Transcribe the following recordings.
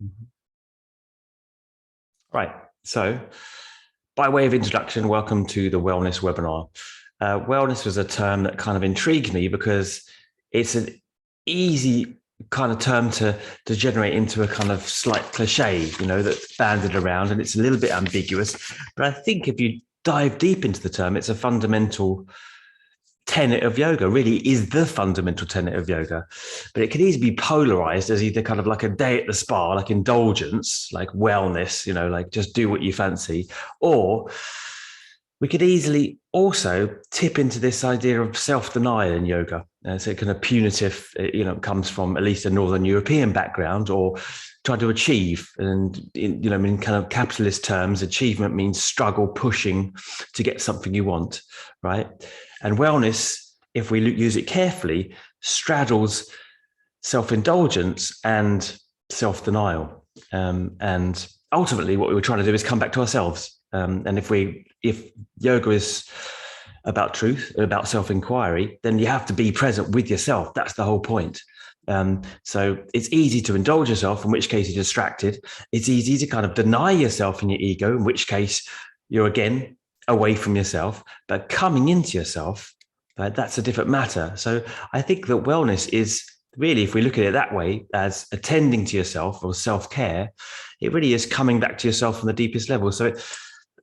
Mhm. Right. So, by way of introduction, welcome to the wellness webinar. Wellness was a term that kind of intrigued me because it's an easy kind of term to generate into a kind of slight cliche, that's banded around, and it's a little bit ambiguous. But I think if you dive deep into the term, it's a fundamental tenet of yoga, really is the fundamental tenet of yoga. But it can easily be polarized as either kind of like a day at the spa, like indulgence, like wellness, like just do what you fancy, or we could easily also tip into this idea of self-denial in yoga. So it kind of punitive, comes from at least a Northern European background, or try to achieve. And in kind of capitalist terms, achievement means struggle, pushing to get something you want, right? And wellness, if we use it carefully, straddles self-indulgence and self-denial. And ultimately, what we were trying to do is come back to ourselves. And if yoga is about truth, about self-inquiry, then you have to be present with yourself. That's the whole point. So it's easy to indulge yourself, in which case you're distracted. It's easy to kind of deny yourself and your ego, in which case you're again away from yourself. But coming into yourself, that's a different matter. So I think that wellness is really, if we look at it that way, as attending to yourself or self-care, it really is coming back to yourself on the deepest level. So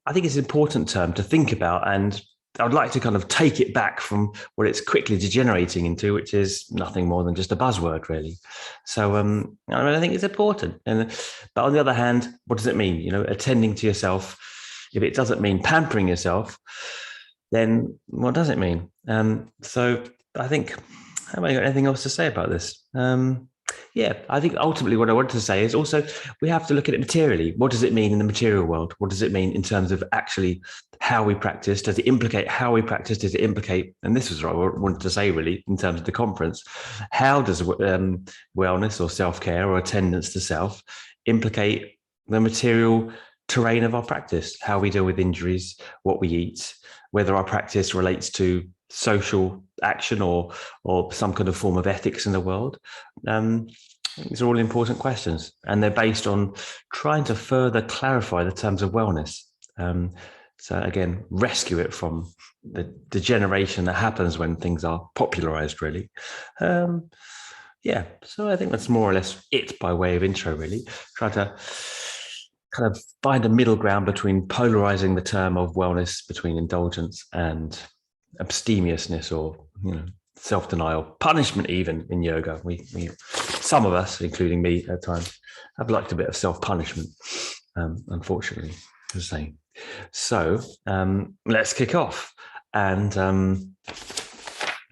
I think it's an important term to think about, and I'd like to kind of take it back from what it's quickly degenerating into, which is nothing more than just a buzzword, really. So I think it's important. But on the other hand, what does it mean? Attending to yourself. If it doesn't mean pampering yourself, then what does it mean? So I think, have I got anything else to say about this? I think ultimately what I wanted to say is also we have to look at it materially. What does it mean in the material world? What does it mean in terms of actually how we practice? Does it implicate how we practice? Does it implicate, and this is what I wanted to say really in terms of the conference, how does wellness or self-care or attendance to self implicate the material terrain of our practice, how we deal with injuries, what we eat, whether our practice relates to social action or some kind of form of ethics in the world. These are all important questions, and they're based on trying to further clarify the terms of wellness. So again, rescue it from the degeneration that happens when things are popularized, really. So I think that's more or less it by way of intro, really. Try to kind of find a middle ground between polarizing the term of wellness between indulgence and abstemiousness, or self-denial, punishment. Even in yoga, we some of us, including me at times, have liked a bit of self-punishment, unfortunately, to say. So let's kick off, and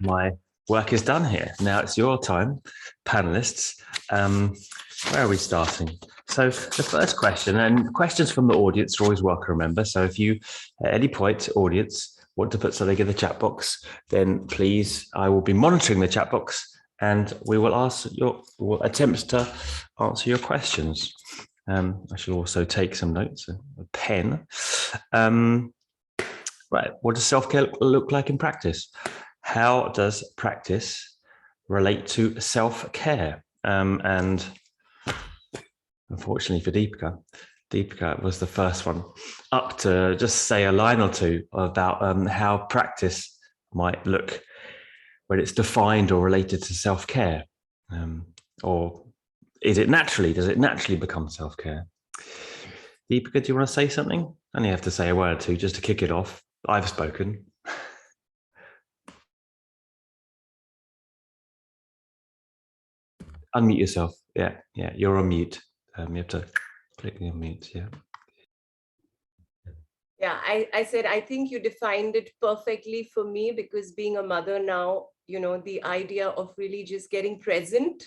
my work is done here. Now it's your time, panelists. Where are we starting? So the first question, and questions from the audience are always welcome, remember. So if you, at any point, audience, want to put something in the chat box, then please, I will be monitoring the chat box, and we will attempt to answer your questions. I should also take some notes, a pen. Right, what does self-care look like in practice? How does practice relate to self-care? And unfortunately for Deepika was the first one up to just say a line or two about how practice might look when it's defined or related to self-care. Or does it naturally become self-care? Deepika, do you want to say something? I only have to say a word or two just to kick it off. I've spoken. Unmute yourself. Yeah, you're on mute. You have to click on mute. Yeah. Yeah, I said, I think you defined it perfectly for me, because being a mother now, the idea of really just getting present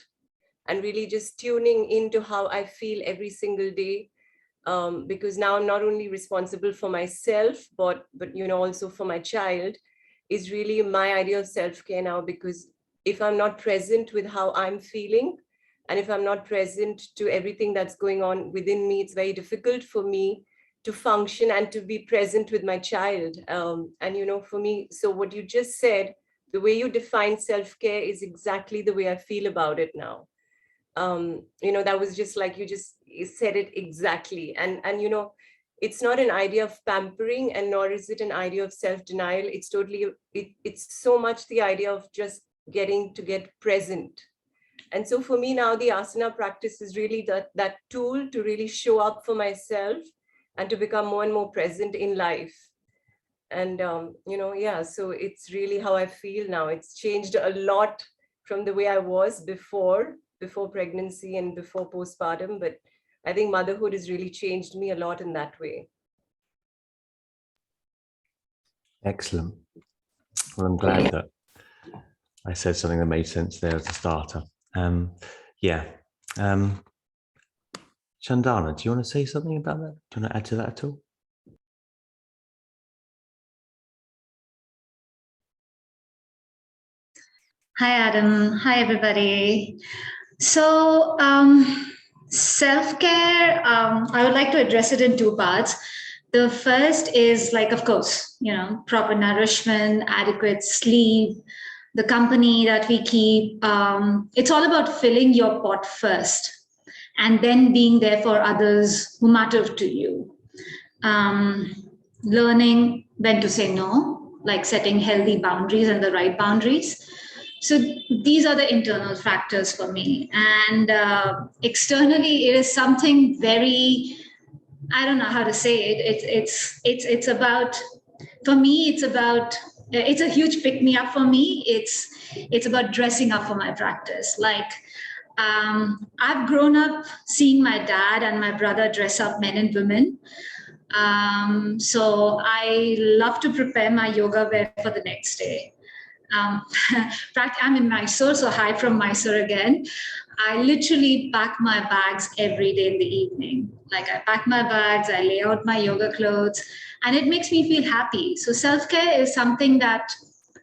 and really just tuning into how I feel every single day. Because now I'm not only responsible for myself, but also for my child, is really my idea of self-care now. Because if I'm not present with how I'm feeling, and if I'm not present to everything that's going on within me, it's very difficult for me to function and to be present with my child. And for me, so what you just said, the way you define self-care is exactly the way I feel about it now. That was just like, said it exactly. And you know, it's not an idea of pampering, and nor is it an idea of self-denial. It's totally, it's so much the idea of just get present. And so for me now, the asana practice is really that tool to really show up for myself and to become more and more present in life. And you know, yeah, so it's really how I feel now. It's changed a lot from the way I was before pregnancy and before postpartum, but I think motherhood has really changed me a lot in that way. Excellent. Well, I'm glad that I said something that made sense there as a starter. Yeah. Chandana, do you want to say something about that? Do you want to add to that at all? Hi, Adam. Hi, everybody. So, self-care, I would like to address it in two parts. The first is like, of course, proper nourishment, adequate sleep, the company that we keep. It's all about filling your pot first and then being there for others who matter to you. Learning when to say no, like setting healthy boundaries and the right boundaries. So these are the internal factors for me. And externally, it is something very, I don't know how to say it. It's about, for me, it's a huge pick me up for me. It's about dressing up for my practice. Like, I've grown up seeing my dad and my brother dress up men and women. So I love to prepare my yoga wear for the next day. I'm in Mysore, so hi from Mysore again. I literally pack my bags every day in the evening. Like, I pack my bags, I lay out my yoga clothes, and it makes me feel happy. So self-care is something that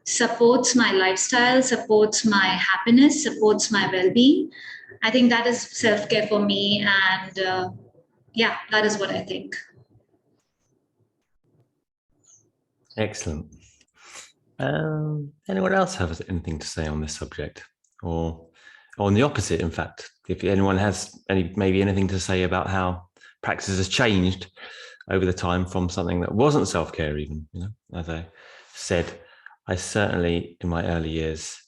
supports my lifestyle, supports my happiness, supports my well-being. I think that is self-care for me. And yeah, that is what I think. Excellent. Anyone else have anything to say on this subject, or on the opposite? In fact, if anyone has maybe anything to say about how practice has changed over the time from something that wasn't self-care, even, as I said, I certainly in my early years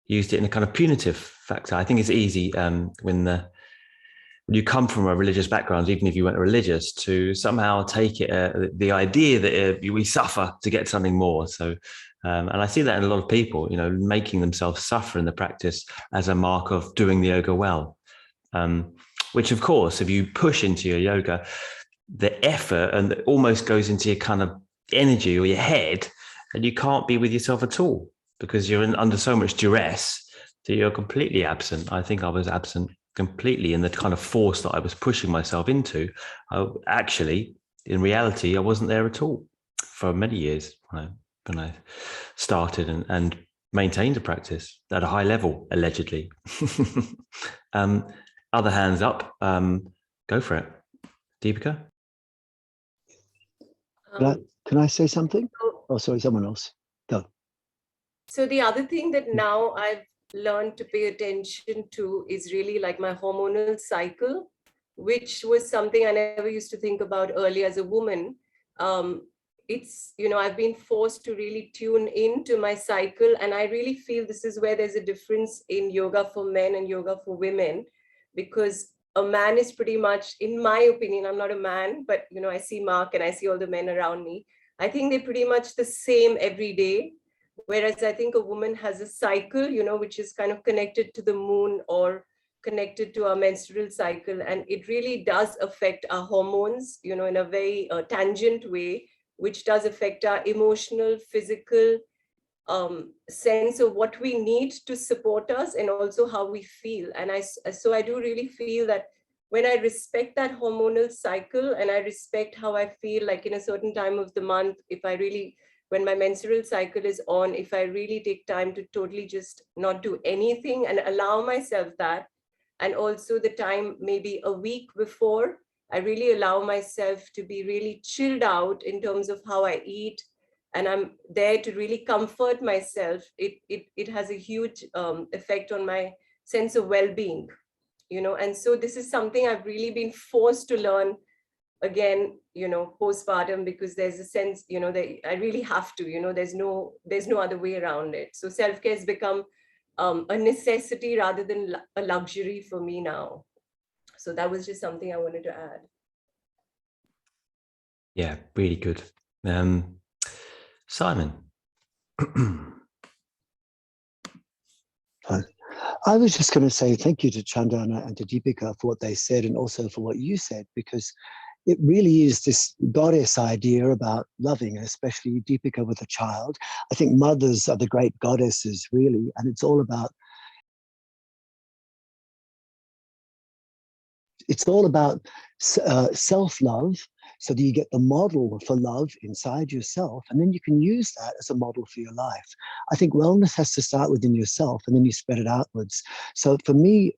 used it in a kind of punitive factor. I think it's easy when you come from a religious background, even if you weren't religious, to somehow take it the idea that we suffer to get something more. So, and I see that in a lot of people, making themselves suffer in the practice as a mark of doing the yoga well. Which, of course, if you push into your yoga, the effort and almost goes into your kind of energy or your head, and you can't be with yourself at all because you're under so much duress that you're completely absent. I think I was absent completely in the kind of force that I was pushing myself into. Actually, in reality, I wasn't there at all for many years when I started and maintained a practice at a high level, allegedly. Other hands up. Go for it. Deepika? Can I say something? Oh, sorry, someone else. Go. So the other thing that now I've learned to pay attention to is really like my hormonal cycle, which was something I never used to think about earlier as a woman. It's, I've been forced to really tune into my cycle. And I really feel this is where there's a difference in yoga for men and yoga for women, because a man is pretty much, in my opinion, I'm not a man, but, I see Mark and I see all the men around me. I think they're pretty much the same every day. Whereas I think a woman has a cycle, which is kind of connected to the moon or connected to our menstrual cycle. And it really does affect our hormones, in a very tangent way, which does affect our emotional, physical sense of what we need to support us and also how we feel. And so I do really feel that when I respect that hormonal cycle and I respect how I feel, like in a certain time of the month, when my menstrual cycle is on, if I really take time to totally just not do anything and allow myself that, and also the time maybe a week before, I really allow myself to be really chilled out in terms of how I eat, and I'm there to really comfort myself, it has a huge effect on my sense of well-being. and so this is something I've really been forced to learn again, postpartum, because there's a sense, that I really have to, there's no other way around it. So self-care has become a necessity rather than a luxury for me now. So that was just something I wanted to add. Yeah, really good. Simon. I was just going to say thank you to Chandana and to Deepika for what they said, and also for what you said, because it really is this goddess idea about loving, especially Deepika with a child. I think mothers are the great goddesses, really, and it's all about self-love, so that you get the model for love inside yourself, and then you can use that as a model for your life. I think wellness has to start within yourself, and then you spread it outwards. So for me,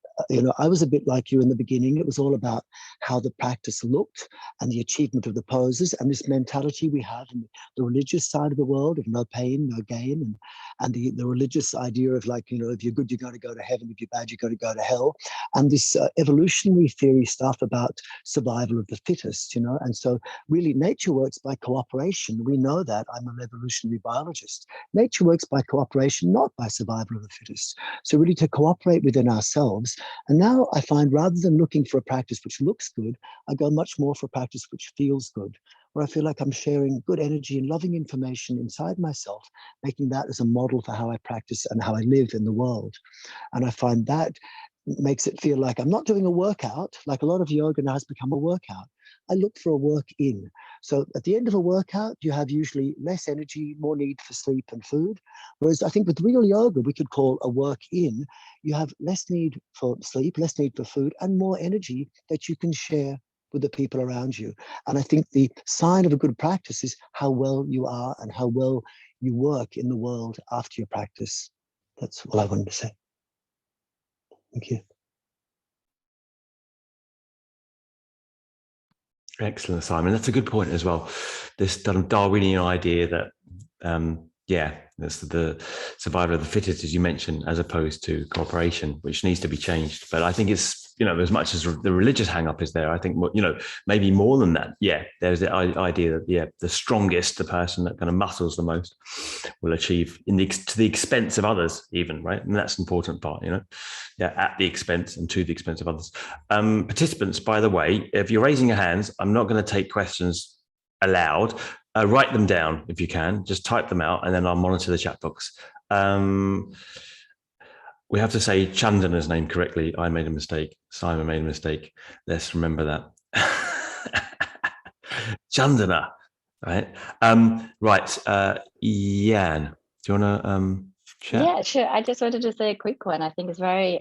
I was a bit like you in the beginning. It was all about how the practice looked and the achievement of the poses, and this mentality we have in the religious side of the world of no pain, no gain, and the religious idea of, like, if you're good, you're going to go to heaven. If you're bad, you're going to go to hell. And this evolutionary theory stuff about survival of the fittest, and so really nature works by cooperation. We know that. I'm an evolutionary biologist. Nature works by cooperation, not by survival of the fittest. So really to cooperate within ourselves. And now I find, rather than looking for a practice which looks good, I go much more for a practice which feels good, where I feel like I'm sharing good energy and loving information inside myself, making that as a model for how I practice and how I live in the world. And I find that makes it feel like I'm not doing a workout. Like a lot of yoga now has become a workout. I look for a work in. So at the end of a workout, you have usually less energy, more need for sleep and food. Whereas I think with real yoga, we could call a work in. You have less need for sleep, less need for food, and more energy that you can share with the people around you. And I think the sign of a good practice is how well you are and how well you work in the world after your practice. That's all I wanted to say. Thank you. Excellent, Simon. That's a good point as well. This Darwinian idea that, that's the survival of the fittest, as you mentioned, as opposed to cooperation, which needs to be changed. But I think it's, as much as the religious hang-up is there, I think, maybe more than that. Yeah, there's the idea that, the strongest, the person that kind of muscles the most, will achieve to the expense of others, even, right? And that's an important part, at the expense and to the expense of others. Participants, by the way, if you're raising your hands, I'm not going to take questions aloud. Write them down if you can. Just type them out, and then I'll monitor the chat box. We have to say Chandana's name correctly. I made a mistake. Simon made a mistake. Let's remember that. Chandana, right? Right. Yan, do you want to chat? Yeah, sure. I just wanted to say a quick one. I think it's very,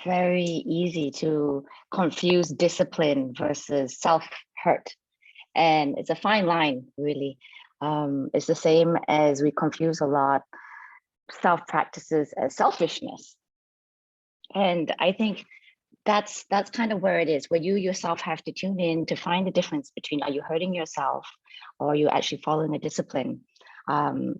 very easy to confuse discipline versus self-hurt. And it's a fine line, really. It's the same as we confuse a lot self-practices as selfishness. And I think that's kind of where it is, where you yourself have to tune in to find the difference between, are you hurting yourself or are you actually following a discipline? And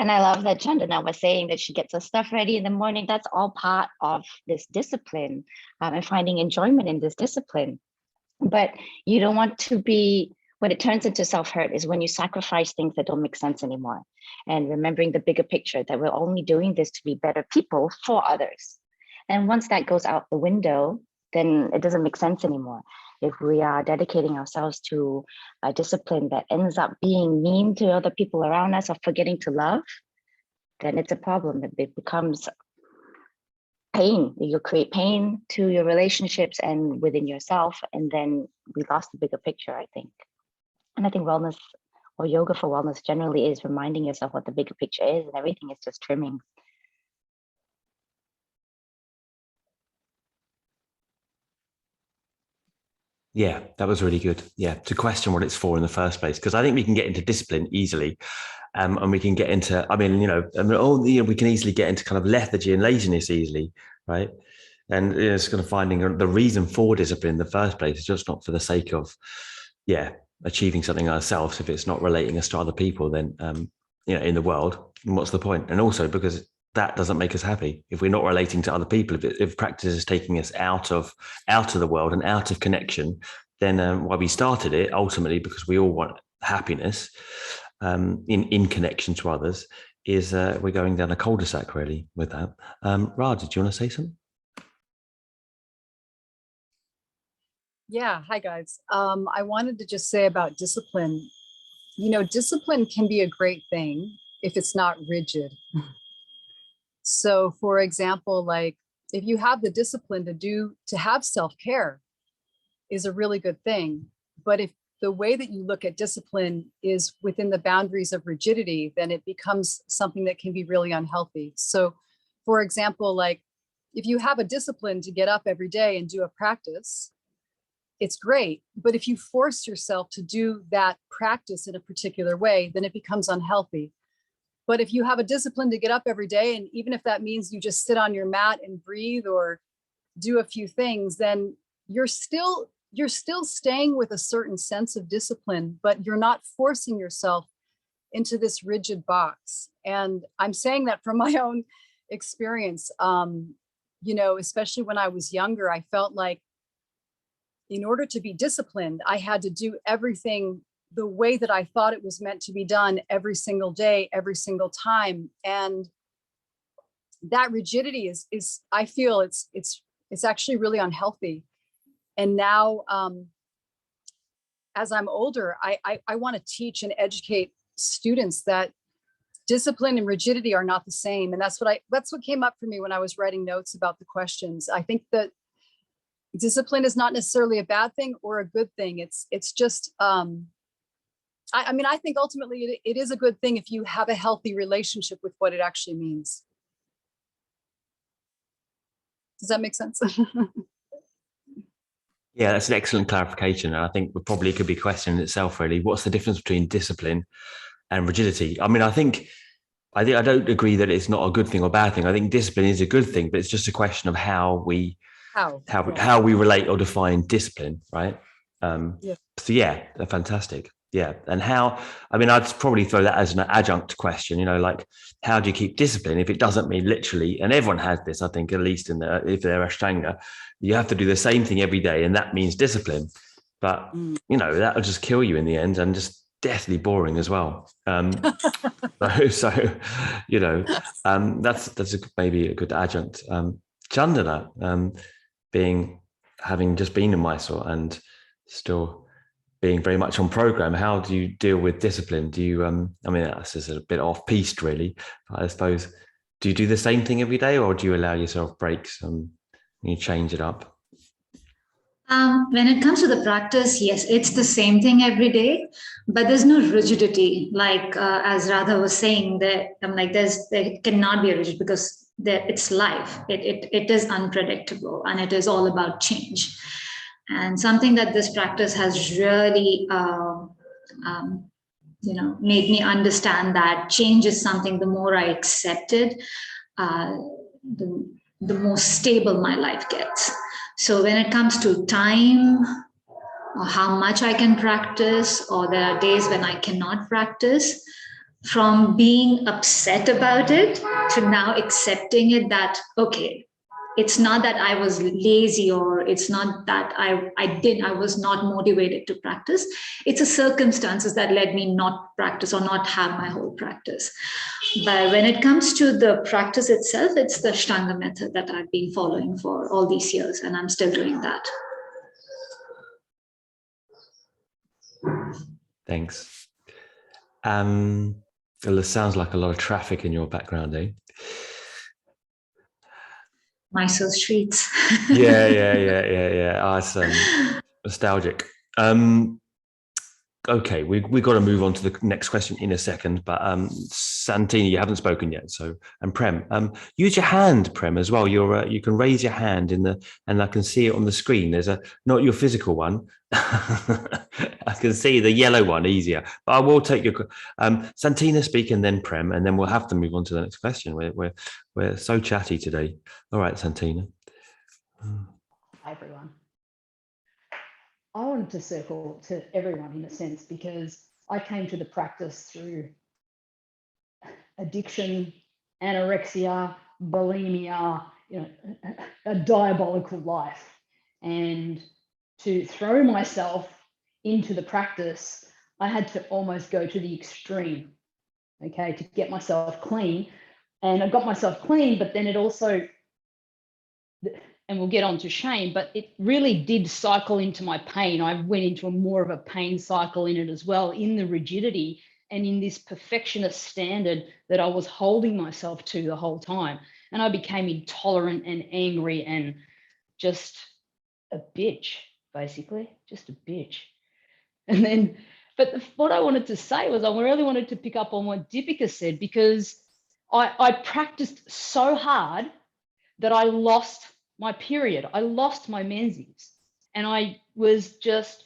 I love that Chandana was saying that she gets her stuff ready in the morning. That's all part of this discipline, and finding enjoyment in this discipline. But you don't want to be, when it turns into self-hurt is when you sacrifice things that don't make sense anymore. And remembering the bigger picture, that we're only doing this to be better people for others. And once that goes out the window, then it doesn't make sense anymore. If we are dedicating ourselves to a discipline that ends up being mean to other people around us or forgetting to love, then it's a problem. It becomes pain. You'll create pain to your relationships and within yourself. And then we lost the bigger picture, I think. And I think wellness, or yoga for wellness, generally is reminding yourself what the bigger picture is, and everything is just trimming. Yeah, that was really good. Yeah, to question what it's for in the first place, because I think we can get into discipline easily, and we can get into, we can easily get into kind of lethargy and laziness easily, right? And it's kind of finding the reason for discipline in the first place is just not for the sake of, achieving something ourselves. If it's not relating us to other people, then in the world, what's the point? And also because that doesn't make us happy. If we're not relating to other people, if practice is taking us out of the world and out of connection, then why we started it ultimately, because we all want happiness in connection to others, is we're going down a cul-de-sac really with that. Raj, did you want to say something? Yeah, hi guys. I wanted to just say about discipline. You know, discipline can be a great thing if it's not rigid. So for example, like if you have the discipline to have self-care is a really good thing. But if the way that you look at discipline is within the boundaries of rigidity, then it becomes something that can be really unhealthy. So for example, like if you have a discipline to get up every day and do a practice, it's great. But if you force yourself to do that practice in a particular way, then it becomes unhealthy. But if you have a discipline to get up every day, and even if that means you just sit on your mat and breathe or do a few things, then you're still staying with a certain sense of discipline, but you're not forcing yourself into this rigid box. And I'm saying that from my own experience. You know, especially when I was younger, I felt like in order to be disciplined, I had to do everything the way that I thought it was meant to be done every single day, every single time. And that rigidity is I feel it's actually really unhealthy. And now, as I'm older, I want to teach and educate students that discipline and rigidity are not the same. And that's what came up for me when I was writing notes about the questions. I think that discipline is not necessarily a bad thing or a good thing. It's just, I mean, I think ultimately it is a good thing if you have a healthy relationship with what it actually means. Does that make sense? Yeah, that's an excellent clarification. And I think probably could be a question in itself, really. What's the difference between discipline and rigidity? I mean, I don't agree that it's not a good thing or bad thing. I think discipline is a good thing, but it's just a question of how we relate or define discipline, right? Yeah. So yeah, they're fantastic. Yeah. And I'd probably throw that as an adjunct question, you know, like how do you keep discipline if it doesn't mean literally, and everyone has this, I think, at least if they're Ashtanga, you have to do the same thing every day and that means discipline. But, you know, that'll just kill you in the end and just deathly boring as well. So you know, that's maybe a good adjunct. Chandana, having just been in Mysore and still being very much on program, how do you deal with discipline? Do you, I mean, this is a bit off piste really, but I suppose, do you do the same thing every day or do you allow yourself breaks and you change it up? When it comes to the practice, yes, it's the same thing every day, but there's no rigidity. Like as Radha was saying, that I'm like, there cannot be a rigid because it's life. It is unpredictable and it is all about change. And something that this practice has really, made me understand that change is something. The more I accept it, the more stable my life gets. So when it comes to time or how much I can practice, or there are days when I cannot practice, from being upset about it to now accepting it that, okay, it's not that I was lazy or it's not that I was not motivated to practice. It's the circumstances that led me not practice or not have my whole practice. But when it comes to the practice itself, it's the Ashtanga method that I've been following for all these years, and I'm still doing that. Thanks. Well, it sounds like a lot of traffic in your background, eh? Mysore streets. Yeah. Oh, it's nostalgic. Okay, we got to move on to the next question in a second, but Santini, you haven't spoken yet, so, and Prem, use your hand, Prem, as well. You can raise your hand and I can see it on the screen. There's not your physical one. I can see the yellow one easier, but I will take your Santina speak and then Prem, and then we'll have to move on to the next question. We're so chatty today. All right, Santina. Hi, everyone. I wanted to circle to everyone in a sense because I came to the practice through addiction, anorexia, bulimia, you know, a diabolical life. And to throw myself into the practice, I had to almost go to the extreme, okay, to get myself clean. And I got myself clean, but then it also, and we'll get on to shame, but it really did cycle into my pain. I went into more of a pain cycle in it as well, in the rigidity and in this perfectionist standard that I was holding myself to the whole time. And I became intolerant and angry and just a bitch, basically, just a bitch. And then, but what I wanted to say was I really wanted to pick up on what Deepika said, because I practiced so hard that I lost my period. I lost my menses. And I was just,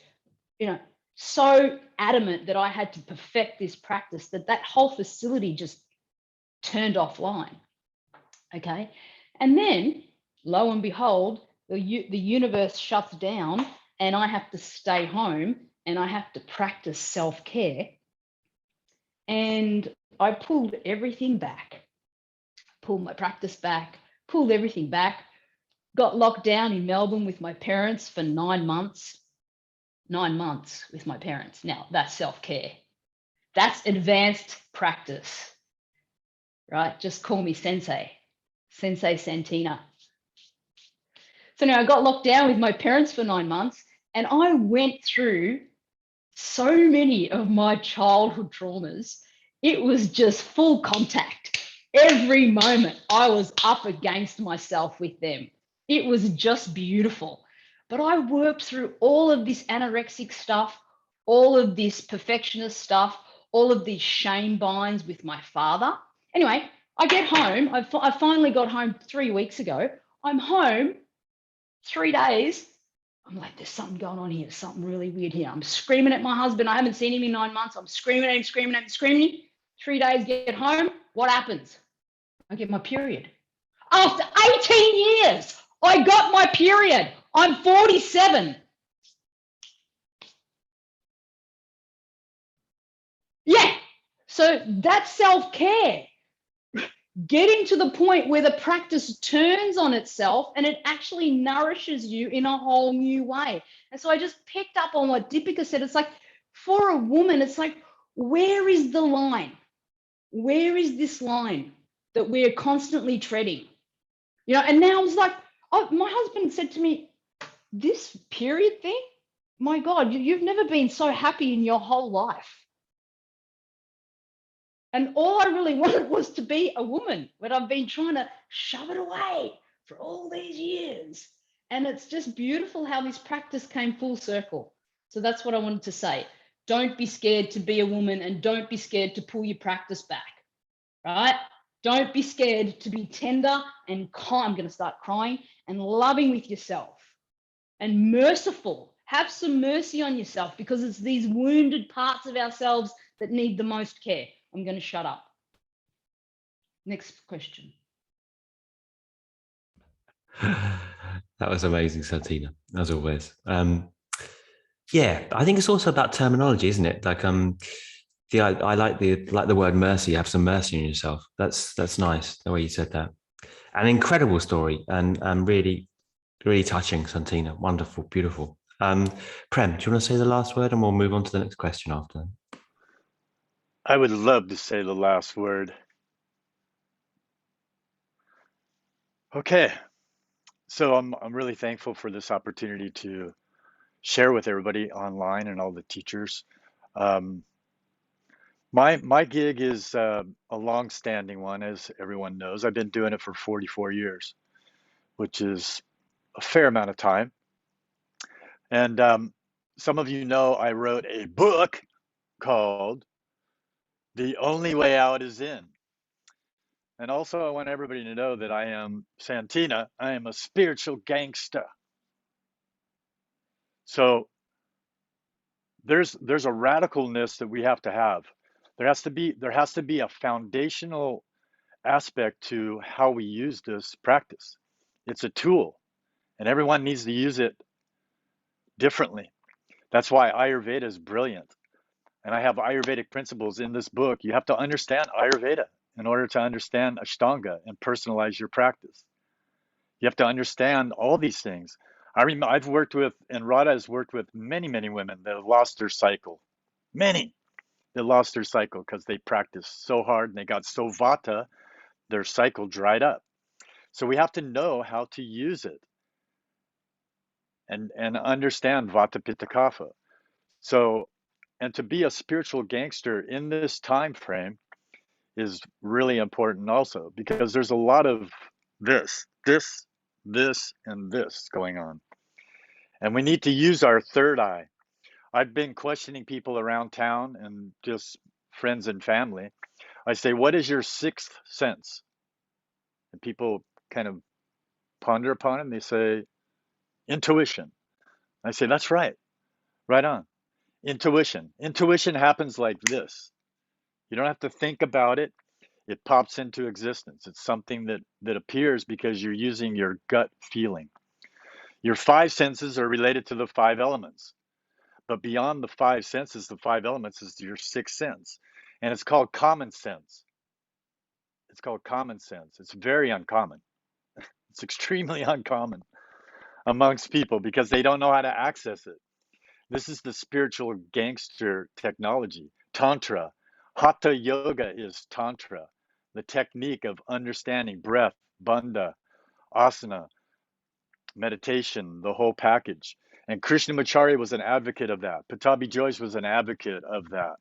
you know, so adamant that I had to perfect this practice that that whole facility just turned offline. Okay. And then lo and behold, the universe shuts down and I have to stay home and I have to practice self-care. And I pulled everything back, pulled my practice back, pulled everything back, got locked down in Melbourne with my parents for 9 months. 9 months with my parents. Now, that's self-care. That's advanced practice, right? Just call me Sensei, Sensei Santina. So now I got locked down with my parents for 9 months, and I went through so many of my childhood traumas. It was just full contact. Every moment I was up against myself with them. It was just beautiful. But I worked through all of this anorexic stuff, all of this perfectionist stuff, all of these shame binds with my father. Anyway, I get home. I finally got home 3 weeks ago. I'm home 3 days. I'm like, there's something going on here, something really weird here. I'm screaming at my husband. I haven't seen him in 9 months. I'm screaming at him, screaming at him, screaming at him. 3 days, get home. What happens? I get my period. After 18 years, I got my period. I'm 47. Yeah. So that's self-care. Getting to the point where the practice turns on itself and it actually nourishes you in a whole new way. And so I just picked up on what Deepika said. It's like, for a woman, it's like, where is the line? Where is this line that we're constantly treading? You know, and now I was like, oh, my husband said to me, this period thing, my God, you've never been so happy in your whole life. And all I really wanted was to be a woman, but I've been trying to shove it away for all these years. And it's just beautiful how this practice came full circle. So that's what I wanted to say. Don't be scared to be a woman, and don't be scared to pull your practice back, right? Don't be scared to be tender and kind. I'm going to start crying, and loving with yourself and merciful. Have some mercy on yourself, because it's these wounded parts of ourselves that need the most care. I'm going to shut up. Next question. That was amazing, Santina, as always. Yeah, I think it's also about terminology, isn't it? Like, I like the word mercy. Have some mercy on yourself. That's nice, the way you said that. An incredible story, and really, really touching, Santina. Wonderful, beautiful. Prem, do you want to say the last word, and we'll move on to the next question after? I would love to say the last word. Okay, so I'm really thankful for this opportunity to share with everybody online and all the teachers. My gig is a long-standing one, as everyone knows. I've been doing it for 44 years, which is a fair amount of time. And some of you know I wrote a book called The Only Way Out Is In. And also, I want everybody to know that I am Santina. I am a spiritual gangster. So there's a radicalness that we have to have. There has to be a foundational aspect to how we use this practice. It's a tool, and everyone needs to use it differently. That's why Ayurveda is brilliant. And I have Ayurvedic principles in this book. You have to understand Ayurveda in order to understand Ashtanga and personalize your practice. You have to understand all these things. I've worked with, and Radha has worked with many women that have lost their cycle. Many that lost their cycle because they practiced so hard and they got so vata, their cycle dried up. So we have to know how to use it and understand vata pitta kapha. So, and to be a spiritual gangster in this time frame is really important also, because there's a lot of this, and this going on. And we need to use our third eye. I've been questioning people around town and just friends and family. I say, what is your sixth sense? And people kind of ponder upon it and they say, intuition. I say, that's right. Right on. Intuition. Intuition happens like this. You don't have to think about it. It pops into existence. It's something that appears because you're using your gut feeling. Your five senses are related to the five elements. But beyond the five senses, the five elements is your sixth sense. And it's called common sense. It's called common sense. It's very uncommon. It's extremely uncommon amongst people because they don't know how to access it. This is the spiritual gangster technology. Tantra. Hatha yoga is Tantra, the technique of understanding breath, bandha, asana, meditation, the whole package. And Krishnamacharya was an advocate of that. Patabi Jois was an advocate of that.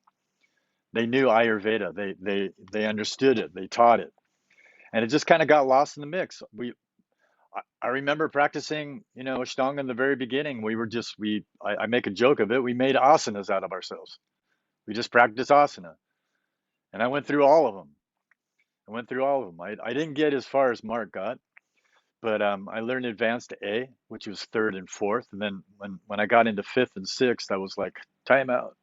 They knew Ayurveda. They understood it. They taught it. And it just kind of got lost in the mix. I remember practicing, Ashtanga in the very beginning. I make a joke of it. We made asanas out of ourselves. We just practiced asana. And I went through all of them. I didn't get as far as Mark got, but I learned advanced A, which was third and fourth. And then when I got into fifth and sixth, I was like, time out.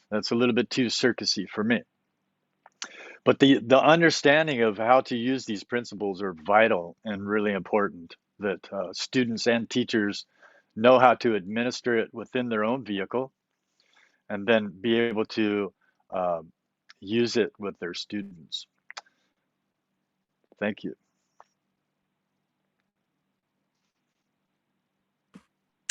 That's a little bit too circusy for me. But the understanding of how to use these principles are vital and really important, that students and teachers know how to administer it within their own vehicle and then be able to use it with their students. Thank you.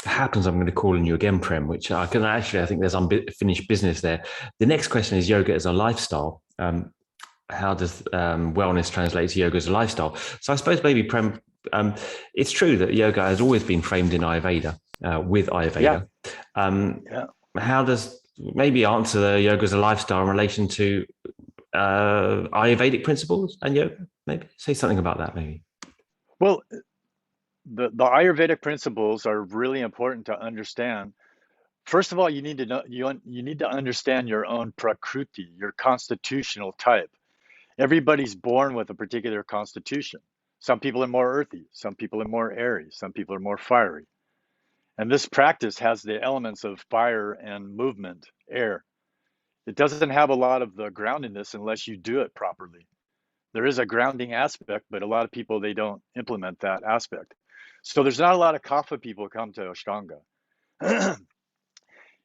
Happens, I'm going to call on you again, Prem, which I think there's unfinished business there. The next question is yoga as a lifestyle. How does wellness translate to yoga as a lifestyle? So I suppose maybe, Prem, it's true that yoga has always been framed in Ayurveda, with Ayurveda. Yeah. How does, maybe answer the yoga as a lifestyle in relation to Ayurvedic principles and yoga? Maybe say something about that, maybe. Well, the Ayurvedic principles are really important to understand. First of all, you need to know you need to understand your own prakriti, your constitutional type. Everybody's born with a particular constitution. Some people are more earthy, some people are more airy, some people are more fiery. And this practice has the elements of fire and movement, air. It doesn't have a lot of the groundedness unless you do it properly. There is a grounding aspect, but a lot of people, they don't implement that aspect. So there's not a lot of kapha people come to Ashtanga.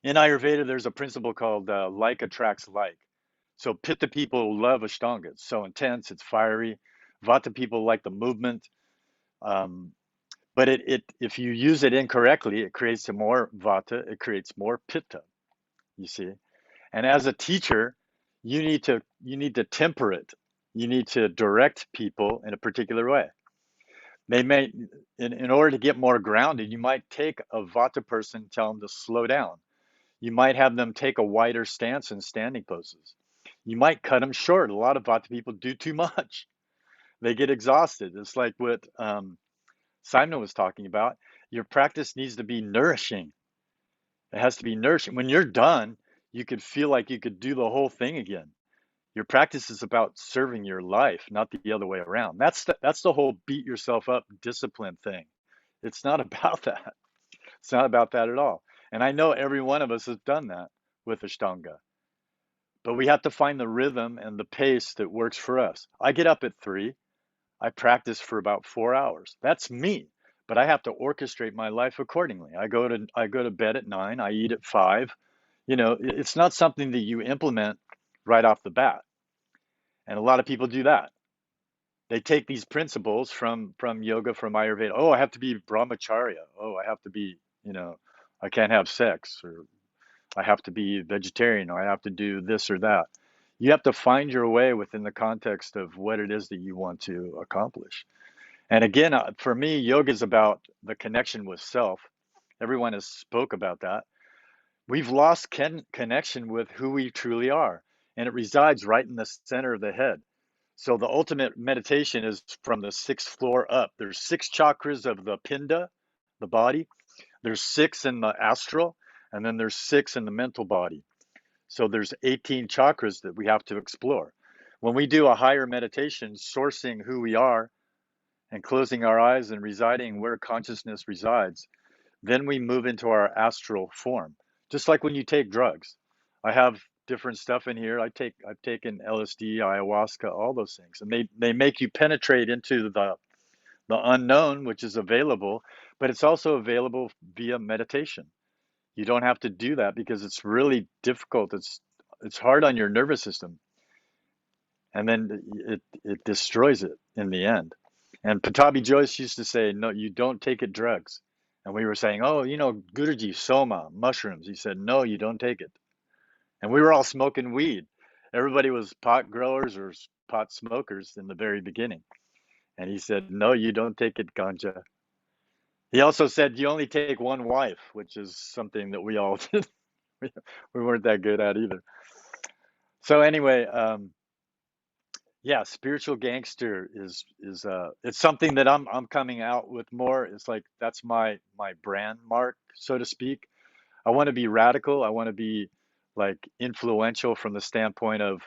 In Ayurveda, there's a principle called like attracts like. So Pitta people love Ashtanga. It's so intense, it's fiery. Vata people like the movement. But if you use it incorrectly, it creates more Vata, it creates more Pitta, you see. And as a teacher, you need to temper it. You need to direct people in a particular way. They may, in order to get more grounded, you might take a Vata person, tell them to slow down. You might have them take a wider stance in standing poses. You might cut them short. A lot of Vata people do too much. They get exhausted. It's like what Simon was talking about. Your practice needs to be nourishing. It has to be nourishing. When you're done, you could feel like you could do the whole thing again. Your practice is about serving your life, not the other way around. That's the whole beat yourself up discipline thing. It's not about that. It's not about that at all. And I know every one of us has done that with Ashtanga. But we have to find the rhythm and the pace that works for us. I get up at 3. I practice for about 4 hours. That's me. But I have to orchestrate my life accordingly. I go to bed at 9. I eat at 5. It's not something that you implement right off the bat. And a lot of people do that. They take these principles from yoga, from Ayurveda. Oh, I have to be brahmacharya. Oh, I have to be, I can't have sex, or I have to be vegetarian, or I have to do this or that. You have to find your way within the context of what it is that you want to accomplish. And again, for me, yoga is about the connection with self. Everyone has spoke about that. We've lost connection with who we truly are, and it resides right in the center of the head. So the ultimate meditation is from the sixth floor up. There's six chakras of the pinda, the body. There's six in the astral, and then there's six in the mental body. So there's 18 chakras that we have to explore. When we do a higher meditation, sourcing who we are and closing our eyes and residing where consciousness resides, then we move into our astral form. Just like when you take drugs. I have different stuff in here. I've taken LSD, ayahuasca, all those things. And they make you penetrate into the unknown, which is available, but it's also available via meditation. You don't have to do that because it's really difficult. It's hard on your nervous system. And then it destroys it in the end. And Patabi Joyce used to say, no, you don't take it drugs. And we were saying, oh, Guruji, soma, mushrooms. He said, no, you don't take it. And we were all smoking weed. Everybody was pot growers or pot smokers in the very beginning. And he said, no, you don't take it, ganja. He also said, you only take one wife, which is something that we all did. We weren't that good at either. So anyway, yeah, spiritual gangster is it's something that I'm coming out with more. It's like that's my brand mark, so to speak. I want to be radical. I want to be like influential from the standpoint of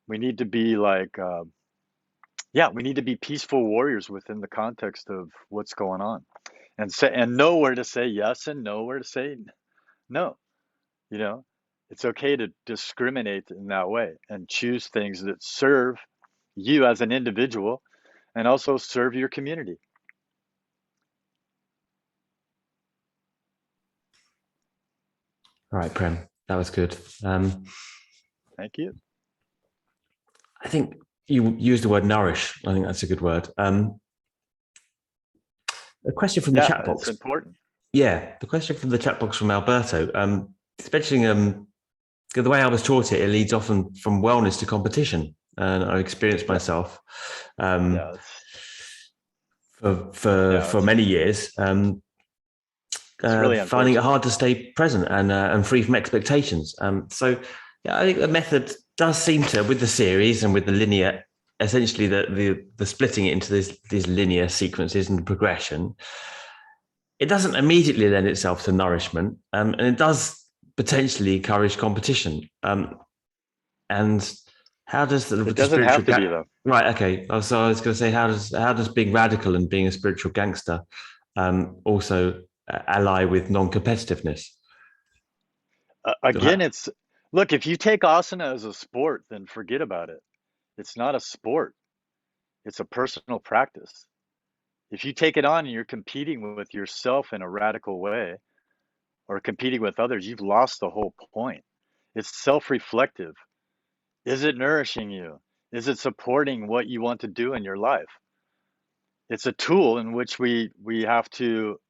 we need to be like yeah, we need to be peaceful warriors within the context of what's going on, and know where to say yes and know where to say no. You know, it's okay to discriminate in that way and choose things that serve you as an individual and also serve your community. All right, Prem, that was good. Thank you. I think you used the word nourish. I think that's a good word. A question from the Yeah, chat box. it's important. Yeah, the question from the chat box from Alberto. Especially the way I was taught it leads often from wellness to competition, and I've experienced myself Yeah, for many years. It's really Finding it unfortunate. hard to stay present and free from expectations. So yeah, I think the method does seem to, with the series and with the linear, essentially the splitting it into these linear sequences and progression, it doesn't immediately lend itself to nourishment, and it does potentially encourage competition. And how does the It doesn't spiritual have to be though. right? Okay, so I was going to say, how does being radical and being a spiritual gangster also ally with non-competitiveness? Again, it's look, if you take asana as a sport, then forget about it. It's not a sport. It's a personal practice. If you take it on and you're competing with yourself in a radical way or competing with others, you've lost the whole point. It's self-reflective. Is it nourishing you? Is it supporting what you want to do in your life? It's a tool in which we have to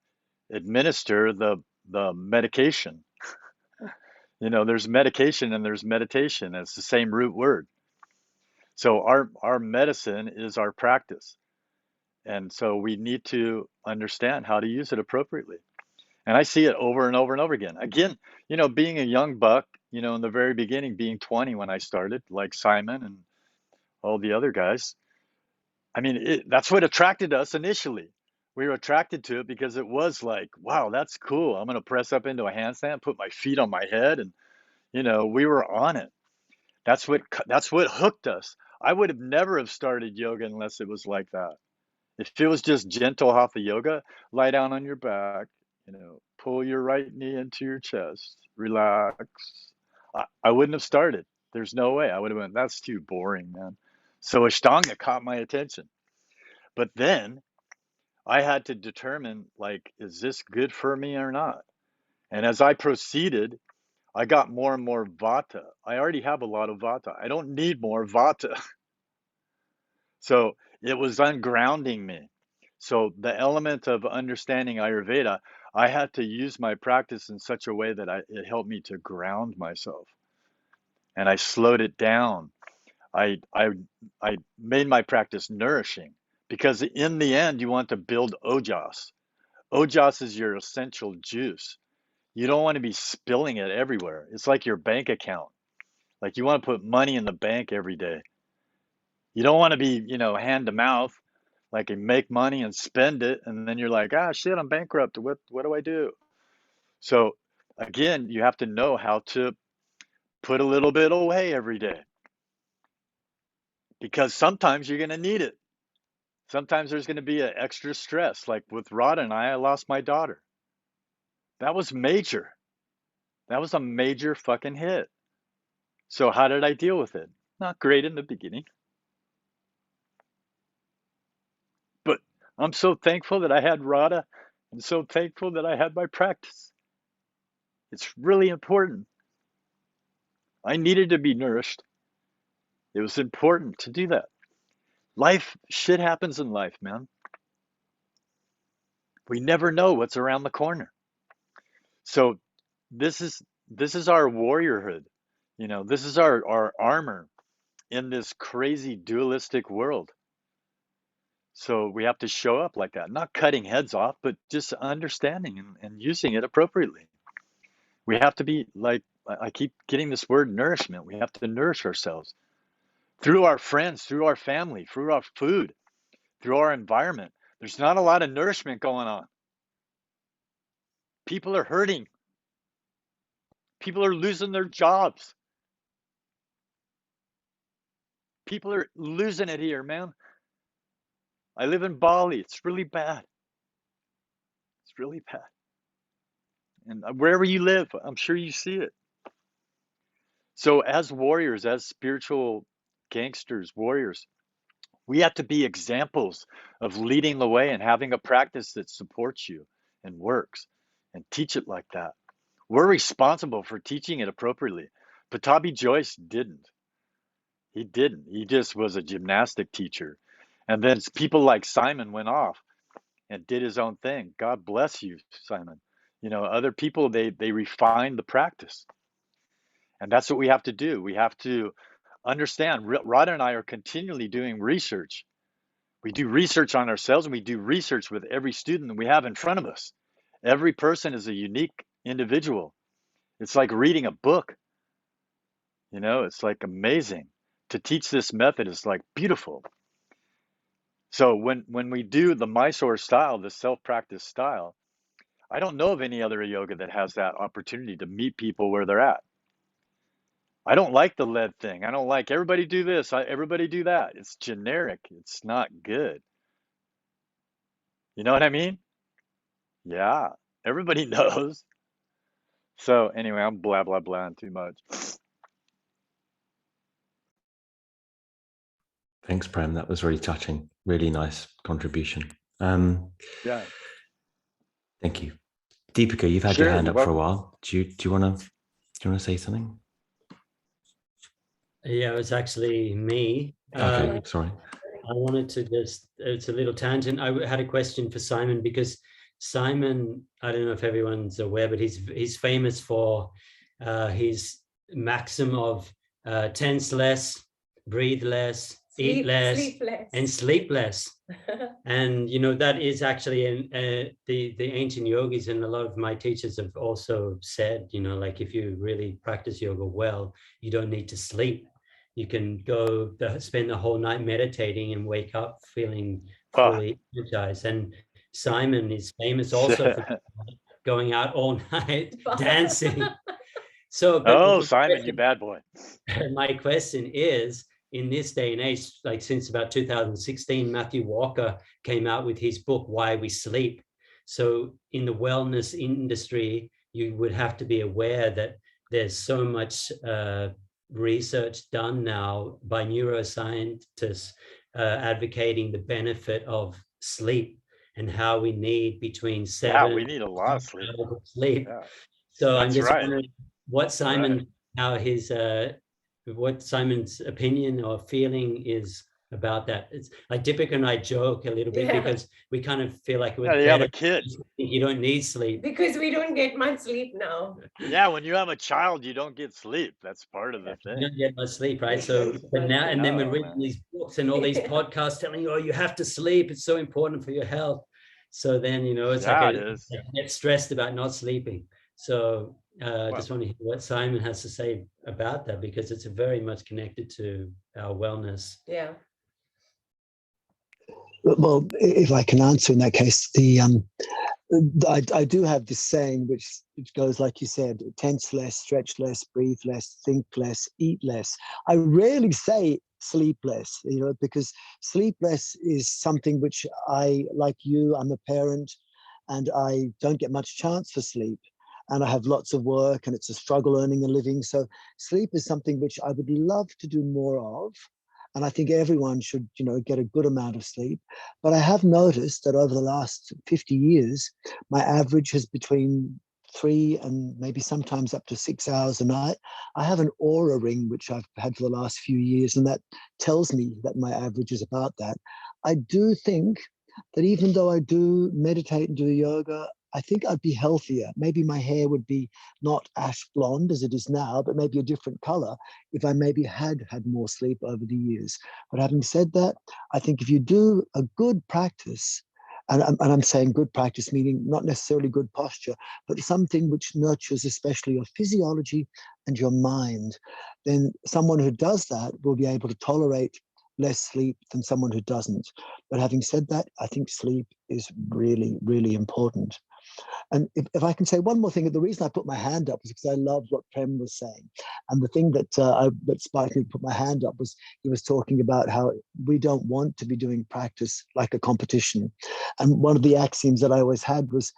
administer the medication. There's medication and there's meditation. It's the same root word. So our medicine is our practice. And so we need to understand how to use it appropriately. And I see it over and over and over again. Again, being a young buck, in the very beginning, being 20 when I started, like Simon and all the other guys, I mean, that's what attracted us initially. We were attracted to it because it was like, wow, that's cool. I'm going to press up into a handstand, put my feet on my head, and we were on it. That's what hooked us. I would have never have started yoga unless it was like that. If it was just gentle hatha yoga, lie down on your back, pull your right knee into your chest, relax. I wouldn't have started. There's no way. I would have went, that's too boring, man. So Ashtanga caught my attention. But then I had to determine, like, is this good for me or not? And as I proceeded, I got more and more vata. I already have a lot of vata. I don't need more vata. So it was ungrounding me. So the element of understanding Ayurveda, I had to use my practice in such a way that it helped me to ground myself. And I slowed it down. I I I made my practice nourishing, because in the end you want to build ojas. Ojas is your essential juice. You don't want to be spilling it everywhere. It's like your bank account. Like you want to put money in the bank every day. You don't want to be, hand to mouth, like you make money and spend it, and then you're like, ah, shit, I'm bankrupt. What do I do? So again, you have to know how to put a little bit away every day, because sometimes you're going to need it. Sometimes there's going to be an extra stress. Like with Rada and I lost my daughter. That was major. That was a major fucking hit. So how did I deal with it? Not great in the beginning. But I'm so thankful that I had Rada, and so thankful that I had my practice. It's really important. I needed to be nourished. It was important to do that. Shit happens in life, man. We never know what's around the corner. So this is our warriorhood. This is our armor in this crazy dualistic world. So we have to show up like that, not cutting heads off, but just understanding and using it appropriately. We have to be like, I keep getting this word nourishment. We have to nourish ourselves through our friends, through our family, through our food, through our environment. There's not a lot of nourishment going on. People are hurting. People are losing their jobs. People are losing it here, man. I live in Bali. It's really bad. It's really bad. And wherever you live, I'm sure you see it. So as warriors, as spiritual gangsters, warriors, we have to be examples of leading the way and having a practice that supports you and works, and teach it like that. We're responsible for teaching it appropriately. Patabi Joyce didn't. He didn't. He just was a gymnastic teacher. And then people like Simon went off and did his own thing. God bless you, Simon. Other people, they refined the practice. And that's what we have to do. We have to understand. Radha and I are continually doing research. We do research on ourselves, and we do research with every student that we have in front of us. Every person is a unique individual. It's like reading a book. It's like amazing. To teach this method is like beautiful. So when we do the Mysore style, the self-practice style, I don't know of any other yoga that has that opportunity to meet people where they're at. I don't like the lead thing. I don't like everybody do this, everybody do that. It's generic. It's not good. You know what I mean? Yeah, everybody knows. So anyway, I'm blah, blah, blah too much. Thanks, Prem. That was really touching. Really nice contribution. Yeah. Thank you. Deepika, you've had Sure, your hand you're up for a welcome. while. Do you want to say something? Yeah, it was actually me. Okay, sorry. I wanted to it's a little tangent. I had a question for Simon, because Simon, I don't know if everyone's aware, but he's famous for his maxim of tense less, breathe less, eat less, and sleep less. And that is actually the ancient yogis, and a lot of my teachers have also said, like if you really practice yoga well, you don't need to sleep. You can spend the whole night meditating and wake up feeling fully energized. And Simon is famous also for going out all night dancing. So, Simon, you bad boy. My question is, in this day and age, like since about 2016, Matthew Walker came out with his book, Why We Sleep. So in the wellness industry, you would have to be aware that there's so much research done now by neuroscientists advocating the benefit of sleep and how we need betw's 7 we need a lot of sleep. Yeah. So I'm just wondering what Simon, right. what Simon's opinion or feeling is about that. It's like Deepika and I joke a little bit because we kind of feel like we're you have better. a kid. You don't need sleep. Because we don't get much sleep now. Yeah, when you have a child, you don't get sleep. That's part of the You thing. don't get much sleep, right? So, but now and then we're reading these books and all these podcasts telling you, oh, you have to sleep. It's so important for your health. So then, it's like it is. I get stressed about not sleeping. So just want to hear what Simon has to say about that, because it's very much connected to our wellness. Yeah. Well, if I can answer in that case, I do have this saying which goes like you said: tense less, stretch less, breathe less, think less, eat less. I rarely say sleep less, because sleep less is something which like you, I'm a parent, and I don't get much chance for sleep. And I have lots of work, and it's a struggle earning a living. So sleep is something which I would love to do more of. And I think everyone should, get a good amount of sleep. But I have noticed that over the last 50 years, my average is between 3 and maybe sometimes up to 6 hours a night. I have an aura ring, which I've had for the last few years, and that tells me that my average is about that. I do think that even though I do meditate and do yoga, I think I'd be healthier. Maybe my hair would be not ash blonde as it is now, but maybe a different color if I maybe had more sleep over the years. But having said that, I think if you do a good practice, and I'm saying good practice, meaning not necessarily good posture, but something which nurtures especially your physiology and your mind, then someone who does that will be able to tolerate less sleep than someone who doesn't. But having said that, I think sleep is really, really important. And if I can say one more thing, the reason I put my hand up is because I love what Prem was saying. And the thing that sparked me to put my hand up was he was talking about how we don't want to be doing practice like a competition. And one of the axioms that I always had was,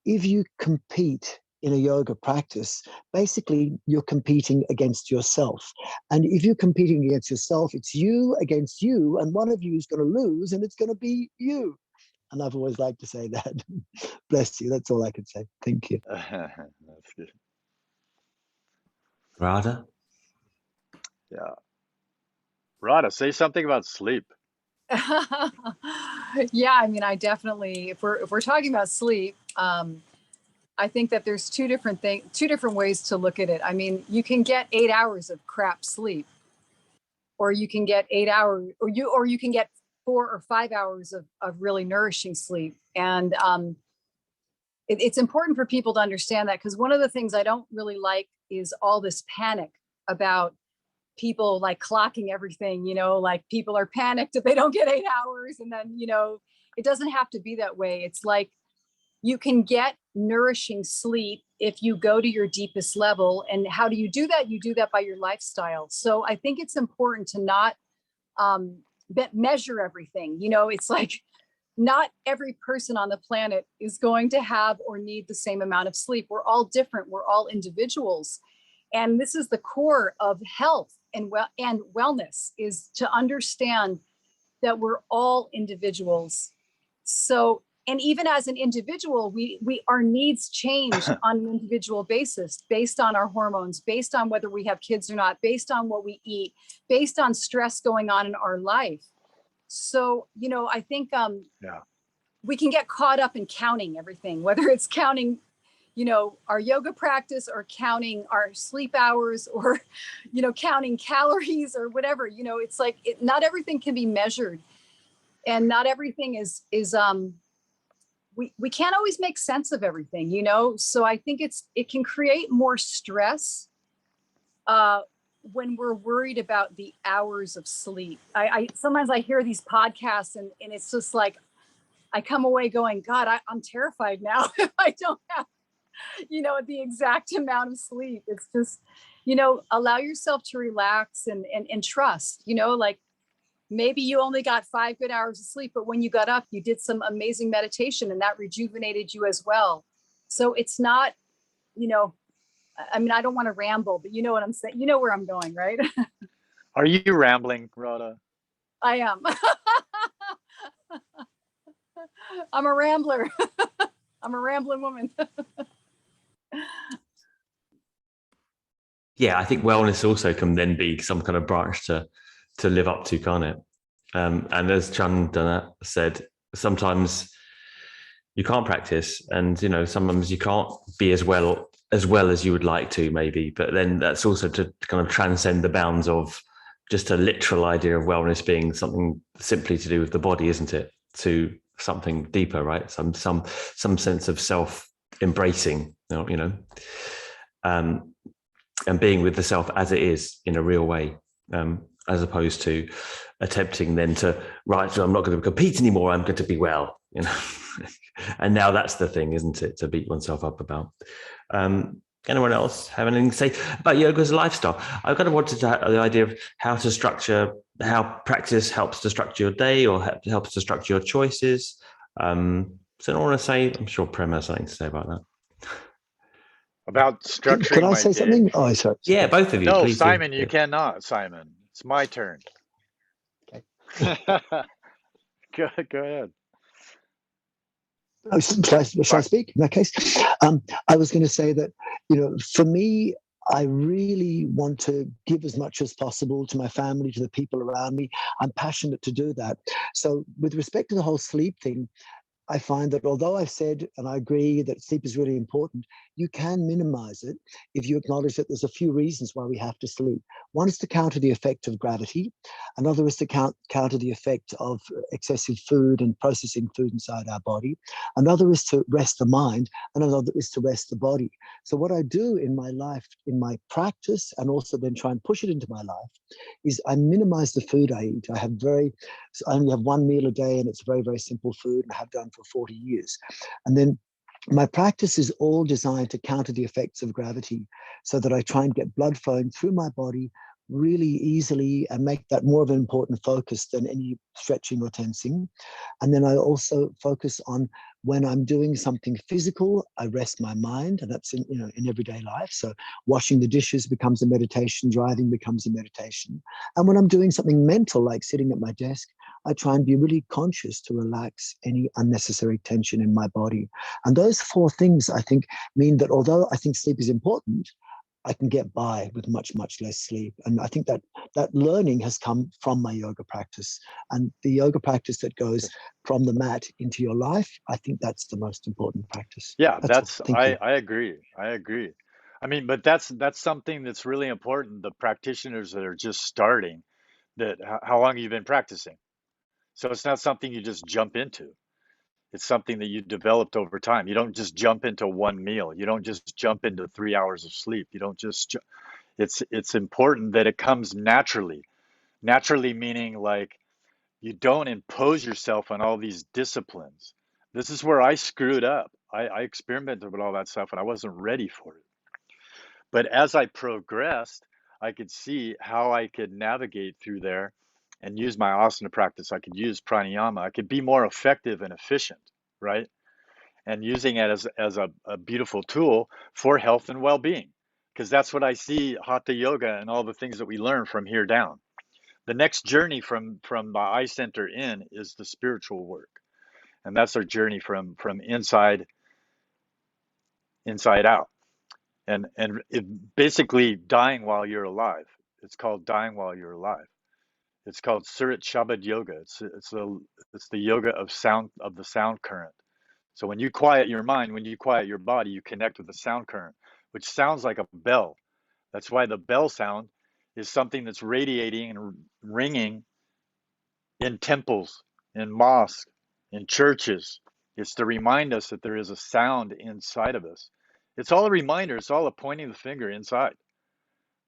if you compete in a yoga practice, basically you're competing against yourself. And if you're competing against yourself, it's you against you, and one of you is going to lose, and it's going to be you. And I've always liked to say that. Bless you. That's all I can say. Thank you. That's good. Radha? Yeah. Radha, say something about sleep. Yeah, I mean, I definitely, if we're talking about sleep, I think that there's two different ways to look at it. I mean, you can get 8 hours of crap sleep, or you can get 8 hours, or you can get 4 or 5 hours of really nourishing sleep. And it's important for people to understand that, because one of the things I don't really like is all this panic about people like clocking everything, like people are panicked if they don't get 8 hours. And then, it doesn't have to be that way. It's like, you can get nourishing sleep if you go to your deepest level. And how do you do that? You do that by your lifestyle. So I think it's important to not measure everything. It's like, not every person on the planet is going to have or need the same amount of sleep. We're all different. We're all individuals. And this is the core of health and wellness, is to understand that we're all individuals. So, and even as an individual, our needs change on an individual basis, based on our hormones, based on whether we have kids or not, based on what we eat, based on stress going on in our life. So, I think we can get caught up in counting everything, whether it's counting, our yoga practice, or counting our sleep hours, or, counting calories, or whatever. It's like, not everything can be measured, and not everything is we can't always make sense of everything, So I think it can create more stress when we're worried about the hours of sleep. I sometimes I hear these podcasts, and it's just like, I come away going, God, I'm terrified now if I don't have, the exact amount of sleep. It's just, allow yourself to relax and trust, like, maybe you only got 5 good hours of sleep, but when you got up, you did some amazing meditation, and that rejuvenated you as well. So it's not, I mean, I don't want to ramble, but you know what I'm saying? You know where I'm going, right? Are you rambling, Radha? I am. I'm a rambler. I'm a rambling woman. Yeah, I think wellness also can then be some kind of branch to live up to, can't it? And as Chandana said, sometimes you can't practice, and sometimes you can't be as well as you would like to, maybe. But then that's also to kind of transcend the bounds of just a literal idea of wellness being something simply to do with the body, isn't it? To something deeper, right? Some sense of self embracing, and being with the self as it is in a real way, as opposed to attempting then to, right, so I'm not going to compete anymore, I'm going to be well, and now that's the thing, isn't it, to beat oneself up about. Anyone else have anything to say about yoga as a lifestyle? I kind of wanted to have the idea of how practice helps to structure your day, or helps to structure your choices. So I want to say, I'm sure Prem has something to say about that. About Can structuring I my say day. something? Oh, sorry. Yeah, both of you, No, please. Simon, you cannot, Simon. It's my turn. Go ahead. Oh, shall I speak in that case? I was going to say that, for me, I really want to give as much as possible to my family, to the people around me. I'm passionate to do that. So with respect to the whole sleep thing, I find that although I've said, and I agree that sleep is really important, you can minimize it if you acknowledge that there's a few reasons why we have to sleep. One is to counter the effect of gravity. Another is to counter the effect of excessive food and processing food inside our body. Another is to rest the mind, and another is to rest the body. So what I do in my life, in my practice, and also then try and push it into my life, is I minimize the food I eat. I only have one meal a day, and it's very, very simple food, and I have done for 40 years. And then my practice is all designed to counter the effects of gravity, so that I try and get blood flowing through my body really easily and make that more of an important focus than any stretching or tensing. And then I also focus on, when I'm doing something physical, I rest my mind, and that's in everyday life. So washing the dishes becomes a meditation, driving becomes a meditation. And when I'm doing something mental, like sitting at my desk, I try and be really conscious to relax any unnecessary tension in my body. And those four things, I think, mean that although I think sleep is important, I can get by with much, much less sleep. And I think that learning has come from my yoga practice. And the yoga practice that goes from the mat into your life, I think that's the most important practice. Yeah, That's all. Thank you. I agree. I agree. I mean, but that's something that's really important. The practitioners that are just starting, that how long have you been practicing? So it's not something you just jump into. It's something that you developed over time. You don't just jump into one meal. You don't just jump into 3 hours of sleep. You don't just it's important that it comes naturally. Naturally meaning, like, you don't impose yourself on all these disciplines. This is where I screwed up. I experimented with all that stuff and I wasn't ready for it. But as I progressed, I could see how I could navigate through there and use my asana practice. I could use pranayama. I could be more effective and efficient, right? And using it as a beautiful tool for health and well-being. Because that's what I see hatha yoga and all the things that we learn from here down. The next journey from the eye center in is the spiritual work. And that's our journey from inside out. And it basically dying while you're alive. It's called dying while you're alive. It's called Surat Shabad Yoga. It's the yoga of the sound current. So when you quiet your mind, when you quiet your body, you connect with the sound current, which sounds like a bell. That's why the bell sound is something that's radiating and ringing in temples, in mosques, in churches. It's to remind us that there is a sound inside of us. It's all a reminder. It's all a pointing the finger inside.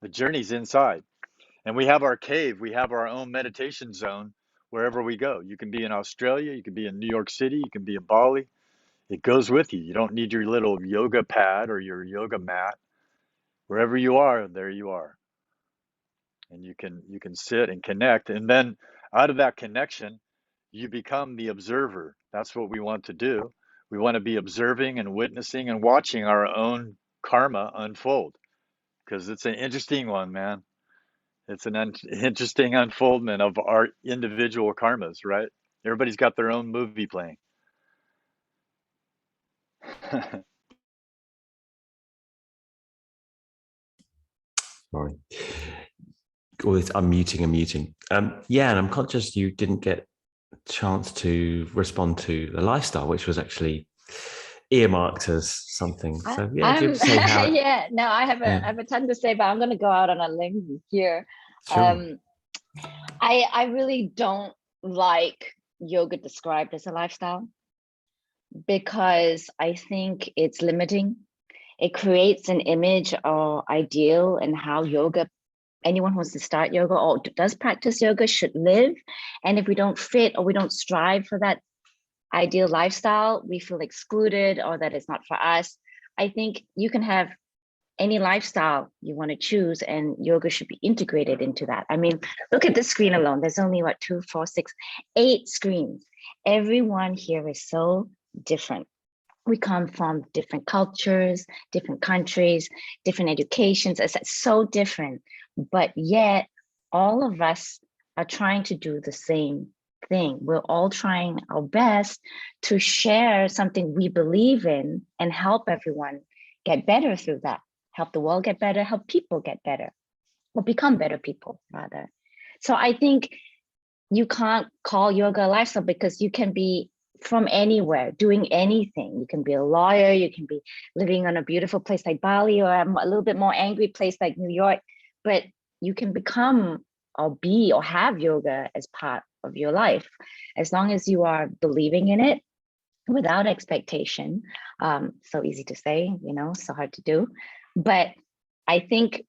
The journey's inside. And we have our cave. We have our own meditation zone wherever we go. You can be in Australia. You can be in New York City. You can be in Bali. It goes with you. You don't need your little yoga pad or your yoga mat. Wherever you are, there you are. And you can sit and connect. And then out of that connection, you become the observer. That's what we want to do. We want to be observing and witnessing and watching our own karma unfold, because it's an interesting one, man. It's an interesting unfoldment of our individual karmas, right? Everybody's got their own movie playing. Sorry. all this unmuting and muting. Yeah, and I'm conscious you didn't get a chance to respond to the lifestyle, which was actually earmarked as something. So yeah, do you have to say how? Yeah, no, I have a ton to say, but I'm going to go out on a limb here. Sure. I really don't like yoga described as a lifestyle because I think it's limiting. It creates an image or ideal in how yoga, anyone who wants to start yoga or does practice yoga should live. And if we don't fit or we don't strive for that ideal lifestyle, we feel excluded or that it's not for us. I think you can have any lifestyle you want to choose, and yoga should be integrated into that. I mean, look at this screen alone. There's only 2, 4, 6, 8 screens. Everyone here is so different. We come from different cultures, different countries, different educations. It's so different, but yet all of us are trying to do the same thing. We're all trying our best to share something we believe in and help everyone get better through that. Help the world get better, help people get better, or become better people, rather. So I think you can't call yoga a lifestyle because you can be from anywhere, doing anything. You can be a lawyer, you can be living on a beautiful place like Bali, or a little bit more angry place like New York, but you can become or be or have yoga as part of your life, as long as you are believing in it without expectation. So easy to say, so hard to do. But I think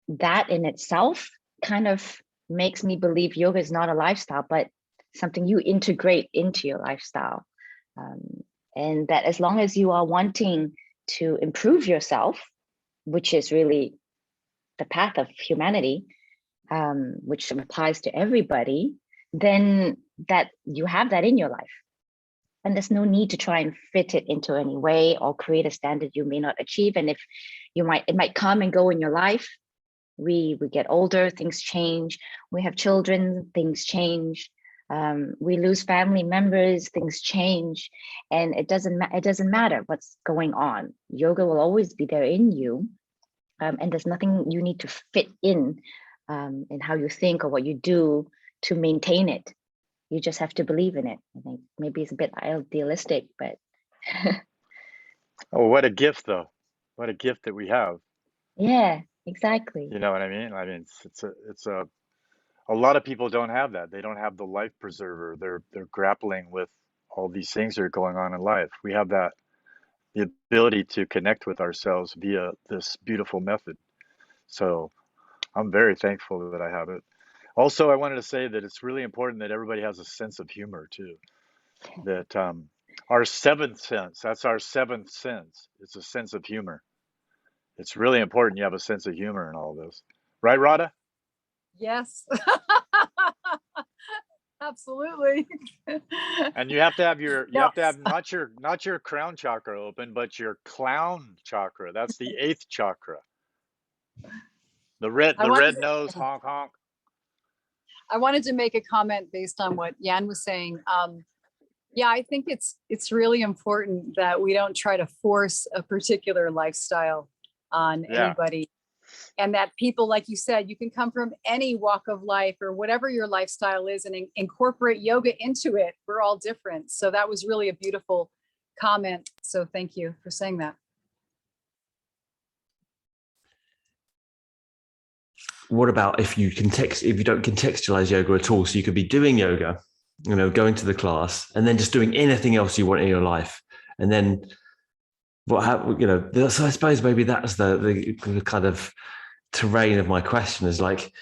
that in itself kind of makes me believe yoga is not a lifestyle, but something you integrate into your lifestyle. And that as long as you are wanting to improve yourself, which is really the path of humanity, which applies to everybody, then that you have that in your life. And there's no need to try and fit it into any way or create a standard you may not achieve. And if it might come and go in your life. We get older, things change. We have children, things change. We lose family members, things change. And it doesn't matter what's going on. Yoga will always be there in you. And there's nothing you need to fit in how you think or what you do to maintain it. You just have to believe in it. I think maybe it's a bit idealistic, but. Oh, what a gift, though. What a gift that we have. Yeah, exactly. You know what I mean? It's a lot of people don't have that. They don't have the life preserver. They're grappling with all these things that are going on in life. We have that, the ability to connect with ourselves via this beautiful method. So I'm very thankful that I have it. Also, I wanted to say that it's really important that everybody has a sense of humor too. That our seventh sense, that's our seventh sense. It's a sense of humor. It's really important you have a sense of humor in all this. Right, Radha? Yes. Absolutely. And you have to have you No. have to have not your crown chakra open, but your clown chakra. That's the 8th chakra. The red nose, honk honk. I wanted to make a comment based on what Yan was saying. Yeah, I think it's really important that we don't try to force a particular lifestyle on anybody. And that people, like you said, you can come from any walk of life or whatever your lifestyle is and incorporate yoga into it. We're all different. So that was really a beautiful comment. So thank you for saying that. What about if you don't contextualize yoga at all? So you could be doing yoga, going to the class and then just doing anything else you want in your life. And then so I suppose maybe that's the kind of terrain of my question is like,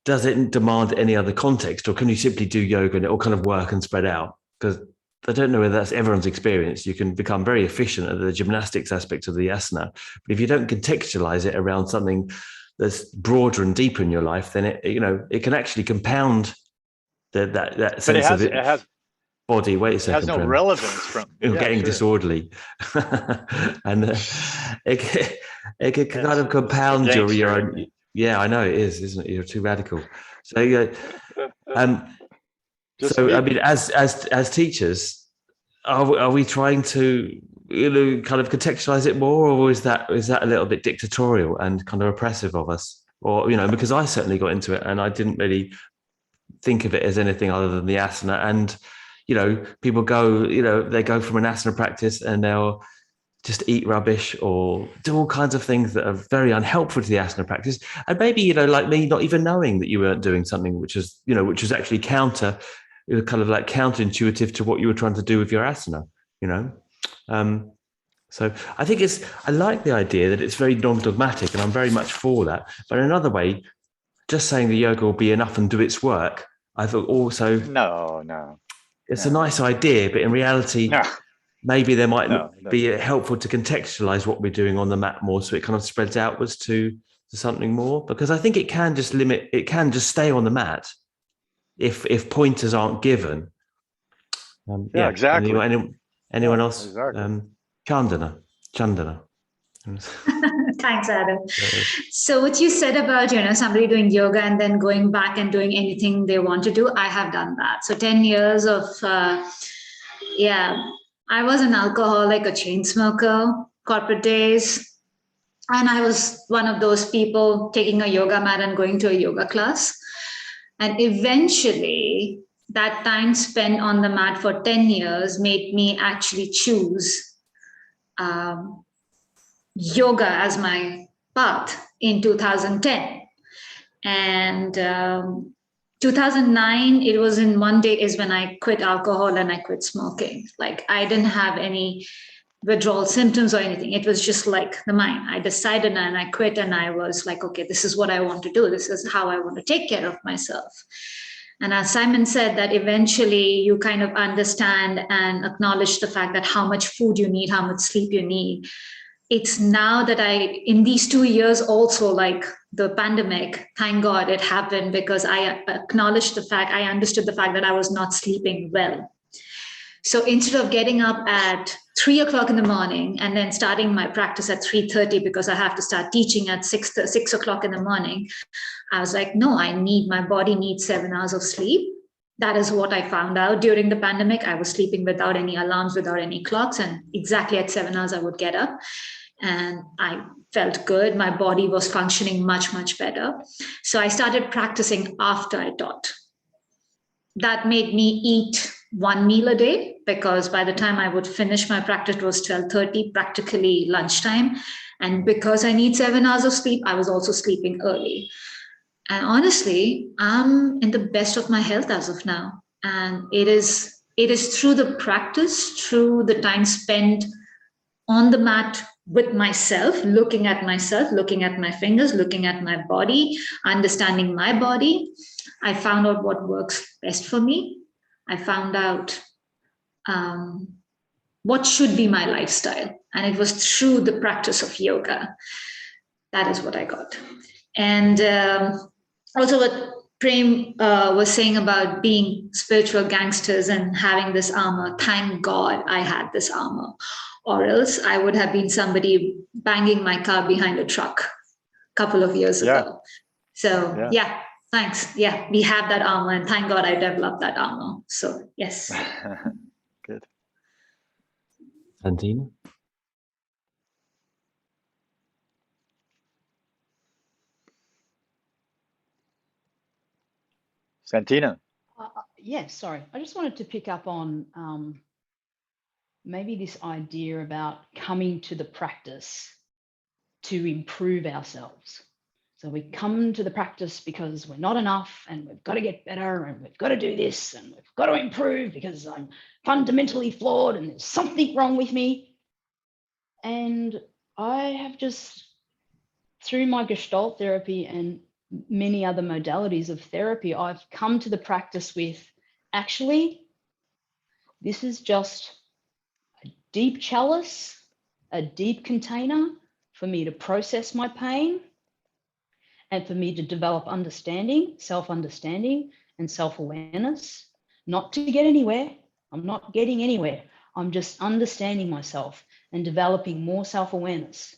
does it demand any other context, or can you simply do yoga and it will kind of work and spread out? Because I don't know whether that's everyone's experience. You can become very efficient at the gymnastics aspect of the asana, but if you don't contextualize it around something that's broader and deeper in your life, then it can actually compound that sense of it. It has body. Wait a second. It has no Prem. relevance from getting disorderly, and it can kind of compound your own. Yeah, I know it is, isn't it? You're too radical. So so I mean, as teachers, are we trying to kind of contextualize it more, or is that a little bit dictatorial and kind of oppressive of us? or, because I certainly got into it and I didn't really think of it as anything other than the asana. And, people go, they go from an asana practice and they'll just eat rubbish or do all kinds of things that are very unhelpful to the asana practice. And maybe, like me, not even knowing that you weren't doing something which is actually counterintuitive to what you were trying to do with your asana, So I think I like the idea that it's very non-dogmatic, and I'm very much for that. But in another way, just saying the yoga will be enough and do its work, I thought also No. it's a nice idea, but in reality, No. maybe there might No. be helpful to contextualize what we're doing on the mat more, so it kind of spreads outwards to something more. Because I think it can just stay on the mat if pointers aren't given. Yeah, exactly. Anyone else? Exactly. Chandana. Thanks, Adam. So what you said about, somebody doing yoga and then going back and doing anything they want to do, I have done that. So 10 years of, I was an alcoholic, a chain smoker, corporate days. And I was one of those people taking a yoga mat and going to a yoga class. And eventually that time spent on the mat for 10 years made me actually choose yoga as my path in 2010. And 2009, it was in one day is when I quit alcohol and I quit smoking. Like I didn't have any withdrawal symptoms or anything. It was just like the mind. I decided and I quit, and I was like, okay, this is what I want to do. This is how I want to take care of myself. And as Simon said, that eventually you kind of understand and acknowledge the fact that how much food you need, how much sleep you need. It's now that in these 2 years also, like the pandemic, thank God it happened, because I acknowledged the fact, I understood the fact that I was not sleeping well. So instead of getting up at 3 o'clock in the morning and then starting my practice at 3:30 because I have to start teaching at 6 o'clock in the morning, I was like, no, my body needs 7 hours of sleep. That is what I found out during the pandemic. I was sleeping without any alarms, without any clocks, and exactly at 7 hours I would get up. And I felt good. My body was functioning much, much better. So I started practicing after I taught. That made me eat one meal a day, because by the time I would finish my practice, it was 12:30, practically lunchtime. And because I need 7 hours of sleep, I was also sleeping early. And honestly, I'm in the best of my health as of now. And it is through the practice, through the time spent on the mat with myself, looking at my fingers, looking at my body, understanding my body. I found out what works best for me. I found out what should be my lifestyle. And it was through the practice of yoga. That is what I got. And also what Prem was saying about being spiritual gangsters and having this armor. Thank God I had this armor, or else I would have been somebody banging my car behind a truck a couple of years ago. So yeah, thanks. Yeah, we have that armor, and thank God I developed that armor. So yes. Good. Santina? Santina. Yes, sorry. I just wanted to pick up on maybe this idea about coming to the practice to improve ourselves. So we come to the practice because we're not enough and we've got to get better and we've got to do this and we've got to improve because I'm fundamentally flawed and there's something wrong with me. And I have just, through my Gestalt therapy and many other modalities of therapy, I've come to the practice with, actually, this is just a deep chalice, a deep container for me to process my pain and for me to develop understanding, self-understanding and self-awareness, not to get anywhere. I'm not getting anywhere. I'm just understanding myself and developing more self-awareness.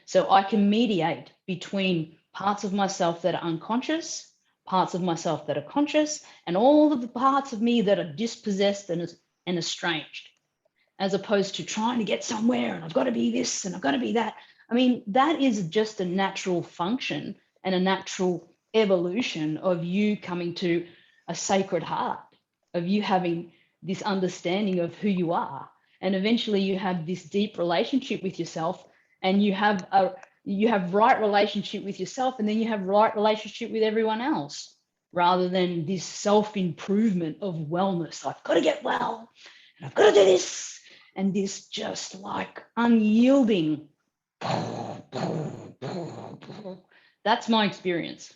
So I can mediate between parts of myself that are unconscious, parts of myself that are conscious, and all of the parts of me that are dispossessed and estranged, as opposed to trying to get somewhere and I've got to be this and I've got to be that. I mean, that is just a natural function and a natural evolution of you coming to a sacred heart, of you having this understanding of who you are. And eventually you have this deep relationship with yourself, and you have right relationship with yourself, and then you have right relationship with everyone else, rather than this self-improvement of wellness. I've got to get well, and I've got to do this, and this just like unyielding. That's my experience.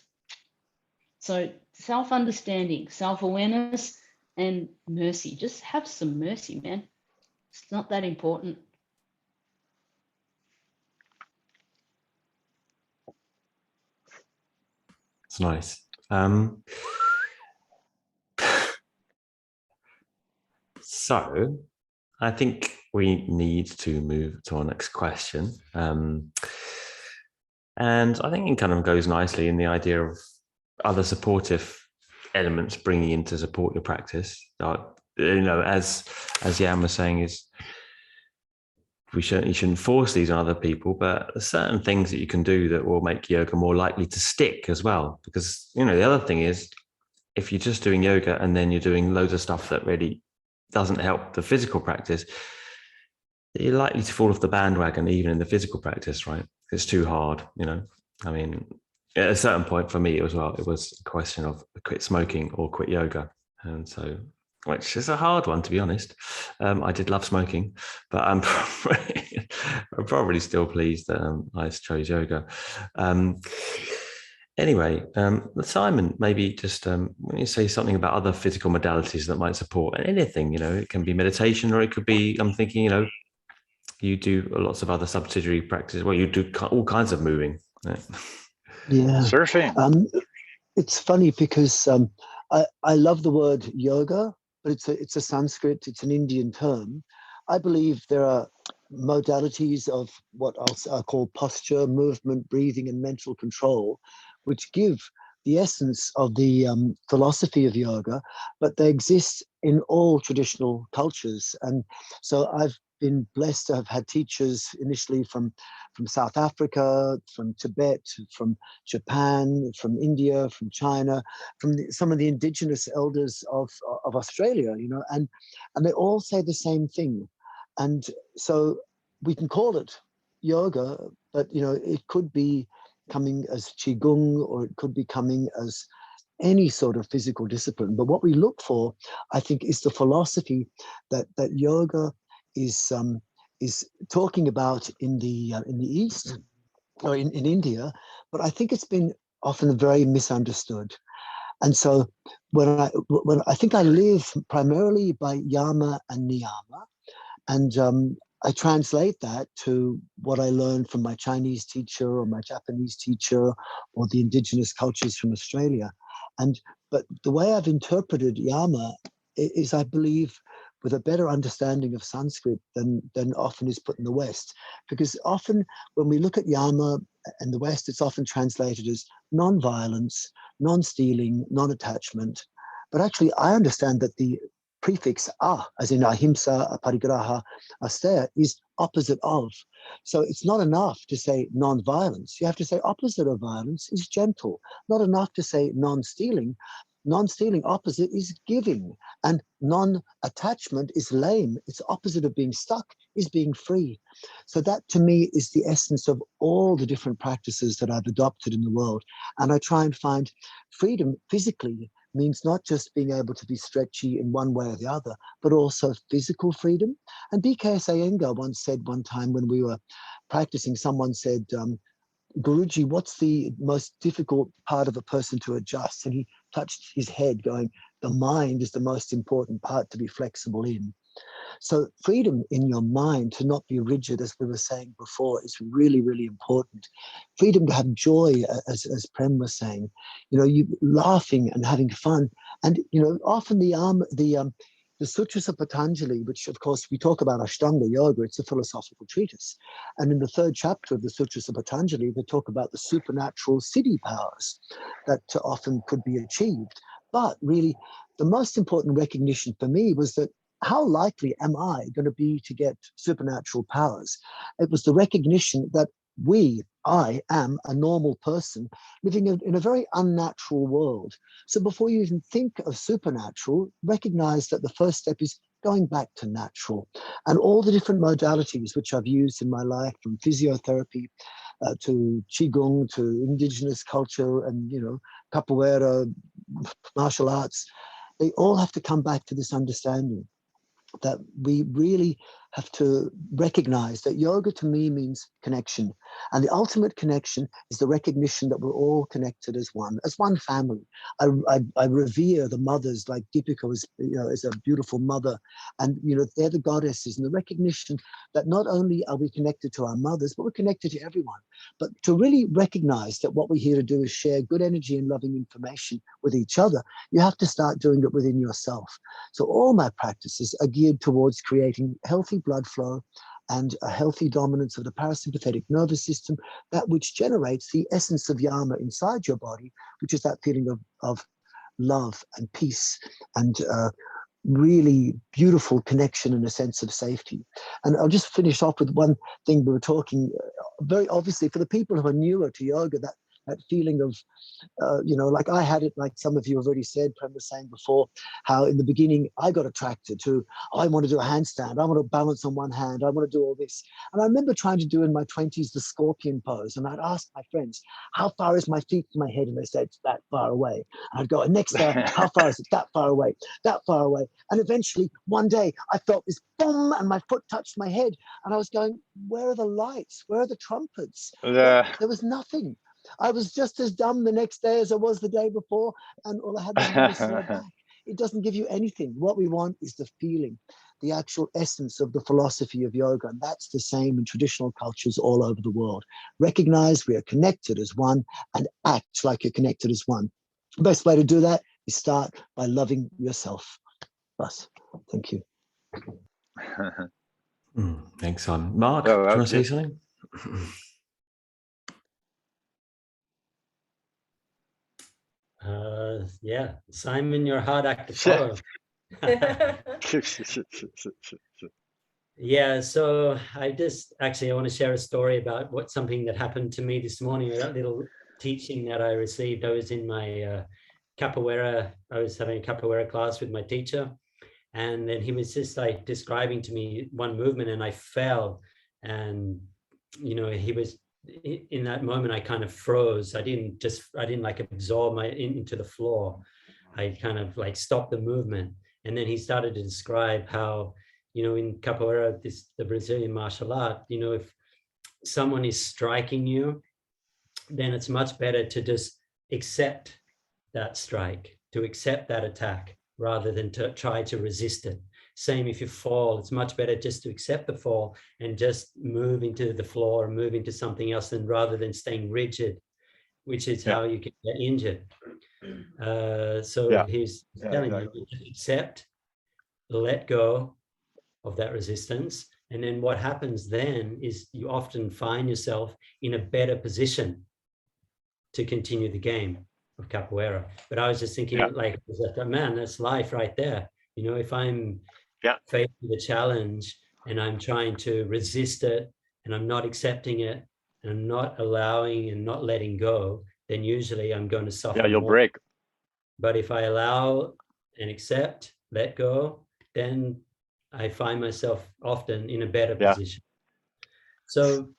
So self-understanding, self-awareness, and mercy. Just have some mercy, man. It's not that important. It's nice. So I think we need to move to our next question. And I think it kind of goes nicely in the idea of other supportive elements bringing in to support your practice. As Jan was saying, is you shouldn't force these on other people, but there's certain things that you can do that will make yoga more likely to stick as well. Because, the other thing is, if you're just doing yoga and then you're doing loads of stuff that really doesn't help the physical practice, you're likely to fall off the bandwagon even in the physical practice, right? It's too hard, I mean, at a certain point for me as well, it was a question of quit smoking or quit yoga. And so, which is a hard one, to be honest. I did love smoking, but I'm probably still pleased that I chose yoga. Anyway, Simon, maybe just when you say something about other physical modalities that might support anything, it can be meditation, or it could be, I'm thinking, you do lots of other subsidiary practices. Well, you do all kinds of moving. Right? Yeah. Surfing. It's funny because I love the word yoga, but it's a Sanskrit, it's an Indian term. I believe there are modalities of what I'll call posture, movement, breathing, and mental control, which give the essence of the philosophy of yoga, but they exist in all traditional cultures. And so I've been blessed to have had teachers initially from South Africa, from Tibet, from Japan, from India, from China, from some of the indigenous elders of Australia, and they all say the same thing. And so we can call it yoga, but it could be coming as qigong, or it could be coming as any sort of physical discipline. But what we look for, I think, is the philosophy that yoga is talking about in the East, or in India. But I think it's been often very misunderstood. And so when I think I live primarily by yama and niyama, and I translate that to what I learned from my Chinese teacher or my Japanese teacher or the indigenous cultures from Australia. But the way I've interpreted yama is, I believe, with a better understanding of Sanskrit than often is put in the West. Because often when we look at yama in the West, it's often translated as non-violence, non-stealing, non-attachment. But actually, I understand that the prefix a, as in ahimsa, aparigraha, asteya, is opposite of. So it's not enough to say non-violence. You have to say opposite of violence is gentle. Not enough to say non-stealing. Non-stealing opposite is giving, and non-attachment is lame. Its opposite of being stuck is being free. So that, to me, is the essence of all the different practices that I've adopted in the world. And I try and find freedom physically means not just being able to be stretchy in one way or the other, but also physical freedom. And BKS Iyengar once said one time when we were practicing, someone said, Guruji, what's the most difficult part of a person to adjust? And he touched his head going, the mind is the most important part to be flexible in. So freedom in your mind to not be rigid, as we were saying before, is really, really important. Freedom to have joy, as Prem was saying, you laughing and having fun. And, often the Sutras of Patanjali, which of course we talk about Ashtanga Yoga, it's a philosophical treatise. And in the 3rd chapter of the Sutras of Patanjali, they talk about the supernatural siddhi powers that often could be achieved. But really, the most important recognition for me was that how likely am I going to be to get supernatural powers? It was the recognition that I am a normal person living in a very unnatural world. So before you even think of supernatural, recognize that the first step is going back to natural. And all the different modalities which I've used in my life, from physiotherapy to qigong to indigenous culture and, capoeira, martial arts, they all have to come back to this understanding that we really have to recognize that yoga to me means connection. And the ultimate connection is the recognition that we're all connected as one family. I revere the mothers, like Deepika is a beautiful mother. And, they're the goddesses, and the recognition that not only are we connected to our mothers, but we're connected to everyone. But to really recognize that what we're here to do is share good energy and loving information with each other, you have to start doing it within yourself. So all my practices are geared towards creating healthy blood flow and a healthy dominance of the parasympathetic nervous system, that which generates the essence of yama inside your body, which is that feeling of love and peace and really beautiful connection and a sense of safety. And I'll just finish off with one thing. We were talking very obviously for the people who are newer to yoga, that feeling of, like I had it, like some of you have already said, Prem was saying before, how in the beginning I got attracted to, I want to do a handstand, I want to balance on one hand, I want to do all this. And I remember trying to do in my 20s the scorpion pose, and I'd ask my friends, how far is my feet from my head? And they said, it's that far away. And I'd go, next there, how far is it? That far away, that far away. And eventually one day I felt this boom, and my foot touched my head, and I was going, where are the lights? Where are the trumpets? There was nothing. I was just as dumb the next day as I was the day before, and all I had was my slow back. It doesn't give you anything. What we want is the feeling, the actual essence of the philosophy of yoga, and that's the same in traditional cultures all over the world. Recognize we are connected as one and act like you're connected as one. The best way to do that is start by loving yourself. Bas, thank you. Thanks, Simon. Mark, do you want to say something? Yeah, Simon, you're a hard act to follow. Yeah, so I want to share a story about something that happened to me this morning, that little teaching that I received. I was in my capoeira, I was having a capoeira class with my teacher, and then he was just like describing to me one movement, and I fell, and he was, in that moment I kind of froze. I didn't like absorb into the floor. I kind of like stopped the movement. And then he started to describe how, in capoeira, the Brazilian martial art, if someone is striking you, then it's much better to just accept that strike, to accept that attack, rather than to try to resist it. Same if you fall, it's much better just to accept the fall and just move into the floor, or move into something else, rather than staying rigid, which is how you can get injured. So he's telling you to accept, let go of that resistance. And then what happens then is you often find yourself in a better position to continue the game of capoeira. But I was just thinking, man, that's life right there. If I'm faced with a challenge and I'm trying to resist it, and I'm not accepting it, and I'm not allowing and not letting go, then usually I'm going to suffer. You'll more. break. But if I allow and accept, let go, then I find myself often in a better position. So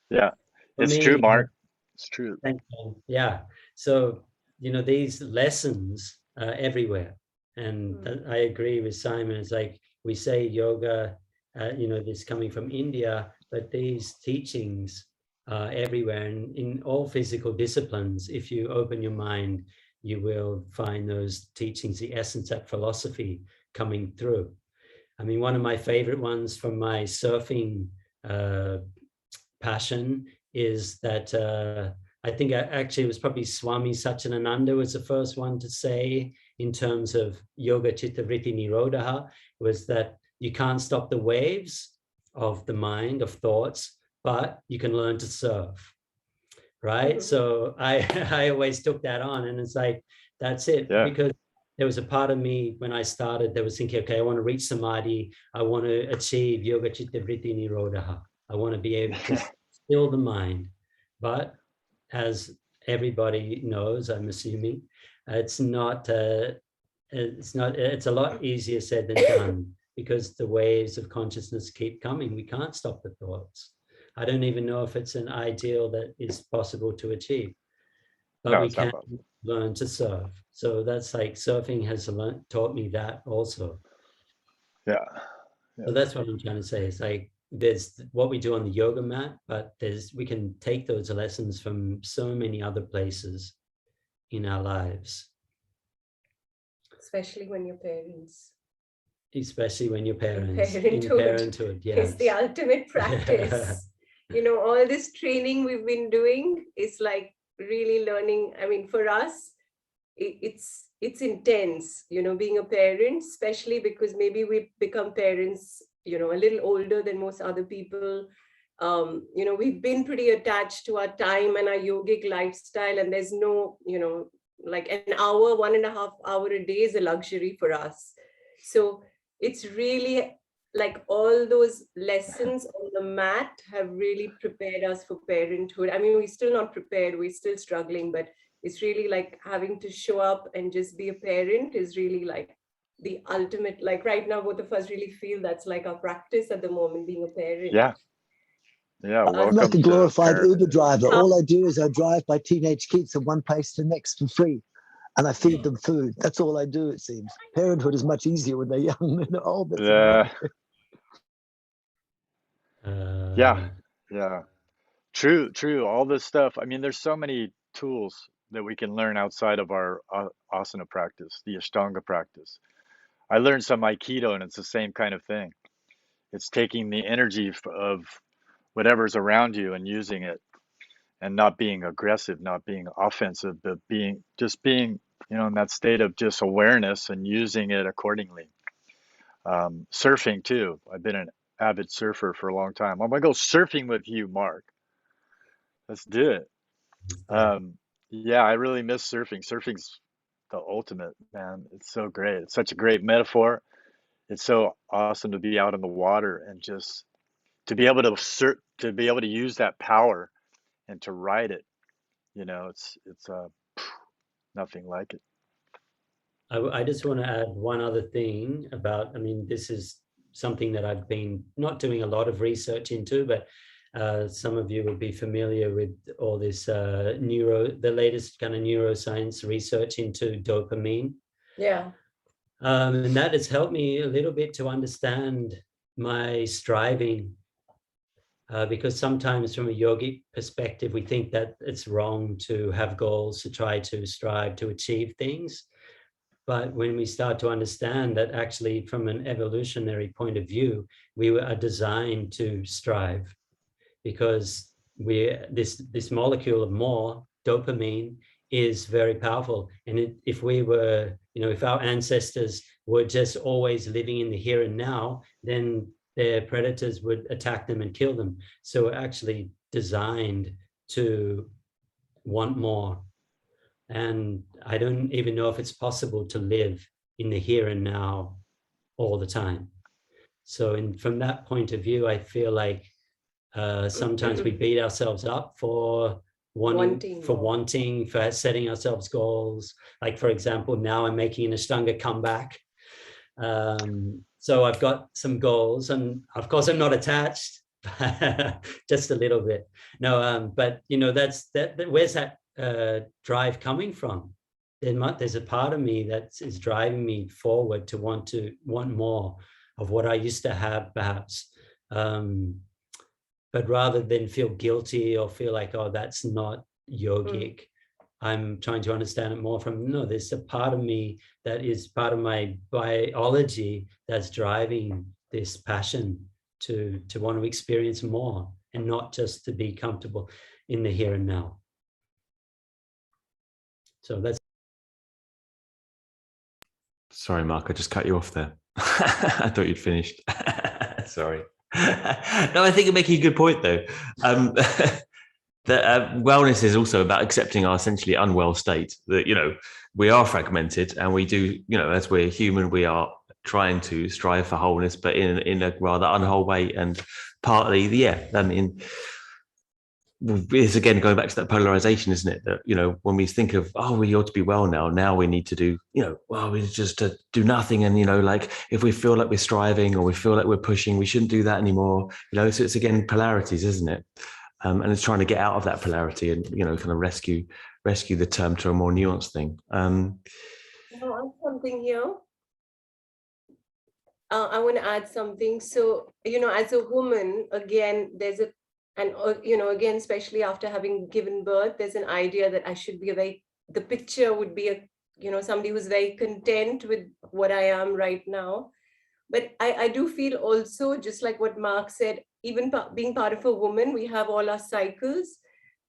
it's true, Mark. It's true. Thank you. Yeah. So, these lessons are everywhere. And I agree with Simon. It's like we say yoga, this coming from India, but these teachings are everywhere. And in all physical disciplines, if you open your mind, you will find those teachings, the essence, that philosophy coming through. I mean, one of my favorite ones from my surfing passion is that I think actually it was probably Swami Satchidananda was the first one to say, in terms of yoga chitta vritti nirodha, was that you can't stop the waves of the mind, of thoughts, but you can learn to surf. Right. So I always took that on, and it's like, that's it. Because there was a part of me when I started that was thinking, okay, I want to reach samadhi. I want to achieve yoga chitta vritti nirodha. I want to be able to still the mind. But as everybody knows, I'm assuming, it's a lot easier said than done, because the waves of consciousness keep coming. We can't stop the thoughts. I don't even know if it's an ideal that is possible to achieve, but No, we it's not can possible. learn to surf. So that's like surfing has taught me that also. Yeah. So that's what I'm trying to say. It's like there's what we do on the yoga mat, but we can take those lessons from so many other places in our lives. Especially when you're parents. Especially when you're parents. In parenthood, yes. It's the ultimate practice. You know, all this training we've been doing is like really learning. I mean, for us, it's intense, you know, being a parent, especially because maybe we become parents, you know, a little older than most other people. You know, we've been pretty attached to our time and our yogic lifestyle, and there's no, you know, like an hour, 1.5 hours a day is a luxury for us. So it's really like all those lessons on the mat have really prepared us for parenthood. I mean, we're still not prepared, we're still struggling, but it's really like having to show up and just be a parent is really like the ultimate, like right now, both of us really feel that's like our practice at the moment, being a parent. Yeah. Yeah. I'm like Welcome a to glorified parenthood. Uber driver. All I do is I drive my teenage kids from one place to the next for free, and I feed them food. That's all I do, it seems. Parenthood is much easier when they're young than they're old. Yeah. Yeah. Yeah. True. All this stuff. I mean, there's so many tools that we can learn outside of our asana practice, the Ashtanga practice. I learned some Aikido, and it's the same kind of thing. It's taking the energy of whatever's around you and using it, and not being aggressive, not being offensive, but being, you know, in that state of just awareness and using it accordingly. Surfing too. I've been an avid surfer for a long time. I'm gonna go surfing with you, Mark. Let's do it. Yeah, I really miss surfing. Surfing's the ultimate, man. It's so great. It's such a great metaphor. It's so awesome to be out in the water and just to be able to to be able to use that power and to ride it. You know, it's nothing like it. I just want to add one other thing about, I mean, this is something that I've been not doing a lot of research into, but some of you will be familiar with all this the latest kind of neuroscience research into dopamine. Yeah. And that has helped me a little bit to understand my striving, because sometimes from a yogic perspective, we think that it's wrong to have goals, to try to strive to achieve things. But when we start to understand that actually from an evolutionary point of view, we are designed to strive, because this molecule of more, dopamine, is very powerful. And if we were, you know, if our ancestors were just always living in the here and now, then their predators would attack them and kill them. So we're actually designed to want more. And I don't even know if it's possible to live in the here and now all the time. So from that point of view, I feel like sometimes we beat ourselves up for wanting, for setting ourselves goals. Like, for example, now I'm making an Ashtanga comeback. So I've got some goals, and of course I'm not attached, just a little bit. No, but you know, where's that drive coming from? There's a part of me that is driving me forward to want more of what I used to have, perhaps. But rather than feel guilty or feel like, oh, that's not yogic, I'm trying to understand it more from, no, there's a part of me that is part of my biology that's driving this passion to want to experience more, and not just to be comfortable in the here and now. So that's. Sorry, Mark, I just cut you off there. I thought you'd finished. Sorry. No, I think you're making a good point, though. That wellness is also about accepting our essentially unwell state. That, you know, we are fragmented, and we do, you know, as we're human, we are trying to strive for wholeness, but in a rather unwhole way. And partly, yeah, I mean, is again going back to that polarization, isn't it? That, you know, when we think of, oh, we ought to be well now we need to do, you know, well, we just to do nothing. And, you know, like if we feel like we're striving or we feel like we're pushing, we shouldn't do that anymore. You know, so it's again polarities, isn't it? And it's trying to get out of that polarity and, you know, kind of rescue the term to a more nuanced thing. Something here. I want to add something. So, you know, as a woman, again, there's you know, again, especially after having given birth, there's an idea that I should be the picture would be you know, somebody who's very content with what I am right now. But I do feel also, just like what Mark said, even being part of a woman, we have all our cycles.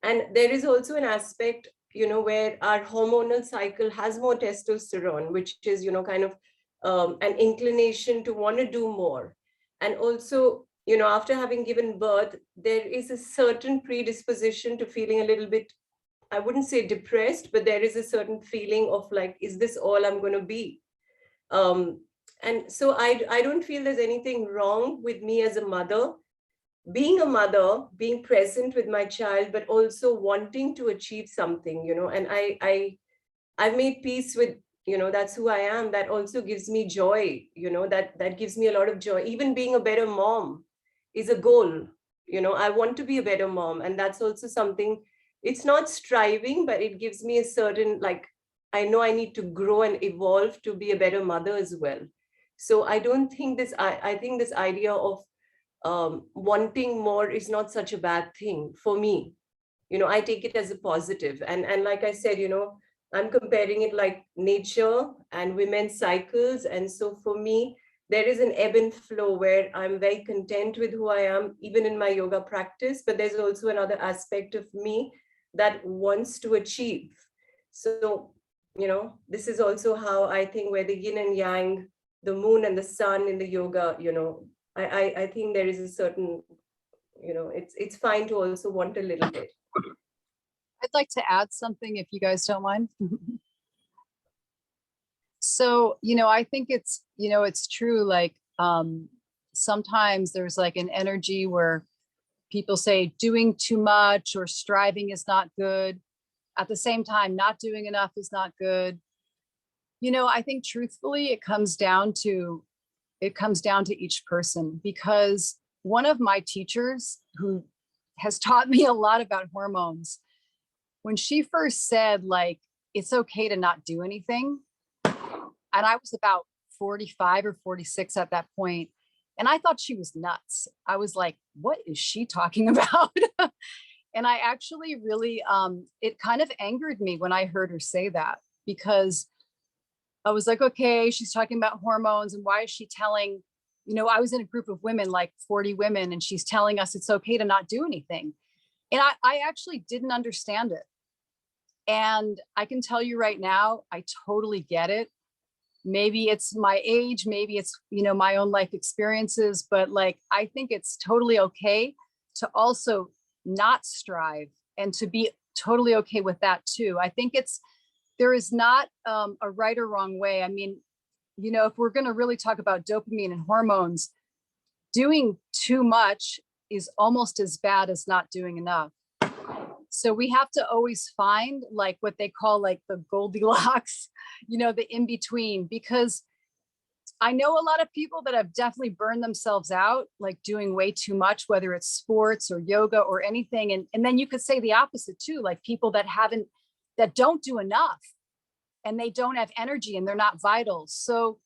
And there is also an aspect, you know, where our hormonal cycle has more testosterone, which is, you know, kind of an inclination to want to do more. And also, you know, after having given birth, there is a certain predisposition to feeling a little bit, I wouldn't say depressed, but there is a certain feeling of like, is this all I'm going to be? And so I don't feel there's anything wrong with me as a mother, being a mother, being present with my child, but also wanting to achieve something, you know, and I've made peace with, you know, that's who I am. That also gives me joy, you know, that gives me a lot of joy. Even being a better mom is a goal. You know, I want to be a better mom. And that's also something, it's not striving, but it gives me a certain, like, I know I need to grow and evolve to be a better mother as well. So I don't think I think this idea of wanting more is not such a bad thing for me. You know, I take it as a positive. And like I said, you know, I'm comparing it like nature and women's cycles. And so for me, there is an ebb and flow where I'm very content with who I am, even in my yoga practice. But there's also another aspect of me that wants to achieve. So, you know, this is also how I think, where the yin and yang, the moon and the sun in the yoga, you know, I think there is a certain, you know, it's fine to also want a little bit. I'd like to add something if you guys don't mind. So, you know, I think it's, you know, it's true. Like sometimes there's like an energy where people say doing too much or striving is not good. At the same time, not doing enough is not good. You know, I think truthfully, it comes down to each person, because one of my teachers who has taught me a lot about hormones, when she first said, like, it's okay to not do anything, and I was about 45 or 46 at that point, and I thought she was nuts. I was like, what is she talking about? And I actually really, it kind of angered me when I heard her say that, because I was like, okay, she's talking about hormones, and why is she telling, you know, I was in a group of women, like 40 women, and she's telling us it's okay to not do anything. And I actually didn't understand it. And I can tell you right now, I totally get it. Maybe it's my age, maybe it's, you know, my own life experiences, but like, I think it's totally okay to also not strive and to be totally okay with that too. I think there is not a right or wrong way. I mean, you know, if we're going to really talk about dopamine and hormones, doing too much is almost as bad as not doing enough. So we have to always find like what they call like the Goldilocks, you know, the in between, because I know a lot of people that have definitely burned themselves out, like doing way too much, whether it's sports or yoga or anything. And then you could say the opposite too, like people that don't do enough, and they don't have energy and they're not vital. So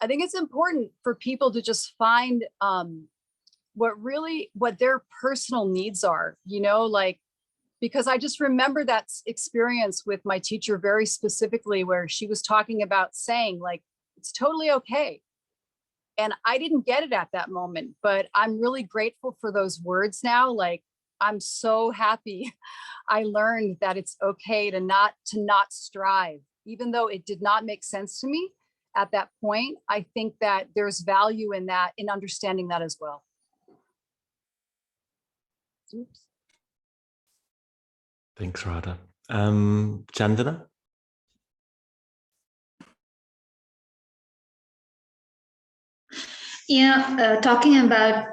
I think it's important for people to just find what their personal needs are, you know, like, because I just remember that experience with my teacher very specifically, where she was talking about saying like, it's totally okay. And I didn't get it at that moment, but I'm really grateful for those words now. Like, I'm so happy I learned that it's okay to not strive, even though it did not make sense to me at that point. I think that there's value in that, in understanding that as well. Oops. Thanks, Radha. Chandana? Yeah, talking about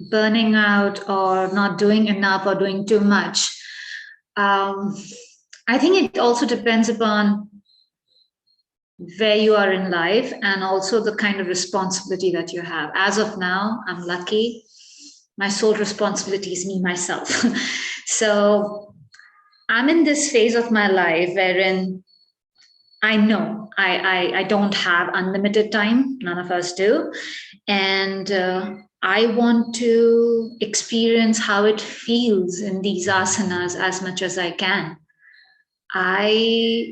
burning out or not doing enough or doing too much. I think it also depends upon where you are in life and also the kind of responsibility that you have. As of now, I'm lucky. My sole responsibility is me, myself. So I'm in this phase of my life wherein I know I don't have unlimited time. None of us do. And I want to experience how it feels in these asanas as much as I can. I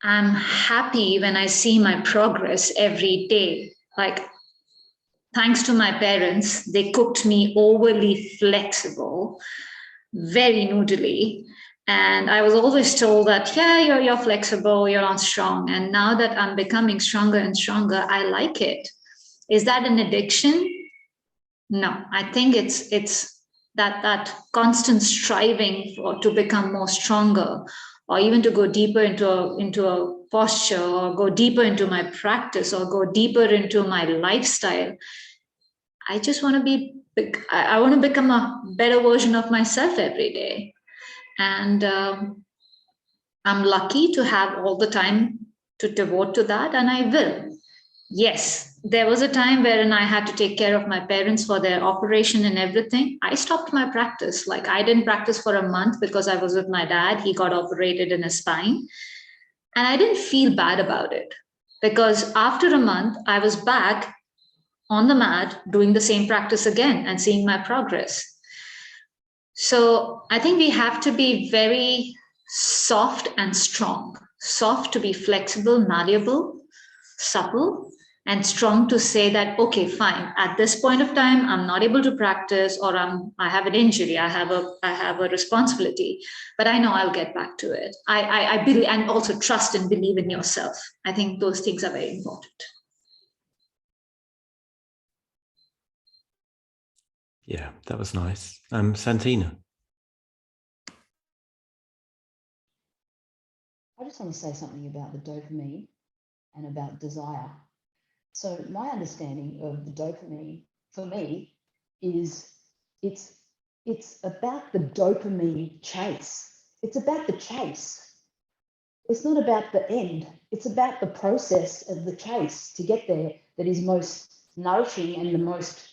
am happy when I see my progress every day. Like, thanks to my parents, they cooked me overly flexible, very noodly. And I was always told that, yeah, you're flexible, you're not strong. And now that I'm becoming stronger and stronger, I like it. Is that an addiction? No, I think it's that constant striving to become more stronger, or even to go deeper into a posture, or go deeper into my practice, or go deeper into my lifestyle. I just want to I want to become a better version of myself every day. And I'm lucky to have all the time to devote to that, and I will. Yes, there was a time wherein I had to take care of my parents for their operation and everything. I stopped my practice. Like, I didn't practice for a month because I was with my dad. He got operated in his spine. And I didn't feel bad about it, because after a month, I was back on the mat doing the same practice again and seeing my progress. So I think we have to be very soft and strong. Soft to be flexible, malleable, supple, and strong to say that, okay, fine, at this point of time, I'm not able to practice, or I have an injury, I have a responsibility, but I know I'll get back to it. I believe, and also trust and believe in yourself. I think those things are very important. Yeah, that was nice. Santina. I just want to say something about the dopamine and about desire. So my understanding of the dopamine for me is it's about the dopamine chase. It's about the chase. It's not about the end. It's about the process of the chase to get there that is most nourishing and the most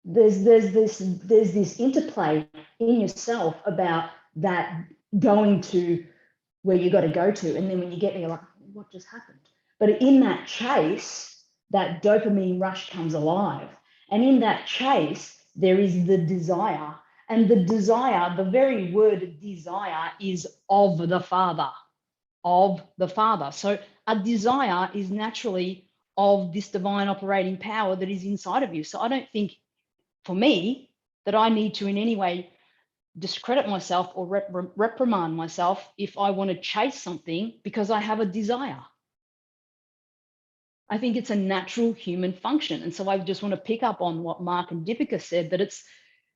there's this interplay in yourself about that going to where you got to go to, and then when you get there, you're like, what just happened? But in that chase, that dopamine rush comes alive, and in that chase, there is the desire, and the desire, the very word desire, is of the Father, of the Father. So a desire is naturally of this divine operating power that is inside of you. So I don't think, for me, that I need to in any way discredit myself or reprimand myself if I want to chase something because I have a desire. I think it's a natural human function. And so I just want to pick up on what Mark and Deepika said, that it's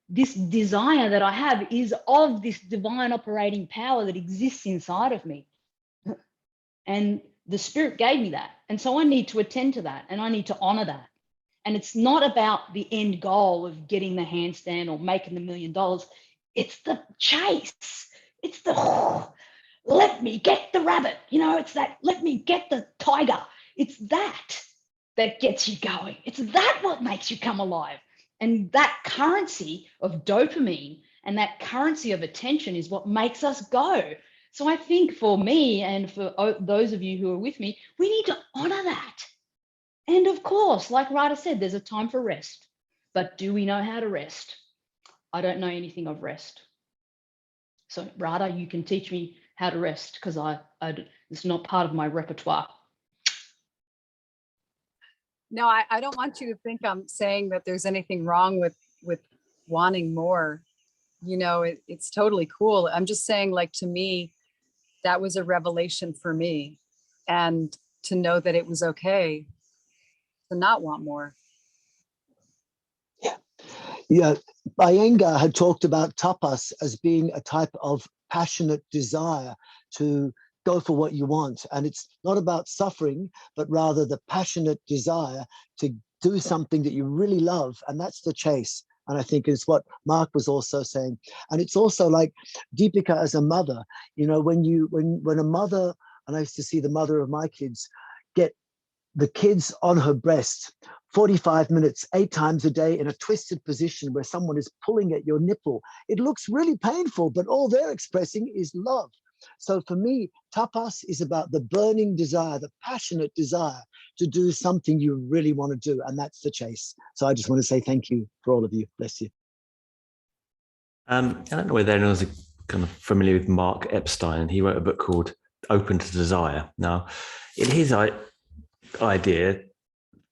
this desire that I have is of this divine operating power that exists inside of me. And the Spirit gave me that. And so I need to attend to that, and I need to honor that. And it's not about the end goal of getting the handstand or making the $1 million. It's the chase. It's the, let me get the rabbit. You know, it's that, let me get the tiger. It's that gets you going. It's that what makes you come alive. And that currency of dopamine and that currency of attention is what makes us go. So I think for me and for those of you who are with me, we need to honor that. And of course, like Radha said, there's a time for rest. But do we know how to rest? I don't know anything of rest. So Radha, you can teach me how to rest, because it's not part of my repertoire. No, I don't want you to think I'm saying that there's anything wrong with wanting more. You know, it's totally cool. I'm just saying, like, to me, that was a revelation for me, and to know that it was okay to not want more. Yeah, Iyengar had talked about tapas as being a type of passionate desire to go for what you want. And it's not about suffering, but rather the passionate desire to do something that you really love, and that's the chase. And I think it's what Mark was also saying. And it's also like Deepika as a mother, you know, when a mother, and I used to see the mother of my kids get the kids on her breast 45 minutes, 8 times a day in a twisted position where someone is pulling at your nipple. It looks really painful, but all they're expressing is love. So for me, tapas is about the burning desire, the passionate desire to do something you really want to do. And that's the chase. So I just want to say thank you for all of you. Bless you. I don't know whether anyone's kind of familiar with Mark Epstein. He wrote a book called Open to Desire. Now, in his idea,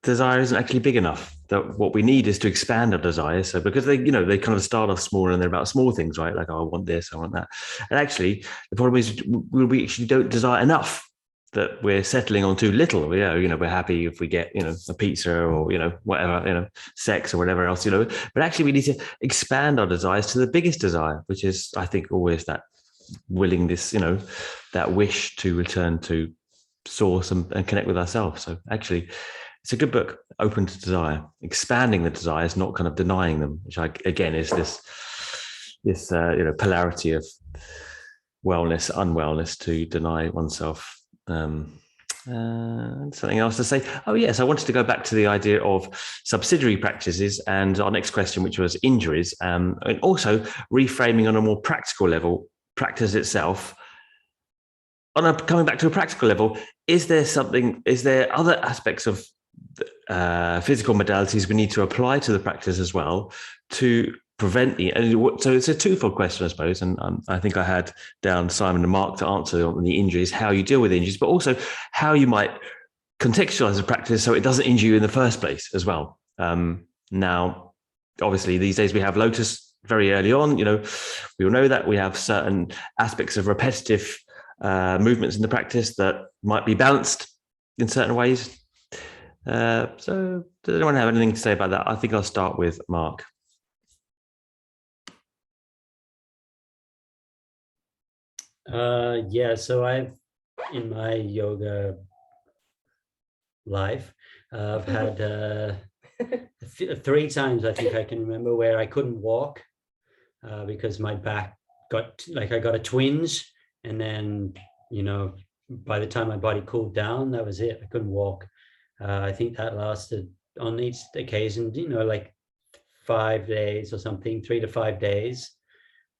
desire isn't actually big enough. That what we need is to expand our desire. So because they kind of start off small and they're about small things, right? Like, oh, I want this, I want that. And actually, the problem is we actually don't desire enough. That we're settling on too little. We're happy if we get, a pizza or, whatever, sex or whatever else, but actually we need to expand our desires to the biggest desire, which is, I think, always that willingness, that wish to return to source and connect with ourselves. So actually, it's a good book, Open to Desire, expanding the desires, not kind of denying them, which again is this polarity of wellness, unwellness, to deny oneself. Something else to say? Oh yes, I wanted to go back to the idea of subsidiary practices and our next question, which was injuries, and also reframing on a more practical level, practice itself. Coming back to a practical level, is there other aspects of physical modalities we need to apply to the practice as well to prevent so it's a twofold question, I suppose, and I think I had down Simon and Mark to answer on the injuries, how you deal with injuries, but also how you might contextualize the practice so it doesn't injure you in the first place as well. Now, obviously, these days we have lotus very early on. We all know that we have certain aspects of repetitive movements in the practice that might be balanced in certain ways. So does anyone have anything to say about that? I think I'll start with Mark. So I've, in my yoga life, I've had 3 times, I think I can remember, where I couldn't walk because my back I got a twinge, and then, by the time my body cooled down, that was it. I couldn't walk. I think that lasted on each occasion, 5 days or something, 3 to 5 days.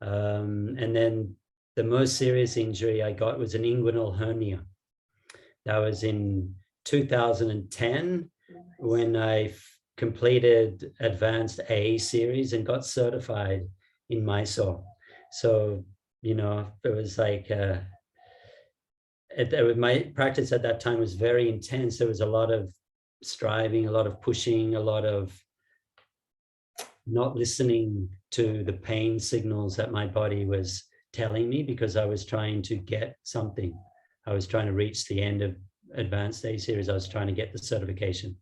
And then the most serious injury I got was an inguinal hernia. That was in 2010 when I completed Advanced A series and got certified in Mysore. So, it was like, my practice at that time was very intense. There was a lot of striving, a lot of pushing, a lot of not listening to the pain signals that my body was telling me, because I was trying to get something. I was trying to reach the end of Advanced A series. I was trying to get the certification.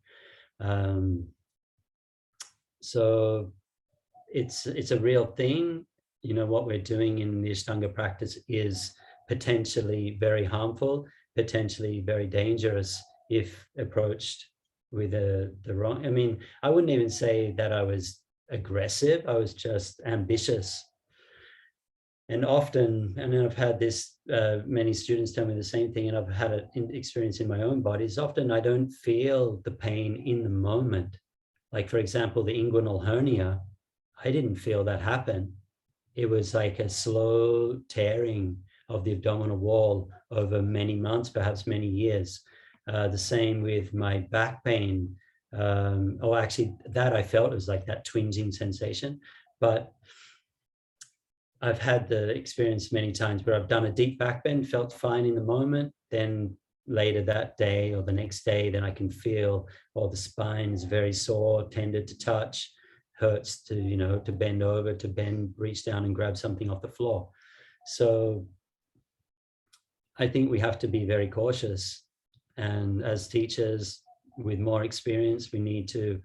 So it's a real thing. What we're doing in the Ashtanga practice is potentially very harmful, potentially very dangerous if approached with the wrong. I wouldn't even say that I was aggressive. I was just ambitious. And often, I've had this, many students tell me the same thing, and I've had an experience in my own body, is often I don't feel the pain in the moment. Like, for example, the inguinal hernia, I didn't feel that happen. It was like a slow tearing of the abdominal wall over many months, perhaps many years. The same with my back pain. Actually, that I felt was like that twinging sensation. But I've had the experience many times where I've done a deep back bend, felt fine in the moment, then later that day or the next day, then I can feel, the spine is very sore, tender to touch, hurts to, to bend over, reach down and grab something off the floor. So I think we have to be very cautious. And as teachers with more experience, we need to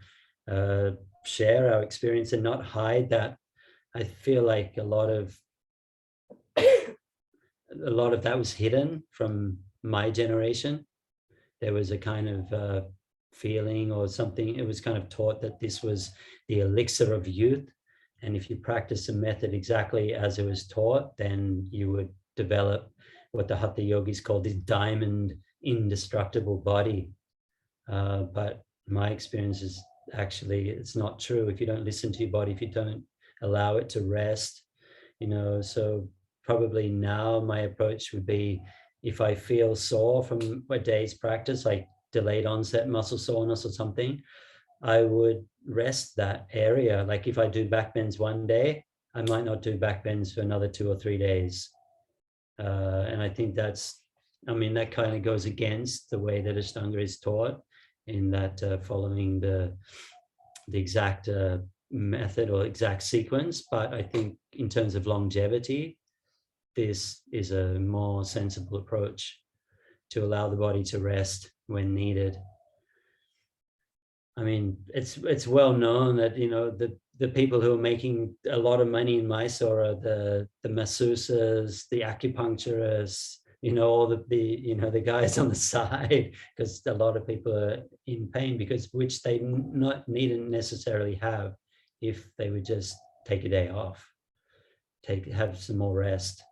share our experience and not hide that. I feel like a lot of that was hidden from my generation. There was a kind of feeling or something. It was kind of taught that this was the elixir of youth. And if you practice a method exactly as it was taught, then you would develop what the Hatha yogis call this diamond indestructible body. But my experience is actually, it's not true. If you don't listen to your body, if you don't allow it to rest, so probably now my approach would be, if I feel sore from a day's practice, like delayed onset muscle soreness or something, I would rest that area. Like if I do back bends one day, I might not do back bends for another 2 or 3 days. And I think that kind of goes against the way that Ashtanga is taught, in that following the exact method or exact sequence. But I think in terms of longevity, this is a more sensible approach to allow the body to rest when needed. I mean, it's well known that, the people who are making a lot of money in Mysore are the masseuses, the acupuncturists, all the guys on the side, because a lot of people are in pain, which they needn't necessarily have if they would just take a day off, have some more rest.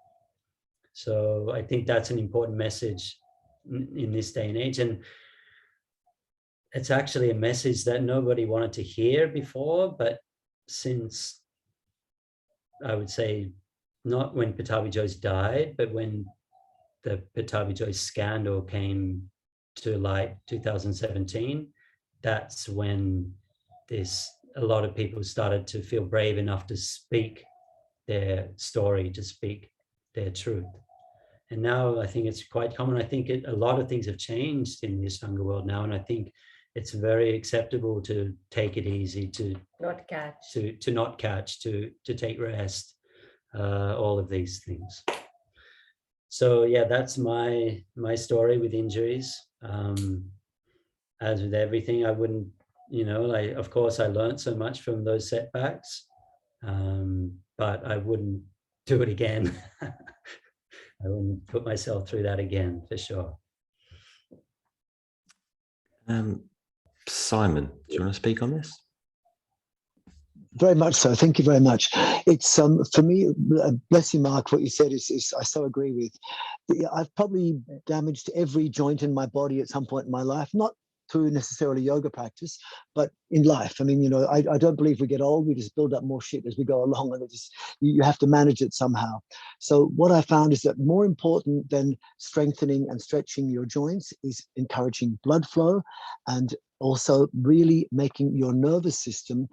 So I think that's an important message in this day and age. And it's actually a message that nobody wanted to hear before, but since, I would say, not when Pattabhi Jois died, but when the Pattabhi Jois scandal came to light, 2017, that's when a lot of people started to feel brave enough to speak their story, to speak their truth. And now I think it's quite common. I think a lot of things have changed in the Ashtanga world now, and I think it's very acceptable to take it easy, to not catch, to take rest, all of these things. So yeah, that's my story with injuries. As with everything, I wouldn't, of course I learned so much from those setbacks, but I wouldn't do it again. I wouldn't put myself through that again, for sure. Simon, do you want to speak on this? Very much so. Thank you very much. It's for me, bless you, Mark. What you said is I so agree with. I've probably damaged every joint in my body at some point in my life, not through necessarily yoga practice, but in life. I mean, I don't believe we get old. We just build up more shit as we go along, and you have to manage it somehow. So what I found is that more important than strengthening and stretching your joints is encouraging blood flow, and also really making your nervous system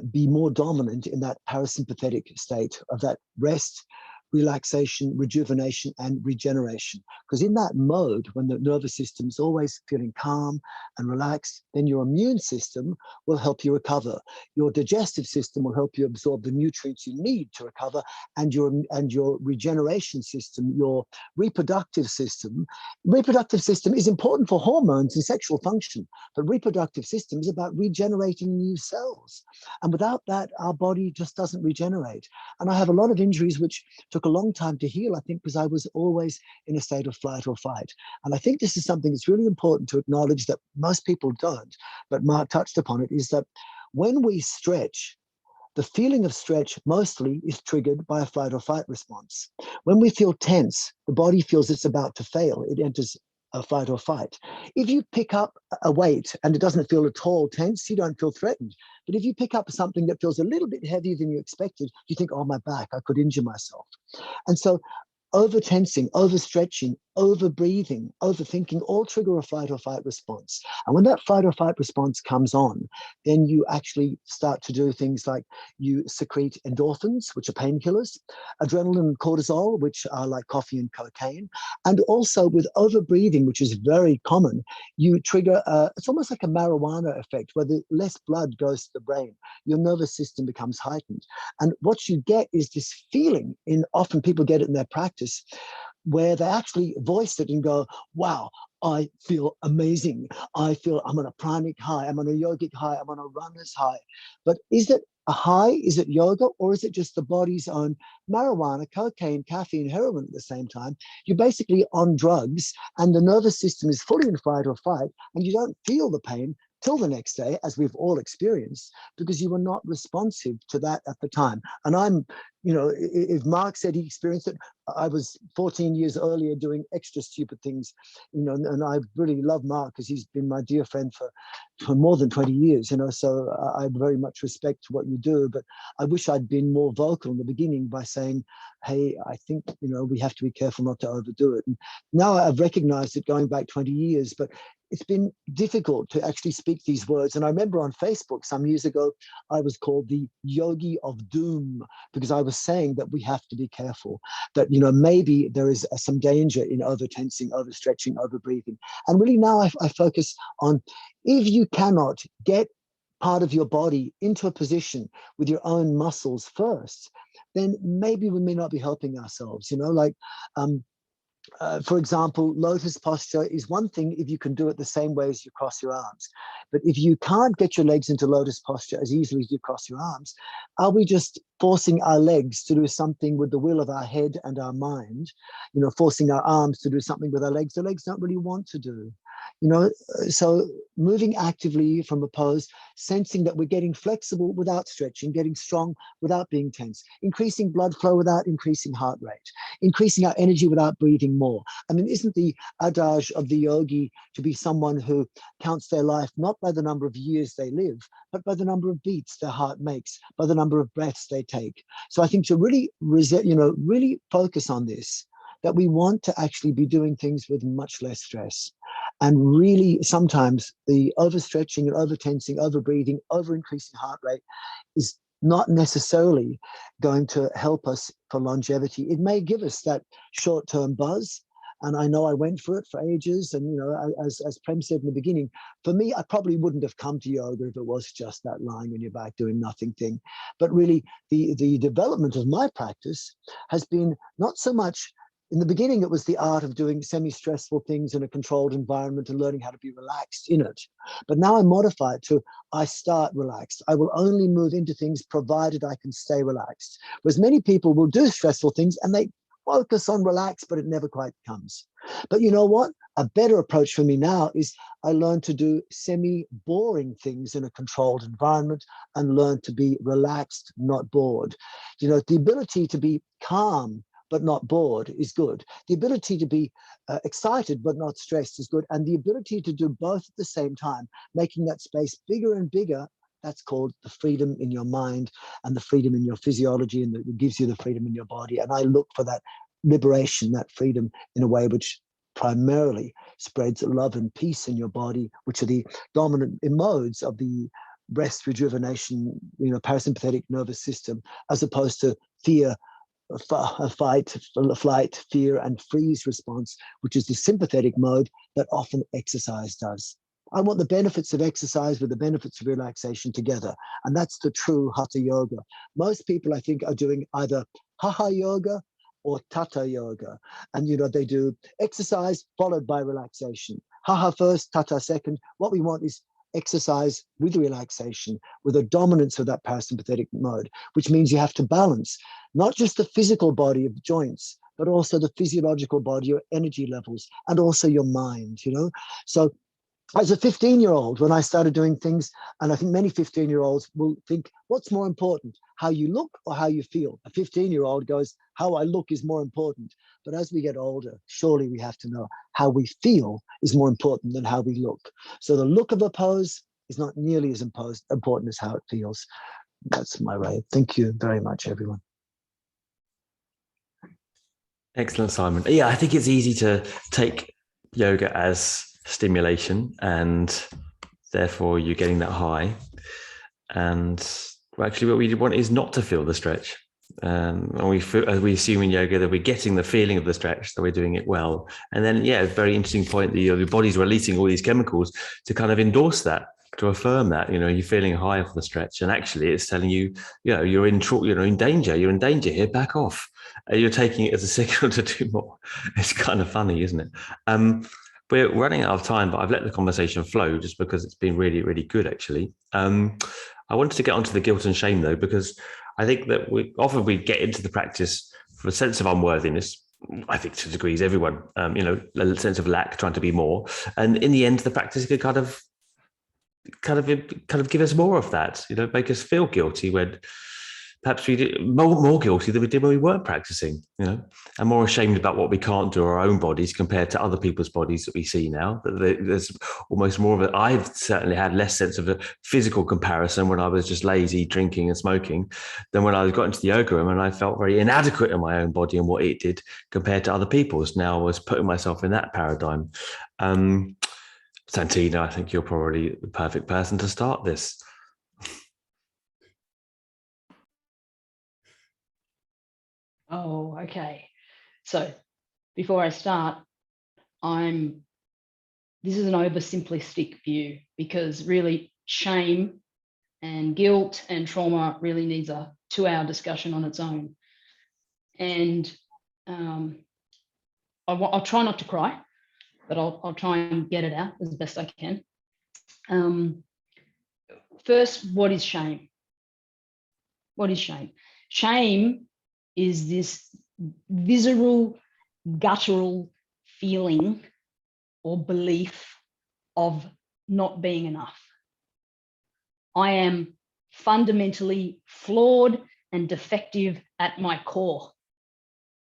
be more dominant in that parasympathetic state of that rest, relaxation, rejuvenation, and regeneration. Because in that mode, when the nervous system is always feeling calm and relaxed, then your immune system will help you recover. Your digestive system will help you absorb the nutrients you need to recover, and your regeneration system, your reproductive system. Reproductive system is important for hormones and sexual function, but reproductive system is about regenerating new cells. And without that, our body just doesn't regenerate. And I have a lot of injuries which took a long time to heal, I think, because I was always in a state of flight or fight. And I think this is something that's really important to acknowledge that most people don't, but Mark touched upon it, is that when we stretch, the feeling of stretch mostly is triggered by a flight or fight response. When we feel tense, the body feels it's about to fail. It enters a fight or fight. If you pick up a weight and it doesn't feel at all tense, you don't feel threatened. But if you pick up something that feels a little bit heavier than you expected, you think, oh, my back, I could injure myself. And so over-tensing, overstretching, over-breathing, overthinking all trigger a flight or fight response. And when that flight or fight response comes on, then you actually start to do things like you secrete endorphins, which are painkillers, adrenaline and cortisol, which are like coffee and cocaine. And also with over-breathing, which is very common, you trigger, it's almost like a marijuana effect, where the less blood goes to the brain. Your nervous system becomes heightened. And what you get is this feeling, often people get it in their practice, where they actually voice it and go, wow, I feel amazing. I feel I'm on a pranic high, I'm on a yogic high, I'm on a runner's high. But is it a high? Is it yoga, or is it just the body's own marijuana, cocaine, caffeine, heroin at the same time? You're basically on drugs, and the nervous system is fully in fight or flight, and you don't feel the pain till the next day, as we've all experienced, because you were not responsive to that at the time. And I'm, if Mark said he experienced it, I was 14 years earlier doing extra stupid things, and I really love Mark because he's been my dear friend for more than 20 years, so I very much respect what you do. But I wish I'd been more vocal in the beginning by saying, hey, I think, we have to be careful not to overdo it. And now I've recognized it going back 20 years, but it's been difficult to actually speak these words. And I remember on Facebook some years ago, I was called the yogi of doom because I was saying that we have to be careful, that, maybe there is some danger in over-tensing, overstretching, over-breathing. And really now I focus on, if you cannot get part of your body into a position with your own muscles first, then maybe we may not be helping ourselves, for example, lotus posture is one thing if you can do it the same way as you cross your arms. But if you can't get your legs into lotus posture as easily as you cross your arms, are we just forcing our legs to do something with the will of our head and our mind? Forcing our arms to do something with our legs the legs don't really want to do. So moving actively from a pose, sensing that we're getting flexible without stretching, getting strong without being tense, increasing blood flow without increasing heart rate, increasing our energy without breathing more. I mean, isn't the adage of the yogi to be someone who counts their life not by the number of years they live, but by the number of beats their heart makes, by the number of breaths they take? So I think to really, really focus on this, that we want to actually be doing things with much less stress. And really, sometimes the overstretching and overtensing, overbreathing, over-increasing heart rate is not necessarily going to help us for longevity. It may give us that short-term buzz. And I know I went for it for ages. And, as Prem said in the beginning, for me, I probably wouldn't have come to yoga if it was just that lying on your back doing nothing thing. But really, the development of my practice has been not so much. In the beginning, it was the art of doing semi-stressful things in a controlled environment and learning how to be relaxed in it. But now I modify it to, I start relaxed. I will only move into things provided I can stay relaxed. Whereas many people will do stressful things and they focus on relax, but it never quite comes. But you know what? A better approach for me now is I learn to do semi-boring things in a controlled environment and learn to be relaxed, not bored. The ability to be calm but not bored is good. The ability to be excited but not stressed is good. And the ability to do both at the same time, making that space bigger and bigger, that's called the freedom in your mind and the freedom in your physiology, and it gives you the freedom in your body. And I look for that liberation, that freedom, in a way which primarily spreads love and peace in your body, which are the dominant modes of the rest, rejuvenation, parasympathetic nervous system, as opposed to fear, fight, flight, fear, and freeze response, which is the sympathetic mode that often exercise does. I want the benefits of exercise with the benefits of relaxation together. And that's the true Hatha Yoga. Most people, I think, are doing either Hatha Yoga or Tata Yoga. And, they do exercise followed by relaxation. Hatha first, Tata second. What we want is exercise with relaxation, with a dominance of that parasympathetic mode, which means you have to balance not just the physical body of the joints, but also the physiological body, your energy levels, and also your mind, So as a 15-year-old, when I started doing things, and I think many 15-year-olds will think, what's more important, how you look or how you feel? A 15-year-old goes, how I look is more important. But as we get older, surely we have to know how we feel is more important than how we look. So the look of a pose is not nearly as important as how it feels. That's my way. Thank you very much, everyone. Excellent, Simon. Yeah, I think it's easy to take yoga as stimulation, and therefore you're getting that high. And actually what we want is not to feel the stretch. And we assume in yoga that we're getting the feeling of the stretch, that we're doing it well. And then, very interesting point that your body's releasing all these chemicals to kind of endorse that, to affirm that, you're feeling high off the stretch. And actually it's telling you, you're in danger here, back off. You're taking it as a signal to do more. It's kind of funny, isn't it? We're running out of time, but I've let the conversation flow just because it's been really, really good, actually. I wanted to get onto the guilt and shame, though, because I think that we get into the practice for a sense of unworthiness. I think to degrees, everyone, a sense of lack, trying to be more. And in the end, the practice could kind of give us more of that, make us feel guilty when perhaps we did more guilty than we did when we weren't practicing, and more ashamed about what we can't do our own bodies compared to other people's bodies that we see now. There's almost more of it. I've certainly had less sense of a physical comparison when I was just lazy, drinking and smoking, than when I got into the yoga room and I felt very inadequate in my own body and what it did compared to other people's. Now I was putting myself in that paradigm. Santina, I think you're probably the perfect person to start this. Oh, okay. So before I start, this is an oversimplistic view, because really shame and guilt and trauma really needs a 2-hour discussion on its own. And I'll try not to cry, but I'll try and get it out as best I can. First, what is shame? What is shame? Shame is this visceral, guttural feeling or belief of not being enough. I am fundamentally flawed and defective at my core,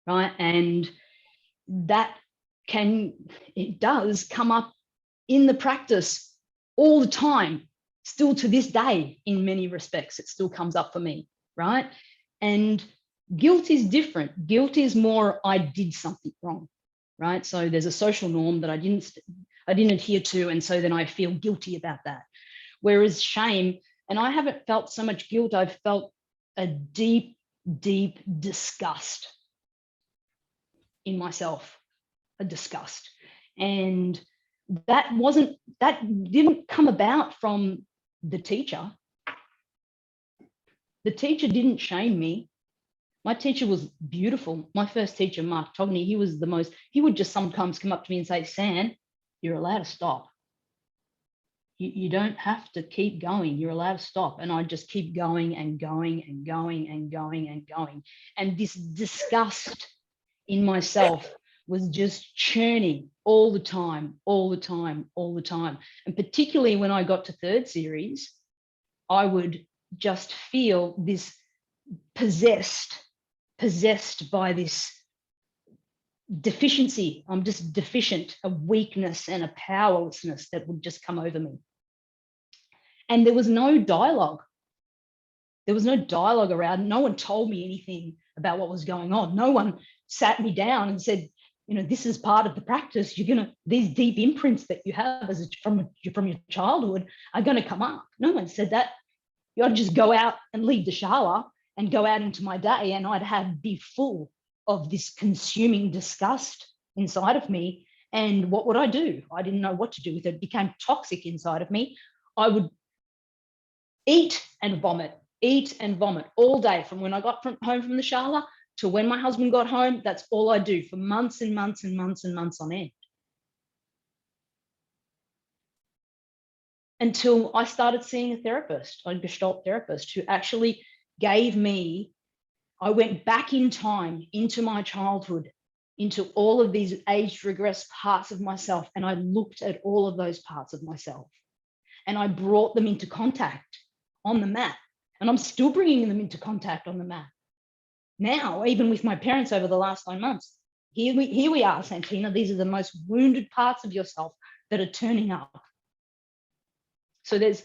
right? And it does come up in the practice all the time, still to this day. In many respects, it still comes up for me, right? And guilt is different. Guilt is more, I did something wrong, right? So there's a social norm that I didn't adhere to, and so then I feel guilty about that. Whereas shame, and I haven't felt so much guilt, I've felt a deep, deep disgust in myself, a disgust. And that didn't come about from the teacher. The teacher didn't shame me. My teacher was beautiful. My first teacher, Mark Togney, he would just sometimes come up to me and say, San, you're allowed to stop. You don't have to keep going. You're allowed to stop. And I just keep going and going and going and going and going. And this disgust in myself was just churning all the time, all the time, all the time. And particularly when I got to third series, I would just feel this possessed by this deficiency. I'm just deficient, a weakness and a powerlessness that would just come over me. And there was no dialogue. There was no dialogue around. No one told me anything about what was going on. No one sat me down and said, this is part of the practice. These deep imprints that you have from your childhood are going to come up. No one said that. I'd just go out and leave the shower and go out into my day, and I'd be full of this consuming disgust inside of me. And what would I do? I didn't know what to do with it. It became toxic inside of me. I would eat and vomit all day, from when I got home from the shower to when my husband got home. That's all I do for months and months and months and months on end. Until I started seeing a therapist, a Gestalt therapist, who actually I went back in time into my childhood, into all of these aged regressed parts of myself, and I looked at all of those parts of myself and I brought them into contact on the mat. And I'm still bringing them into contact on the mat now, even with my parents over the last 9 months. Here we are, Santina. These are the most wounded parts of yourself that are turning up. So there's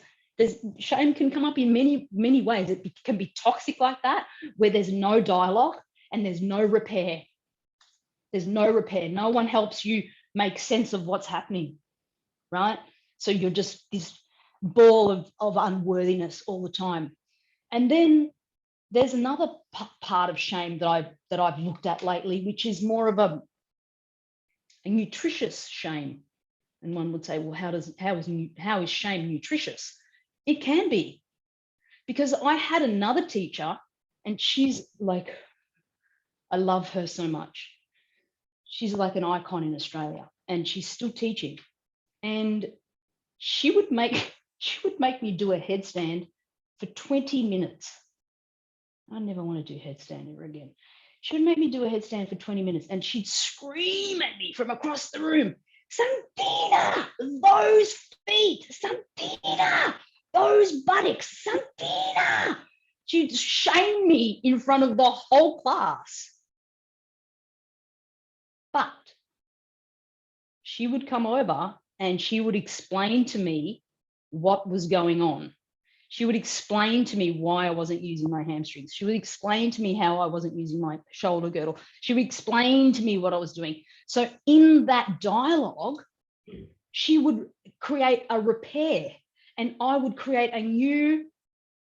shame can come up in many ways. It can be toxic like that, where there's no dialogue and there's no repair. There's no repair. No one helps you make sense of what's happening, right? So you're just this ball of unworthiness all the time. And then there's another part of shame that I've looked at lately, which is more of a nutritious shame. And one would say, well, how is shame nutritious? It can be, because I had another teacher, and she's I love her so much. She's like an icon in Australia. and she's still teaching. And she would make me do a headstand for 20 minutes. I never want to do headstand ever again. She would make me do a headstand for 20 minutes, and she'd scream at me from across the room, Santina, those feet, Santina, those buttocks, Santina. She'd shame me in front of the whole class. But she would come over and she would explain to me what was going on. She would explain to me why I wasn't using my hamstrings. She would explain to me how I wasn't using my shoulder girdle. She would explain to me what I was doing. So in that dialogue, she would create a repair, and I would create a new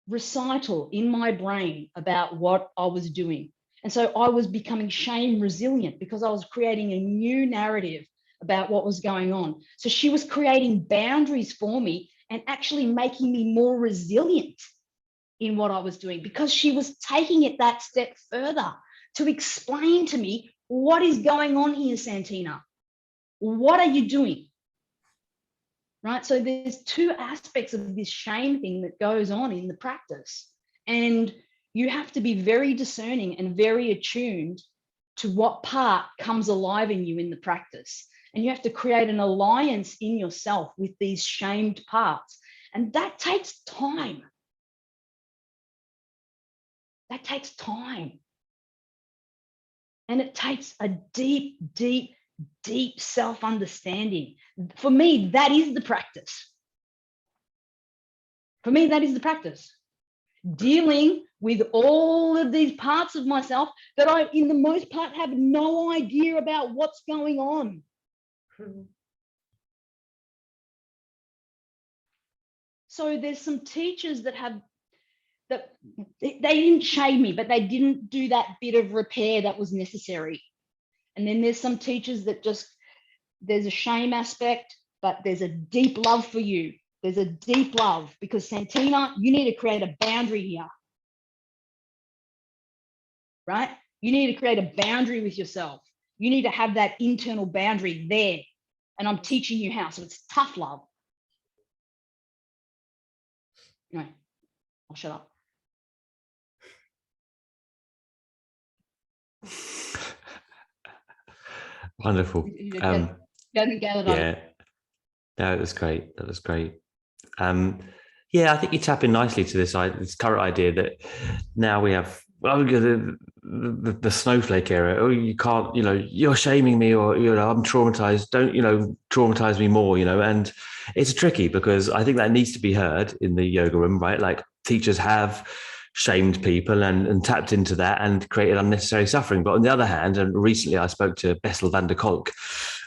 recital in my brain about what I was doing. And so I was becoming shame resilient because I was creating a new narrative about what was going on. So she was creating boundaries for me and actually making me more resilient in what I was doing, because she was taking it that step further to explain to me, what is going on here, Santina? What are you doing? Right? So there's two aspects of this shame thing that goes on in the practice. And you have to be very discerning and very attuned to what part comes alive in you in the practice. And you have to create an alliance in yourself with these shamed parts. And that takes time. That takes time. And it takes a deep, deep, deep self-understanding. For me, that is the practice. For me, that is the practice. Dealing with all of these parts of myself that I, in the most part, have no idea about what's going on. So there's some teachers that they didn't shame me, but they didn't do that bit of repair that was necessary. And then there's some teachers that just, there's a shame aspect, but there's a deep love for you. There's a deep love, because Santina, you need to create a boundary here, right? You need to create a boundary with yourself. You need to have that internal boundary there. And I'm teaching you how. So it's tough love. Anyway, I'll shut up. Wonderful. Yeah, that was great. That was great. Yeah, I think you tap in nicely to this current idea that now we have, well, the snowflake era. Oh, you can't, you're shaming me, or, I'm traumatized. Don't, traumatize me more, and it's tricky, because I think that needs to be heard in the yoga room, right? Like, teachers have shamed people and tapped into that and created unnecessary suffering. But on the other hand, and recently I spoke to Bessel van der Kolk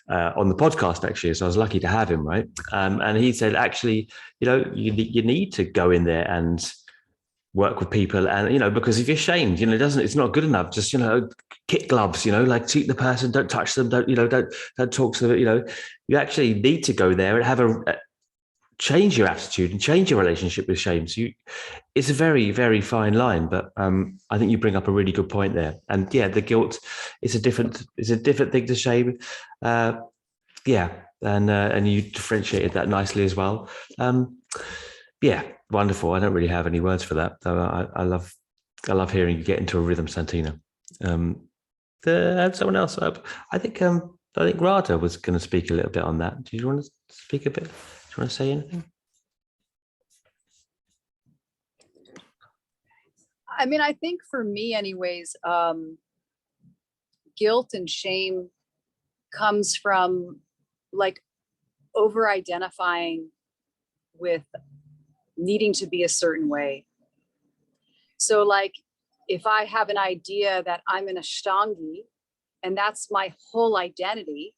on the podcast, actually, so I was lucky to have him, right? And he said, actually, you need to go in there and work with people, and because if you're shamed, it's not good enough. Just kit gloves, like treat the person, don't touch them, don't talk to them. You actually need to go there and have change your attitude and change your relationship with shame. So it's a very, very fine line, but I think you bring up a really good point there. And yeah, the guilt is a different thing to shame. And you differentiated that nicely as well. Yeah, wonderful. I don't really have any words for that. I love hearing you get into a rhythm, Santina. Someone else up. I think Radha was going to speak a little bit on that. Do you want to speak a bit? Do you want to say anything? I mean, I think for me anyways, guilt and shame comes from like over identifying with needing to be a certain way. So like, if I have an idea that I'm an Ashtangi and that's my whole identity,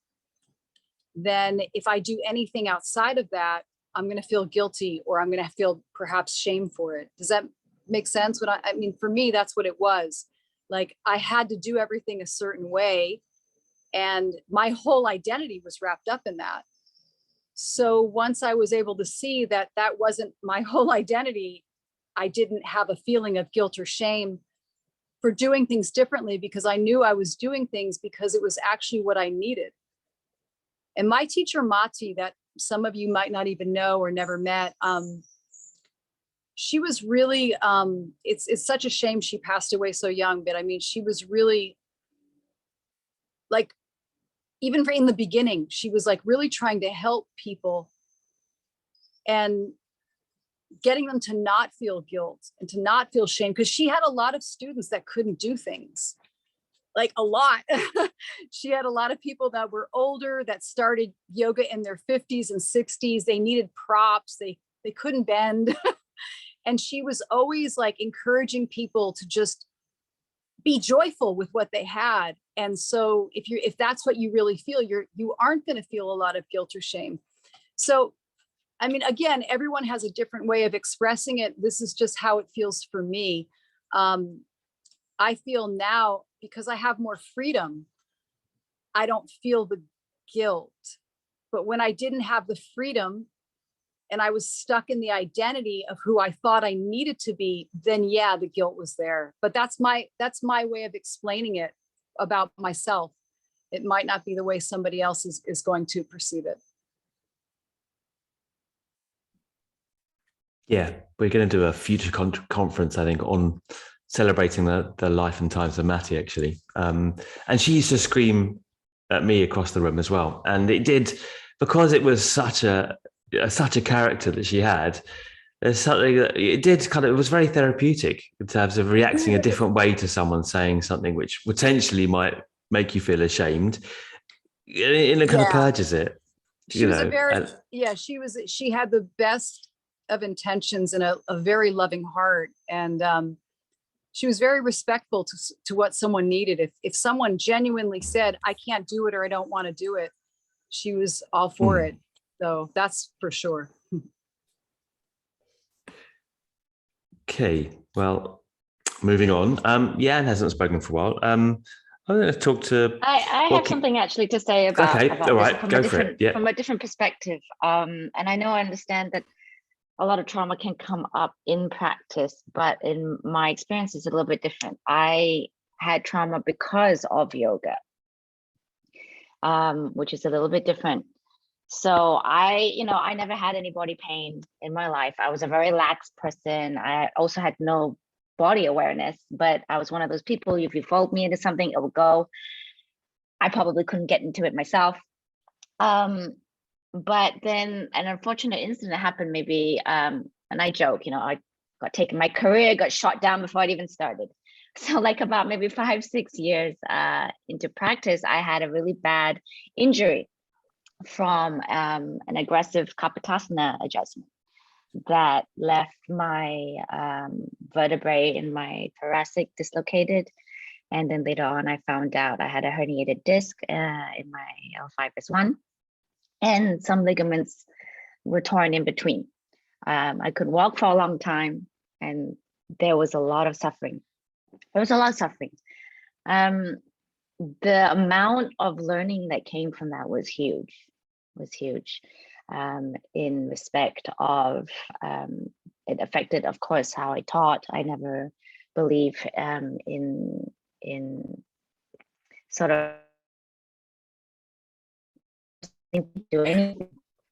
then if I do anything outside of that, I'm going to feel guilty, or I'm going to feel perhaps shame for it. Does that make sense? I mean, for me, that's what it was. Like, I had to do everything a certain way, and my whole identity was wrapped up in that. So once I was able to see that that wasn't my whole identity, I didn't have a feeling of guilt or shame for doing things differently, because I knew I was doing things because it was actually what I needed. And my teacher, Mati, that some of you might not even know or never met, she was really, it's such a shame she passed away so young, but I mean, she was really like, even in the beginning, she was like really trying to help people and getting them to not feel guilt and to not feel shame, because she had a lot of students that couldn't do things, like a lot. She had a lot of people that were older that started yoga in their 50s and 60s. They needed props, they couldn't bend. And she was always like encouraging people to just be joyful with what they had. And so if that's what you really feel, you aren't going to feel a lot of guilt or shame. So I mean, again, everyone has a different way of expressing it. This is just how it feels for me. I feel now, because I have more freedom, I don't feel the guilt. But when I didn't have the freedom and I was stuck in the identity of who I thought I needed to be, then yeah, the guilt was there. But that's my way of explaining it about myself. It might not be the way somebody else is going to perceive it. Yeah, we're going to do a future conference, I think, on celebrating the life and times of Matty, actually. And she used to scream at me across the room as well. And it did, because it was such a character that she had, there's something that it did kind of, it was very therapeutic in terms of reacting a different way to someone saying something which potentially might make you feel ashamed. And it kind of purges it. She was she had the best of intentions and a very loving heart. And she was very respectful to what someone needed. If someone genuinely said, I can't do it or I don't want to do it, she was all for it. So that's for sure. Okay, well, moving on. Jan hasn't spoken for a while. I'm going to talk to. I have something actually to say about. Okay, about all this right, from go a for different it. Yeah. from a different perspective. And I know I understand that a lot of trauma can come up in practice, but in my experience, it's a little bit different. I had trauma because of yoga, which is a little bit different. So I never had any body pain in my life. I was a very lax person. I also had no body awareness, but I was one of those people, if you fold me into something, it will go. I probably couldn't get into it myself. But then an unfortunate incident happened maybe, and I joke, I got taken, my career got shot down before it even started. So like about maybe 5-6 years into practice, I had a really bad injury from an aggressive kapotasana adjustment that left my vertebrae in my thoracic dislocated. And then later on, I found out I had a herniated disc in my L5S1, and some ligaments were torn in between. I couldn't walk for a long time, and there was a lot of suffering. The amount of learning that came from that was huge. In respect of, it affected, of course, how I taught. I never believe in sort of doing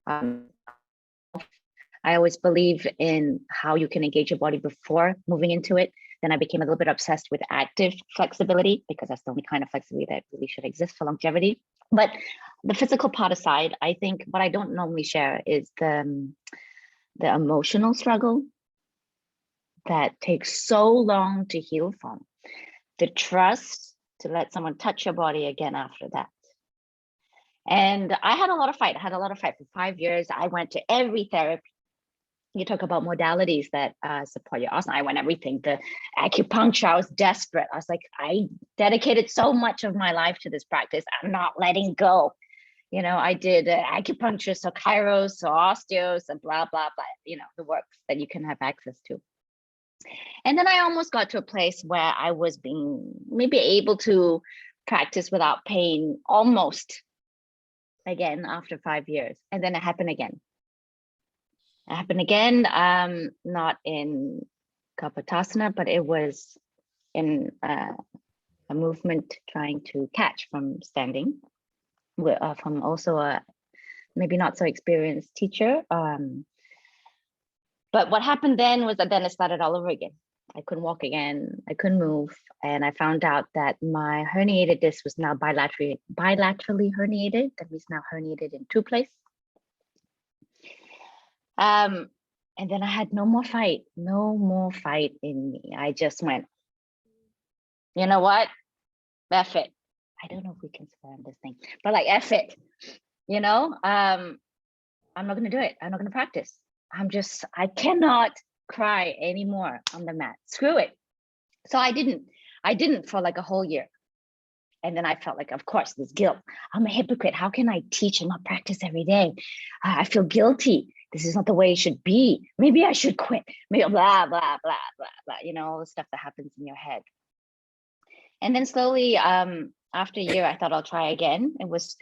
anything. I always believe in how you can engage your body before moving into it. Then I became a little bit obsessed with active flexibility, because that's the only kind of flexibility that really should exist for longevity. But the physical part aside, I think what I don't normally share is the emotional struggle that takes so long to heal from. The trust to let someone touch your body again after that. And I had a lot of fight. For 5 years. I went to every therapy. You talk about modalities that support your asana. I went everything. The acupuncture, I was desperate. I was like, I dedicated so much of my life to this practice. I'm not letting go. I did acupuncture, so chiros, so osteos, and blah, blah, blah, the works that you can have access to. And then I almost got to a place where I was being maybe able to practice without pain almost again after 5 years. And then it happened again. Not in kapotasana, but it was in a movement trying to catch from standing, from also a maybe not so experienced teacher. But what happened then was that then it started all over again. I couldn't walk again. I couldn't move. And I found out that my herniated disc was now bilaterally herniated. That means now herniated in 2 places. And then I had no more fight in me. I just went, you know what? F it. I don't know if we can swear on this thing, but like F it, you know, I'm not going to do it. I'm not going to practice. I cannot cry anymore on the mat. Screw it. So I didn't for like a whole year. And then I felt like, of course, this guilt. I'm a hypocrite. How can I teach and not practice every day? I feel guilty. This is not the way it should be. Maybe I should quit. Maybe blah, blah, blah, blah, blah. You know, all the stuff that happens in your head. And then slowly, after a year, I thought I'll try again. It was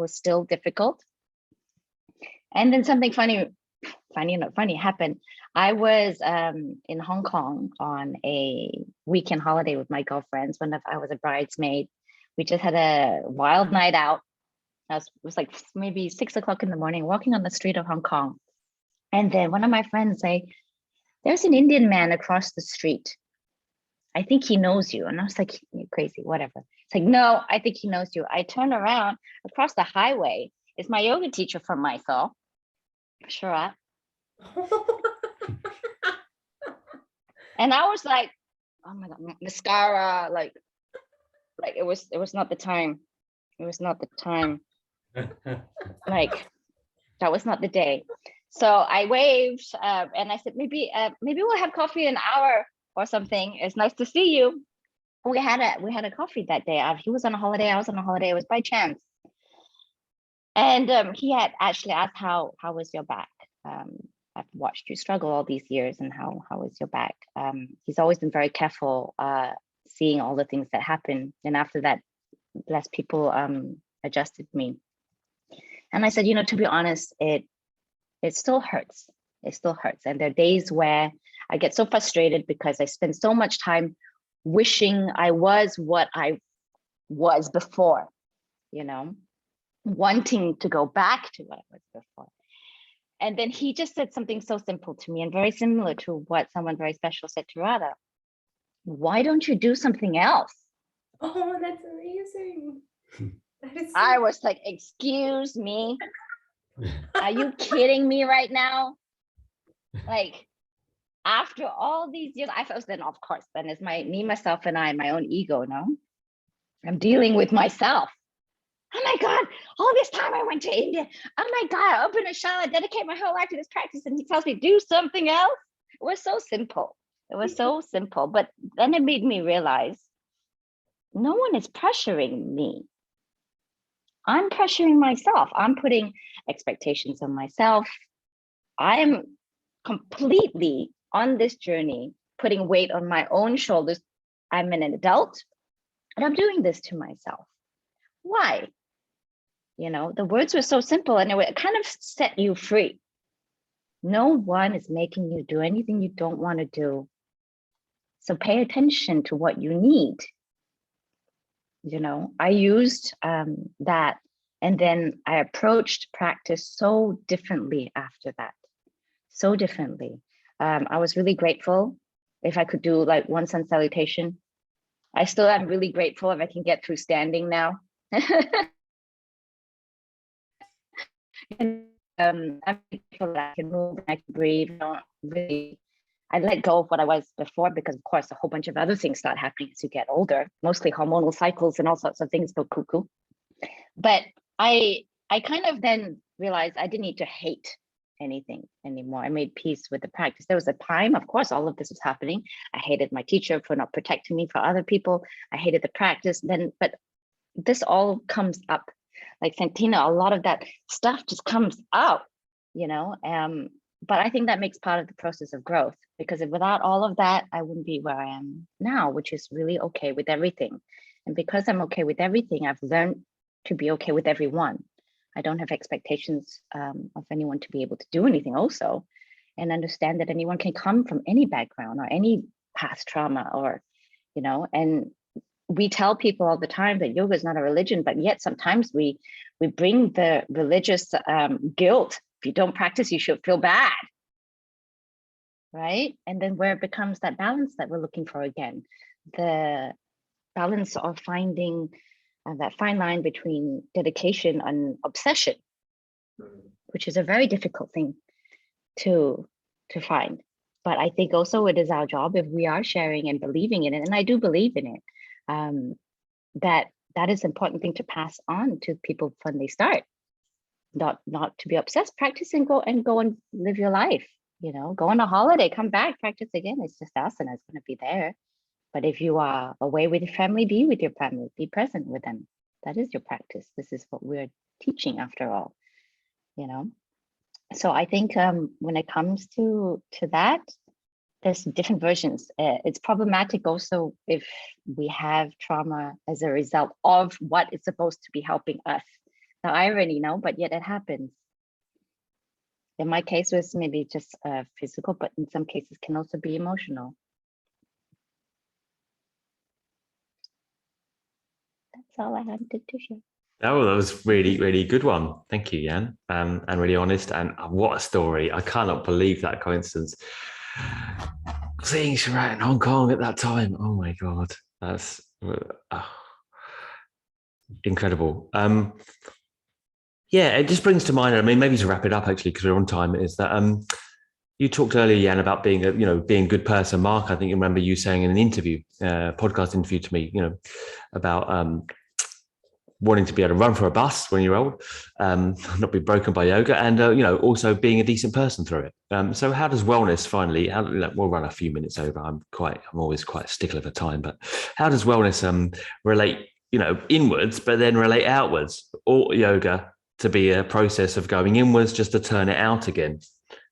still difficult. And then something funny happened. I was in Hong Kong on a weekend holiday with my girlfriends. I was a bridesmaid. We just had a wild night out. It was like maybe 6 o'clock in the morning, walking on the street of Hong Kong. And then one of my friends say, there's an Indian man across the street. I think he knows you. And I was like, you're crazy, whatever. It's like, no, I think he knows you. I turn around across the highway. It's my yoga teacher from Mysore, Sharat. And I was like, oh my God, mascara, like it was not the time. It was not the time. Like, that was not the day. So I waved and I said, maybe we'll have coffee in an hour or something. It's nice to see you. We had a coffee that day. He was on a holiday. I was on a holiday. It was by chance. And he had actually asked, how was your back? I've watched you struggle all these years, and how is your back? He's always been very careful seeing all the things that happen. And after that, less people adjusted me. And I said, to be honest, it still hurts. It still hurts. And there are days where I get so frustrated because I spend so much time wishing I was what I was before, wanting to go back to what I was before. And then he just said something so simple to me and very similar to what someone very special said to Radha. Why don't you do something else? Oh, that's amazing. That is I was like, excuse me. Are you kidding me right now? Like, after all these years, I felt then, of course, then it's me, myself, and I, my own ego, no? I'm dealing with myself. Oh my God, all this time I went to India. Oh my God, I opened a shala, dedicate my whole life to this practice, and he tells me, do something else. It was so simple. It was so simple. But then it made me realize no one is pressuring me. I'm pressuring myself. I'm putting expectations on myself. I am completely on this journey, putting weight on my own shoulders. I'm an adult and I'm doing this to myself. Why? The words were so simple and it would kind of set you free. No one is making you do anything you don't want to do. So pay attention to what you need. I used that, and then I approached practice so differently after that, so differently. I was really grateful if I could do like one sun salutation. I still am really grateful if I can get through standing now. And, I'm grateful that I can move and I can breathe. I let go of what I was before because, of course, a whole bunch of other things start happening as you get older, mostly hormonal cycles and all sorts of things go cuckoo. But I kind of then realized I didn't need to hate anything anymore. I made peace with the practice. There was a time, of course, all of this was happening. I hated my teacher for not protecting me for other people. I hated the practice then, but this all comes up. Like Santina, a lot of that stuff just comes out, but I think that makes part of the process of growth, because without all of that, I wouldn't be where I am now, which is really okay with everything. And because I'm okay with everything, I've learned to be okay with everyone. I don't have expectations of anyone to be able to do anything also, and understand that anyone can come from any background or any past trauma or, and we tell people all the time that yoga is not a religion, but yet sometimes we bring the religious guilt. If you don't practice, you should feel bad, right? And then where it becomes that balance that we're looking for again, the balance of finding that fine line between dedication and obsession, which is a very difficult thing to find. But I think also it is our job, if we are sharing and believing in it, and I do believe in it, that is an important thing to pass on to people when they start. Not to be obsessed, practice and go and live your life. You know, go on a holiday, come back, practice again. It's just asana, it's going to be there. But if you are away with your family, be with your family, be present with them. That is your practice. This is what we're teaching after all, you know. So I think when it comes to that, there's different versions. It's problematic also if we have trauma as a result of what is supposed to be helping us. The irony, no, but yet it happens. In my case, it was maybe just physical, but in some cases can also be emotional. That's all I had to share. Oh, that was really, really good one. Thank you, Jan, and really honest. And what a story! I cannot believe that coincidence. Seeing Sharat in Hong Kong at that time. Oh my God, that's incredible. Yeah, it just brings to mind. I mean, maybe to wrap it up, actually, because we're on time, is that you talked earlier, Jan, about being being a good person. Mark, I think you remember you saying in an interview, podcast interview to me, about wanting to be able to run for a bus when you're old, not be broken by yoga, and also being a decent person through it. So how does wellness finally? We'll run a few minutes over. I'm always quite a stickler for time, but how does wellness relate, inwards, but then relate outwards? Or yoga to be a process of going inwards just to turn it out again?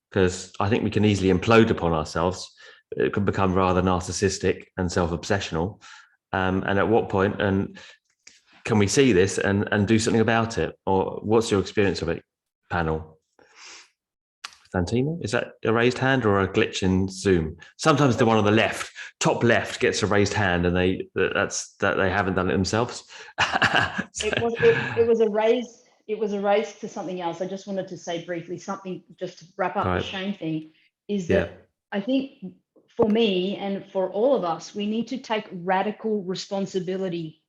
Because I think we can easily implode upon ourselves. It can become rather narcissistic and self-obsessional. And at what point can we see this and do something about it? Or what's your experience of it, panel? Santina, is that a raised hand or a glitch in Zoom? Sometimes the one on the left, top left, gets a raised hand, and they haven't done it themselves. So. It was a raise. It was a race to something else. I just wanted to say briefly something just to wrap up the shame thing, is that I think for me and for all of us, we need to take radical responsibility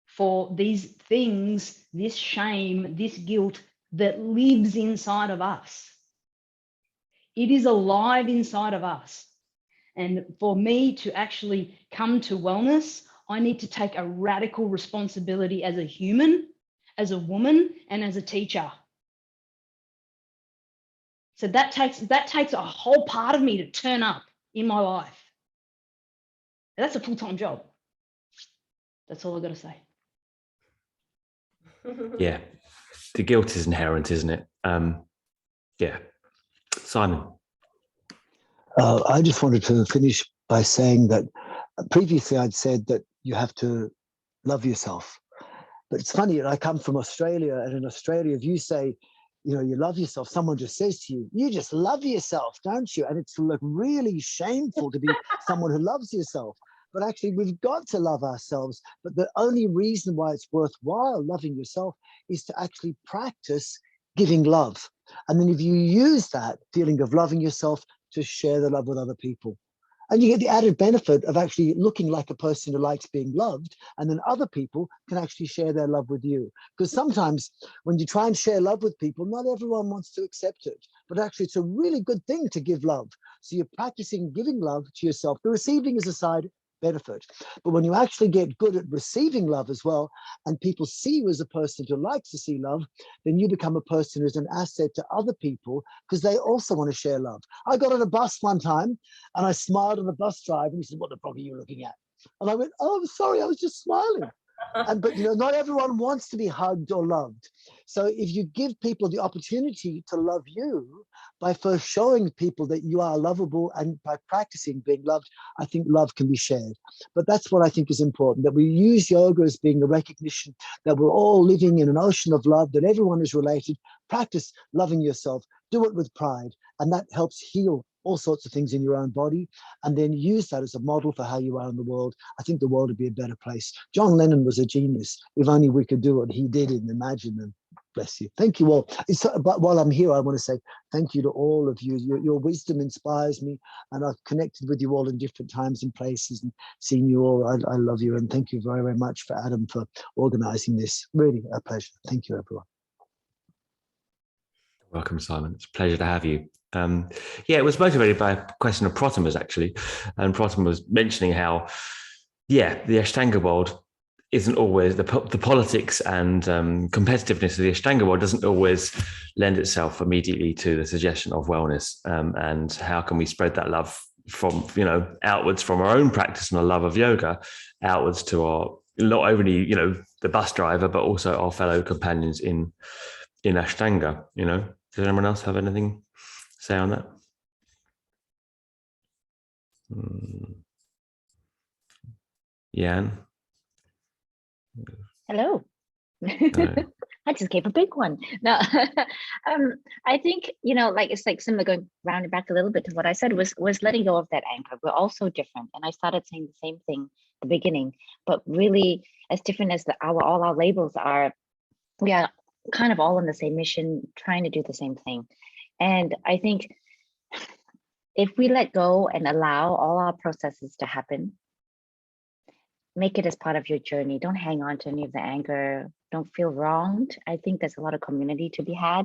for these things, this shame, this guilt that lives inside of us. It is alive inside of us. And for me to actually come to wellness, I need to take a radical responsibility as a human, as a woman, and as a teacher. So that takes a whole part of me to turn up in my life. And that's a full-time job. That's all I've got to say. Yeah, the guilt is inherent, isn't it? Yeah. Simon. I just wanted to finish by saying that previously I'd said that you have to love yourself. But it's funny, I come from Australia, and in Australia, if you say, you love yourself, someone just says to you, you just love yourself, don't you? And it's really shameful to be someone who loves yourself. But actually, we've got to love ourselves. But the only reason why it's worthwhile loving yourself is to actually practice giving love. And then if you use that feeling of loving yourself to share the love with other people, and you get the added benefit of actually looking like a person who likes being loved, and then other people can actually share their love with you. Because sometimes when you try and share love with people, not everyone wants to accept it. But actually, it's a really good thing to give love. So you're practicing giving love to yourself. The receiving is a side benefit. But when you actually get good at receiving love as well, and people see you as a person who likes to see love, then you become a person who's an asset to other people because they also want to share love. I got on a bus one time and I smiled at the bus driver and he said, "What the fuck are you looking at?" And I went, "Oh, I'm sorry, I was just smiling." But not everyone wants to be hugged or loved. So if you give people the opportunity to love you by first showing people that you are lovable, and by practicing being loved, I think love can be shared. But that's what I think is important, that we use yoga as being a recognition that we're all living in an ocean of love, that everyone is related. Practice loving yourself, do it with pride, and that helps heal all sorts of things in your own body, and then use that as a model for how you are in the world, I think the world would be a better place. John Lennon was a genius. If only we could do what he did and imagine them. Bless you. Thank you all. But while I'm here, I want to say thank you to all of you. Your wisdom inspires me, and I've connected with you all in different times and places and seen you all. I love you, and thank you very, very much for Adam for organizing this. Really a pleasure. Thank you, everyone. Welcome, Simon. It's a pleasure to have you. Yeah, it was motivated by a question of Protima's, actually. And Protima was mentioning how, yeah, the Ashtanga world isn't always, the politics and competitiveness of the Ashtanga world doesn't always lend itself immediately to the suggestion of wellness. And how can we spread that love from, outwards from our own practice and a love of yoga outwards to our, not only, the bus driver, but also our fellow companions in Ashtanga, Does anyone else have anything to say on that? Jan? Hello. No. I just gave a big one. No, I think, it's like similar, going round and back a little bit to what I said, was letting go of that anchor. We're all so different. And I started saying the same thing at the beginning, but really as different as all our labels are, we are kind of all on the same mission, trying to do the same thing. And I think if we let go and allow all our processes to happen, make it as part of your journey. Don't hang on to any of the anger. Don't feel wronged. I think there's a lot of community to be had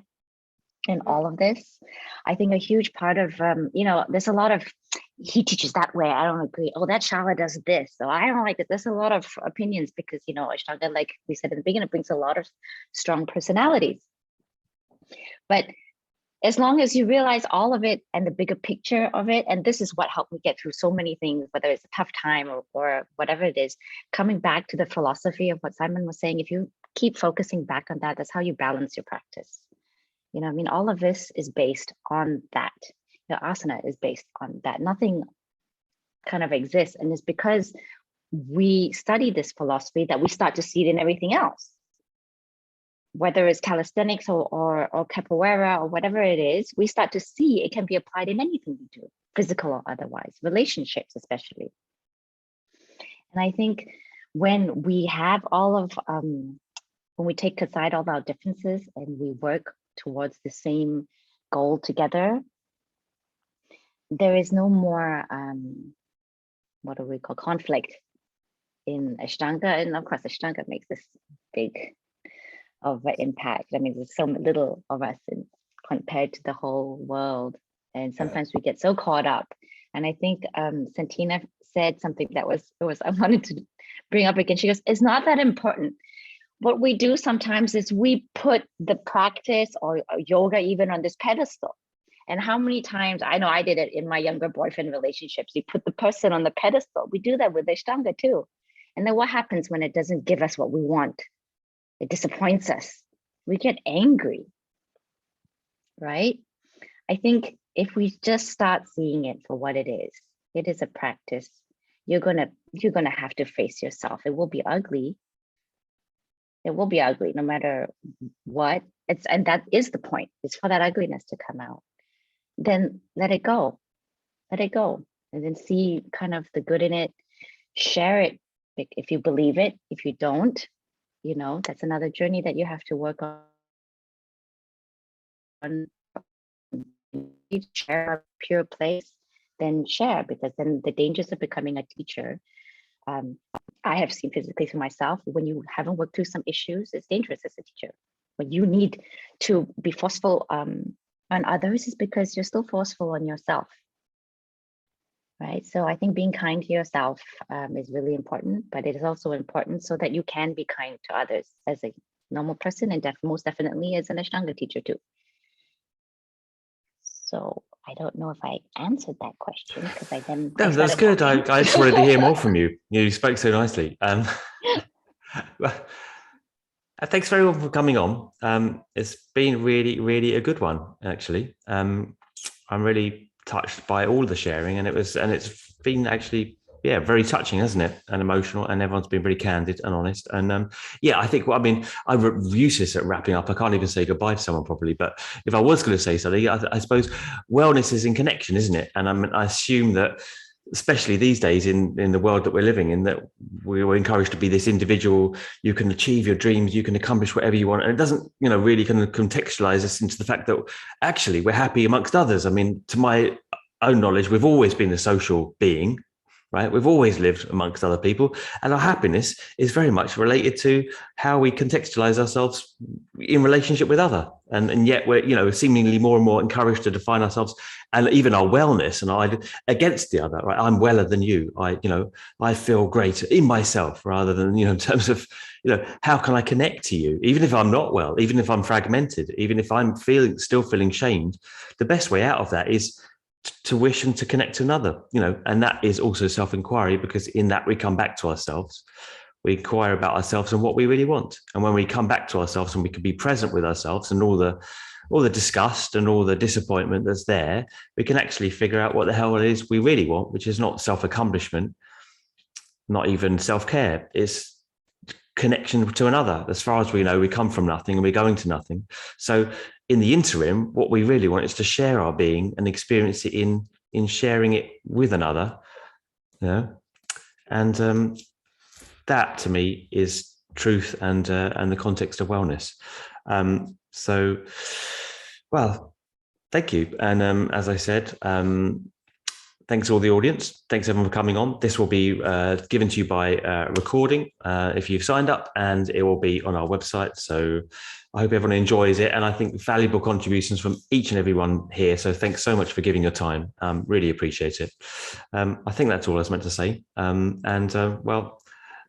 in all of this. I think a huge part of, there's a lot of, he teaches that way, I don't agree. Oh, that Shala does this. So I don't like it. There's a lot of opinions because, Ashtanga, like we said in the beginning, brings a lot of strong personalities. But as long as you realize all of it and the bigger picture of it, and this is what helped me get through so many things, whether it's a tough time or whatever it is, coming back to the philosophy of what Simon was saying, if you keep focusing back on that, that's how you balance your practice. All of this is based on that. Your asana is based on that. Nothing kind of exists. And it's because we study this philosophy that we start to see it in everything else. Whether it's calisthenics or capoeira or whatever it is, we start to see it can be applied in anything we do, physical or otherwise, relationships especially. And I think when we have all of, when we take aside all our differences and we work towards the same goal together, there is no more, what do we call, conflict in Ashtanga. And of course, Ashtanga makes this big of an impact. There's so little of us compared to the whole world. And sometimes we get so caught up. And I think Santina said something that was I wanted to bring up again. She goes, it's not that important. What we do sometimes is we put the practice or yoga even on this pedestal. And how many times, I know I did it in my younger boyfriend relationships, you put the person on the pedestal. We do that with Ashtanga too. And then what happens when it doesn't give us what we want? It disappoints us. We get angry, right? I think if we just start seeing it for what it is a practice. You're gonna have to face yourself. It will be ugly. It will be ugly no matter what. And that is the point. It's for that ugliness to come out. Then let it go. Let it go. And then see kind of the good in it. Share it if you believe it. If you don't, that's another journey that you have to work on. Share a pure place, then share, because then the dangers of becoming a teacher, I have seen physically for myself, when you haven't worked through some issues, it's dangerous as a teacher. When you need to be forceful on others is because you're still forceful on yourself. Right. So I think being kind to yourself is really important, but it is also important so that you can be kind to others as a normal person and most definitely as an Ashtanga teacher too. So I don't know if I answered that question because I then. No, that's good. I just wanted to hear more from you. You spoke so nicely. Thanks very much for coming on. It's been really, really a good one, actually. I'm really touched by all the sharing, and it's been actually yeah, very touching, hasn't it? And emotional, and everyone's been really candid and honest. And yeah, I think, I'm useless at wrapping up. I can't even say goodbye to someone properly. But if I was going to say something, I suppose wellness is in connection, isn't it? And I assume that, especially these days in the world that we're living in, that we were encouraged to be this individual. You can achieve your dreams, you can accomplish whatever you want. And it doesn't, really kind of contextualize us into the fact that actually we're happy amongst others. I mean, to my own knowledge, we've always been a social being, right? We've always lived amongst other people, and our happiness is very much related to how we contextualize ourselves in relationship with other. And yet we're, seemingly more and more encouraged to define ourselves and even our wellness and against the other, right? I'm weller than you. I feel great in myself rather than, in terms of, how can I connect to you? Even if I'm not well, even if I'm fragmented, even if I'm still feeling shamed, the best way out of that is to wish and to connect to another, and that is also self-inquiry, because in that we come back to ourselves, we inquire about ourselves and what we really want. And when we come back to ourselves and we can be present with ourselves and all the disgust and all the disappointment that's there, we can actually figure out what the hell it is we really want, which is not self-accomplishment, not even self-care. It's connection to another. As far as we know, we come from nothing and we're going to nothing. So in the interim, what we really want is to share our being and experience it in sharing it with another. And that to me is truth and the context of wellness. So, well, thank you. And as I said, thanks to all the audience. Thanks everyone for coming on. This will be given to you by recording if you've signed up, and it will be on our website. So I hope everyone enjoys it. And I think valuable contributions from each and every one here. So thanks so much for giving your time. Really appreciate it. I think that's all I was meant to say. Well,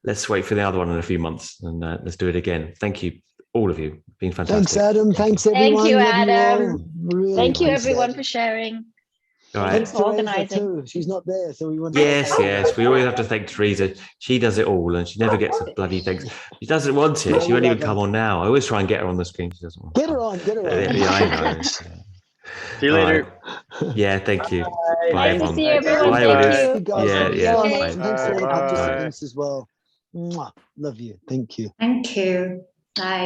let's wait for the other one in a few months and let's do it again. Thank you, all of you. Been fantastic. Thanks, Adam. Thanks, everyone. Thank you, Love Adam. all. Really Thank you, appreciate everyone, it. for sharing. All right. Thanks For to Teresa organizing. too. She's not there, so we want to. Yes. We always have to thank Teresa. She does it all, and she never gets a bloody thanks. She doesn't want it. Yeah, She we won't even love her. come on now. I always try and get her on the screen. She doesn't want. Get her on. Get her on. Yeah, I know. See you All later. right. Yeah, thank you. Bye, Nice to everyone. see everyone. Bye, Thank audience. you. You guys, Yeah, thank you yeah. so Bye. much. And thanks to all the Bye. participants as well. Mwah. Love you. Thank you. Thank you. Bye.